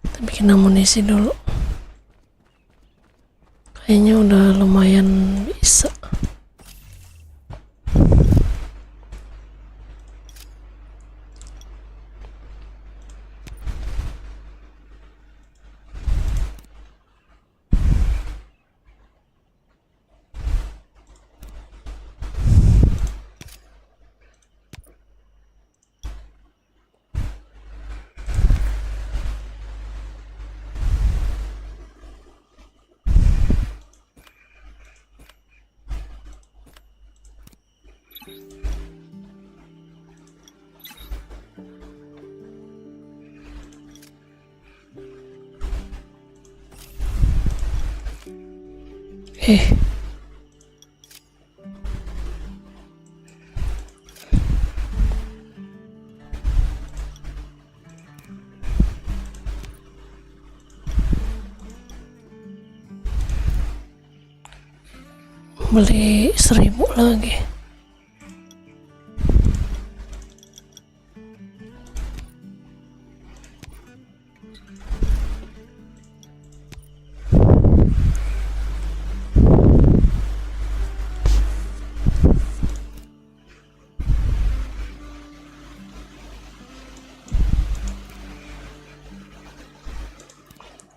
Kita bikin amunisi dulu. Kayaknya udah lumayan bisa. Beli 1000 lagi.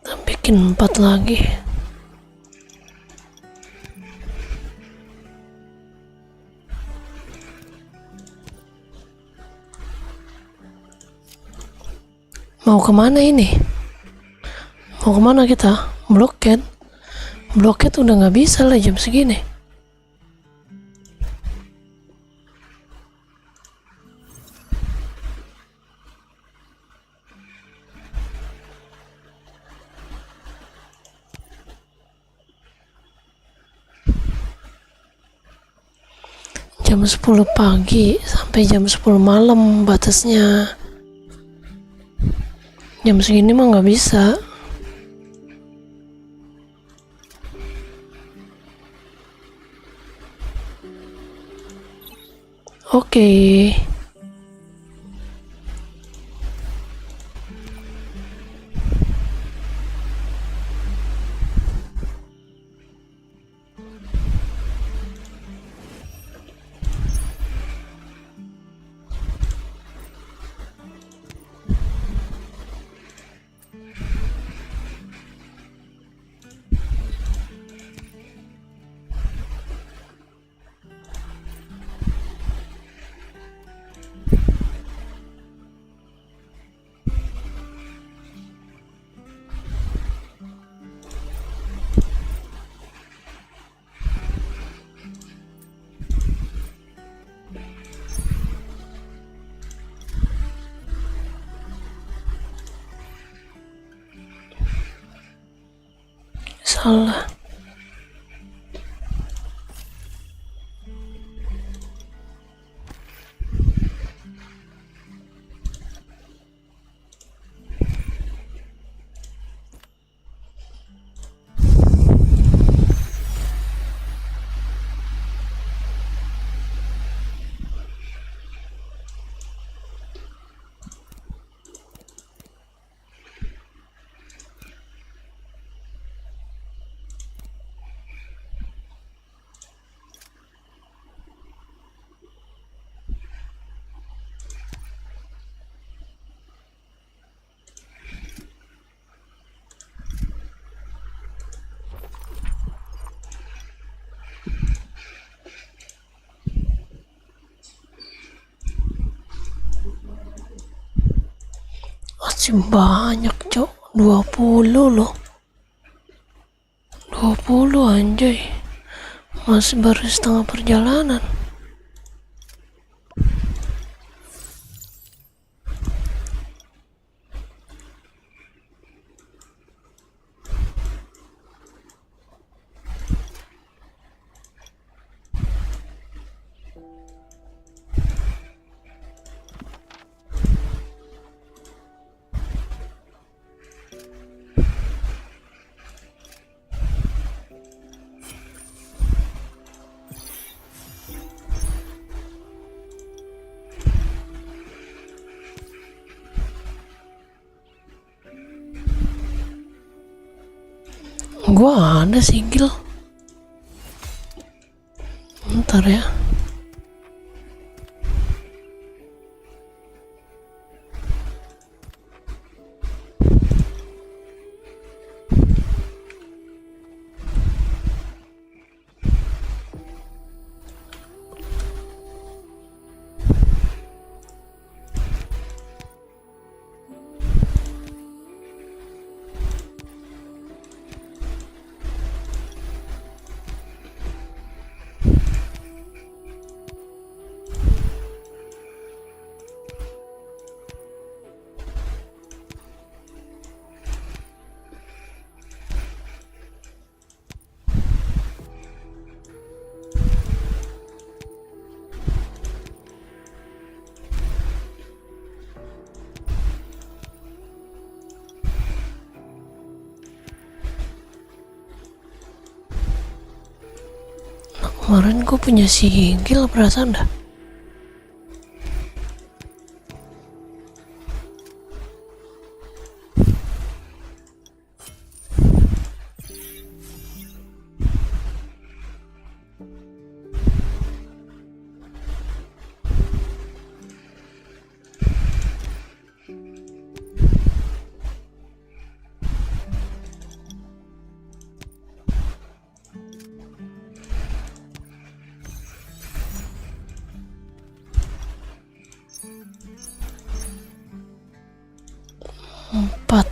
Kita bikin 4 lagi. Mau kemana ini? Mau kemana kita? Bloket? Bloket udah nggak bisa lah jam segini. Jam 10 pagi sampai jam 10 malam batasnya. Jam segini mah nggak bisa. Oke. Salah. Masih banyak, Cok. 20 loh. 20 anjay. Masih baru setengah perjalanan. Gua ada single. Bentar ya. Kemarin gue punya single perasaan dah. Empat.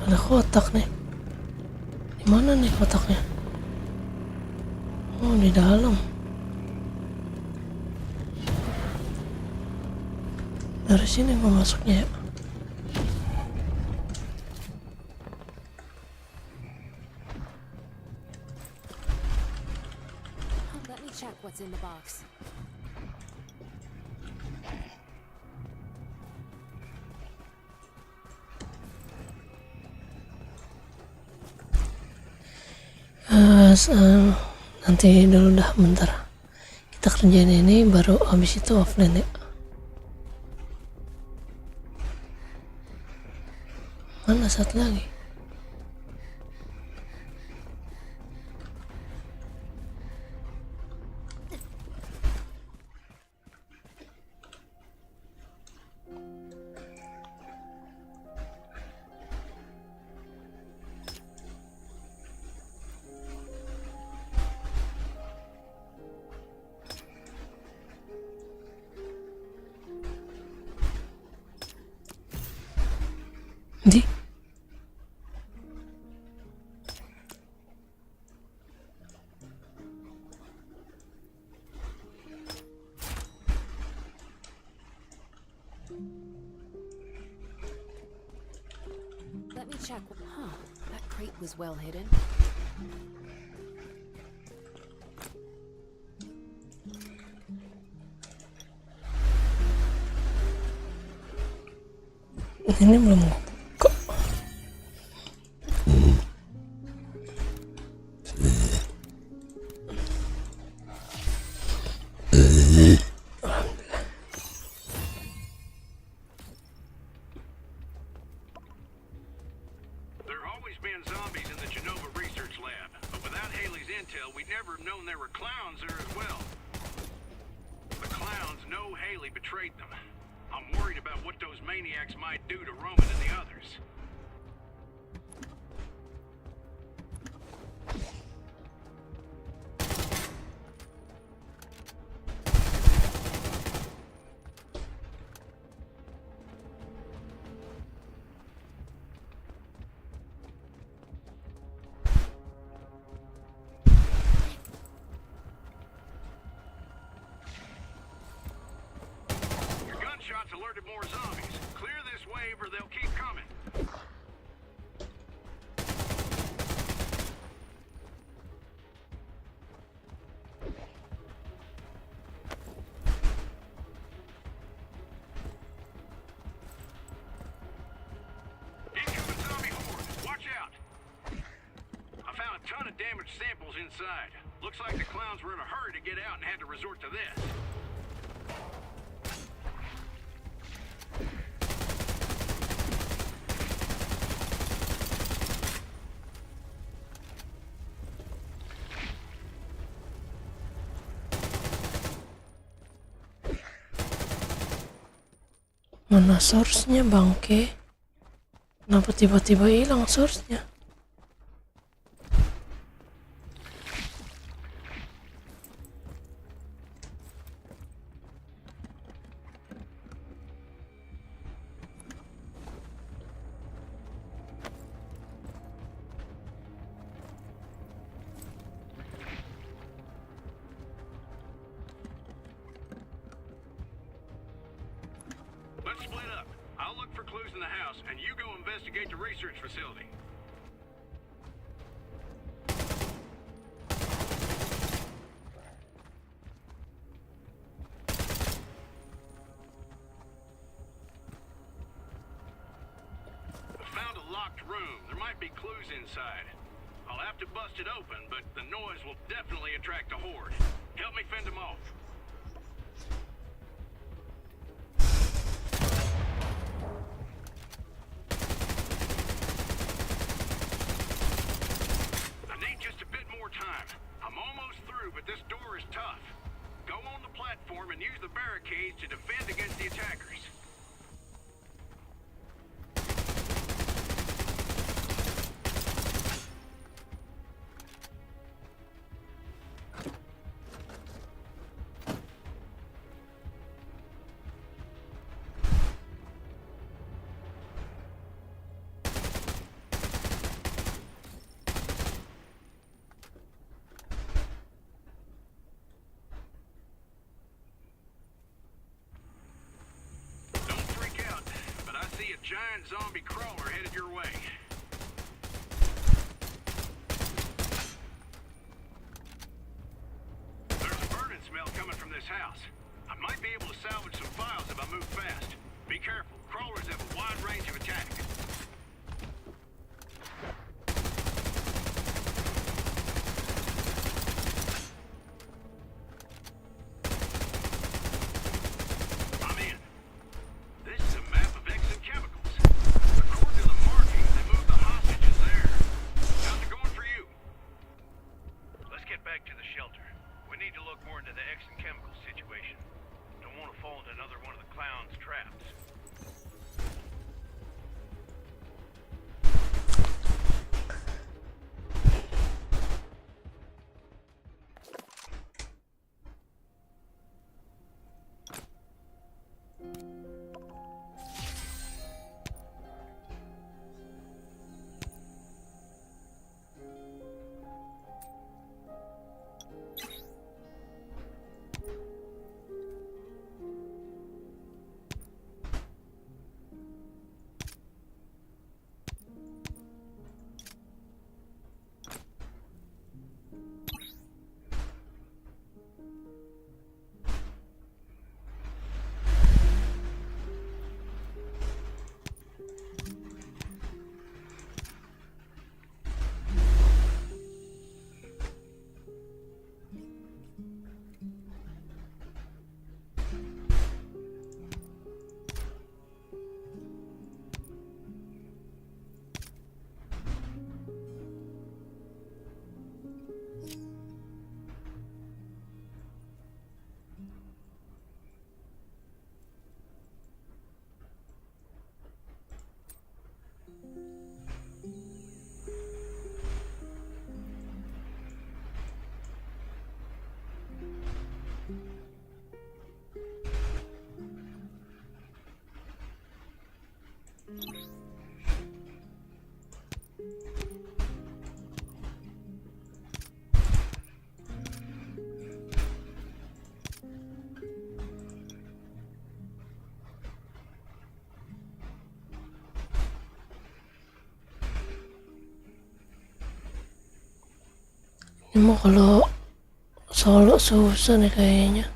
Ada kotak nih. Di mana nih kotaknya? Oh, di dalam. Dari sini mau masuknya ya. Let me check what's in the box. Nanti dulu dah, bentar. Kita kerjain ini baru habis itu offline ya. Mana satu lagi? Di? Let me check. Huh, that crate was well hidden. Ini belum buka. been zombies in the Genova research lab, but without Haley's intel, we'd never have known there were clowns there as well. The clowns know Haley betrayed them. I'm worried about what those maniacs might do to Roman and the others. Your gunshots alerted more zombies. Clear this wave or they'll keep coming. Incoming zombie horde. Watch out. I found a ton of damaged samples inside. Looks like the clowns were in a hurry to get out and had to resort to this. Mana source-nya bangke? Kenapa tiba-tiba hilang source-nya? Let's split up. I'll look for clues in the house, and you go investigate the research facility. I found a locked room. There might be clues inside. I'll have to bust it open, but the noise will definitely attract a horde. Help me fend them off. I need just a bit more time. I'm almost through, but this door is tough. Go on the platform and use the barricades to defend against the attackers. Don't freak out, but I see a giant zombie crawler headed your way. There's a burning smell coming from this house. I might be able to salvage some files if I move fast. Be careful, crawlers have a wide range of attack. I'm in. This is a map of Exxon Chemicals. According to the markings, they moved the hostages there. How's it going for you? Let's get back to the shelter. We need to look more into the Exxon Chemicals situation. Don't want to fall into another one of the Ini mau kalau Solo susah nih kayaknya.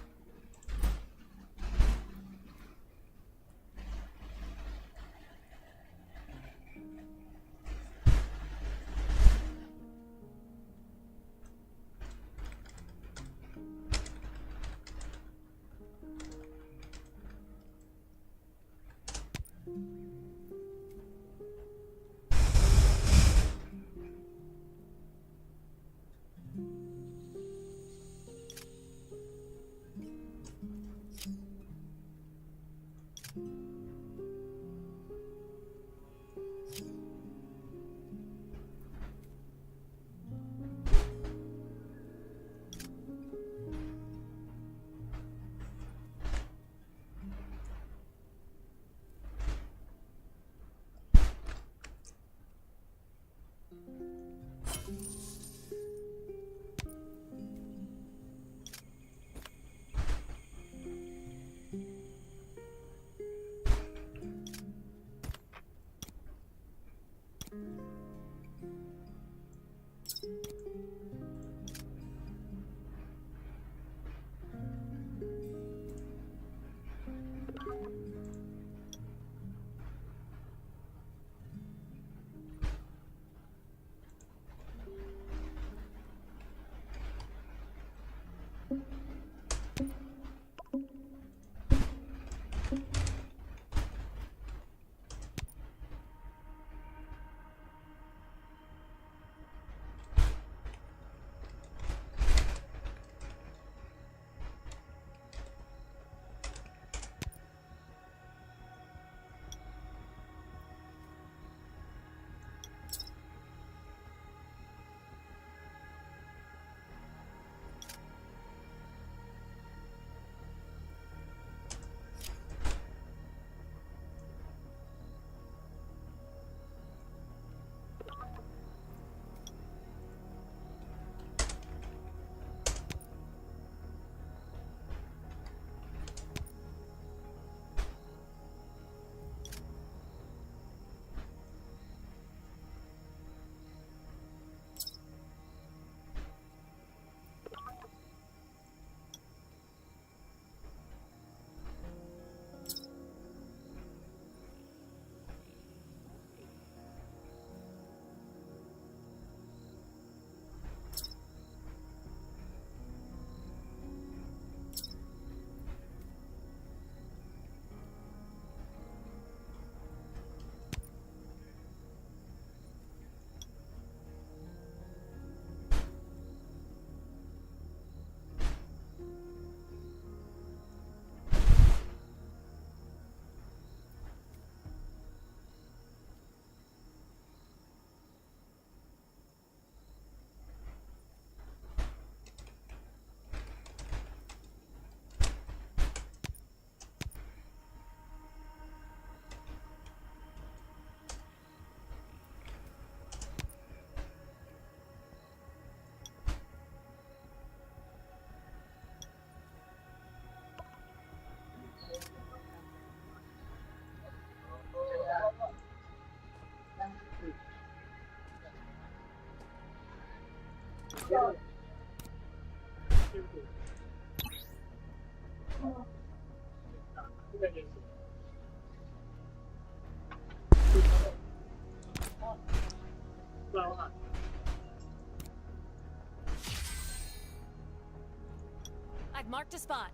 I've marked a spot.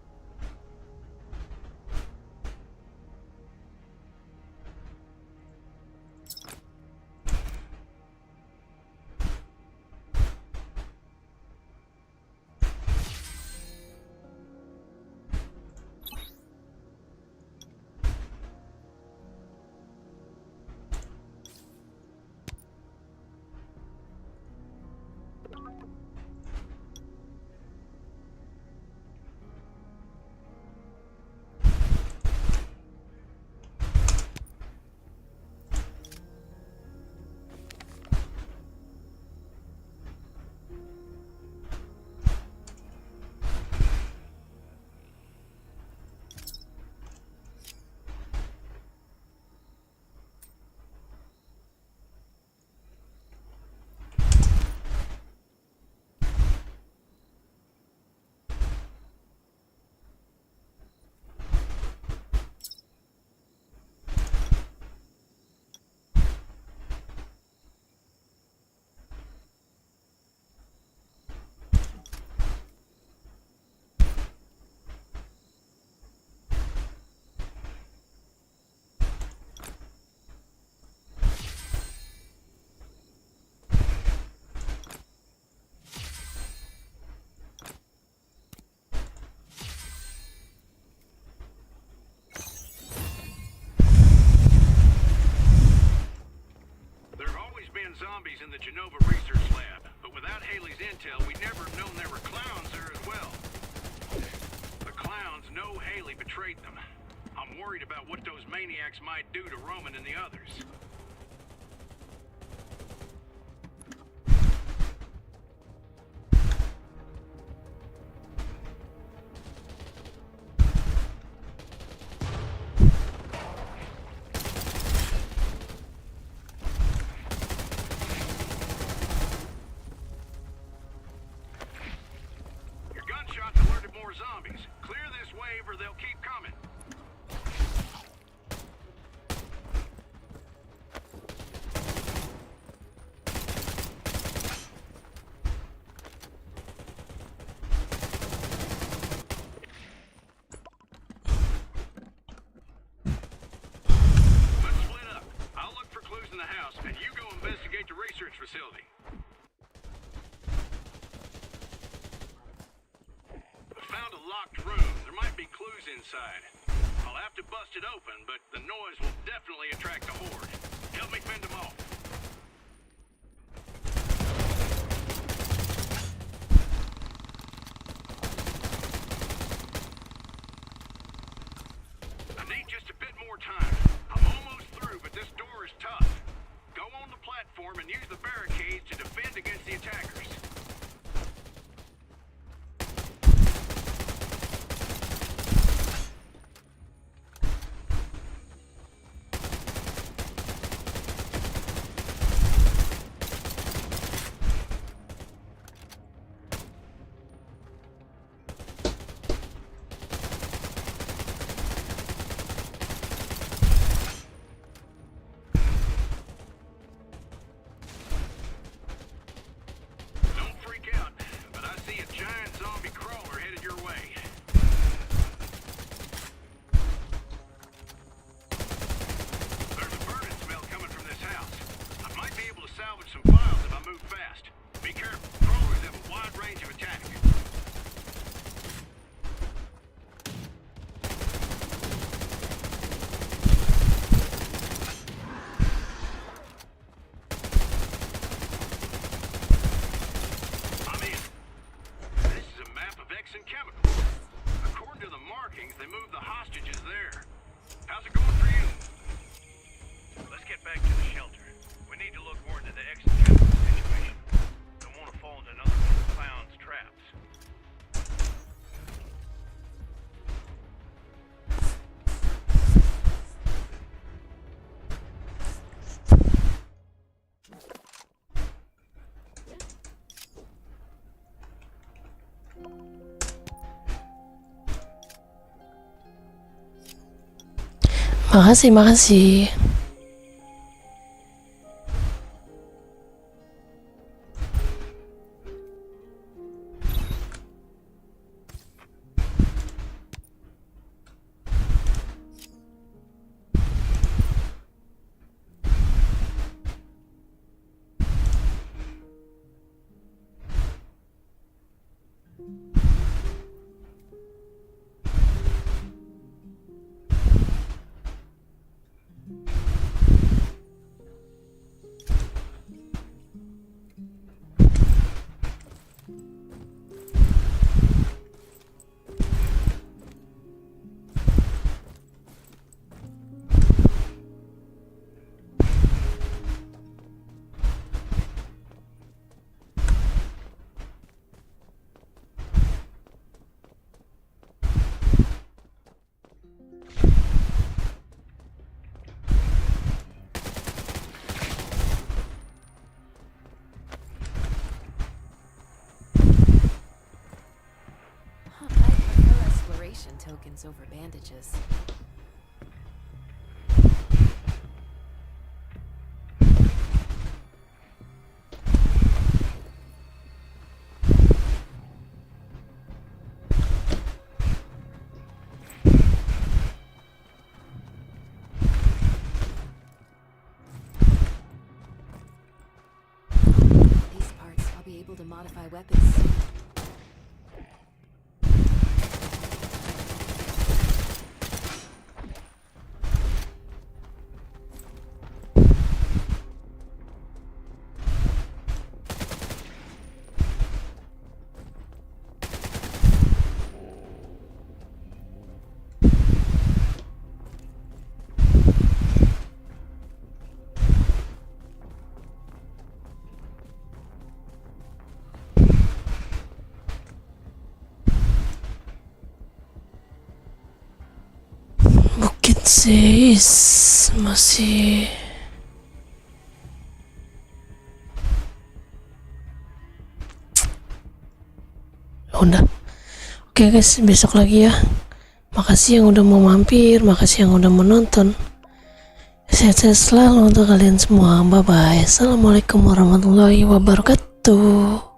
what those maniacs might do to Roman and the others. Your gunshots alerted more zombies. Clear this wave or they'll keep coming. Let's split up. I'll look for clues in the house, and you go investigate the research facility. I found a locked room. There might be clues inside. I'll have to bust it open, but the noise will definitely attract the horde. Help me fend them off. I need just a bit more time. I'm almost through, but this door is tough. Go on the platform and use the barricades to defend against the attackers. Don't freak out, but I see a giant zombie crawler headed your way. There's a burning smell coming from this house. I might be able to salvage some files if I move fast. Be careful. Crawlers have a wide range of attack. I'm in. This is a map of Exxon Chemicals. According to the markings, they moved the hostages there. How's it going for you? Let's get back to the shelter. We need to look more into the Exxon Chemicals situation. Don't want to fall into another one of the clown's traps. Makasih. Huh, I prefer exploration tokens over bandages. These parts, I'll be able to modify weapons soon. masih udah. Oke guys, besok lagi ya. Makasih yang udah mau mampir, makasih yang udah menonton. Sehat-sehat selalu untuk kalian semua. Bye bye. Assalamualaikum warahmatullahi wabarakatuh.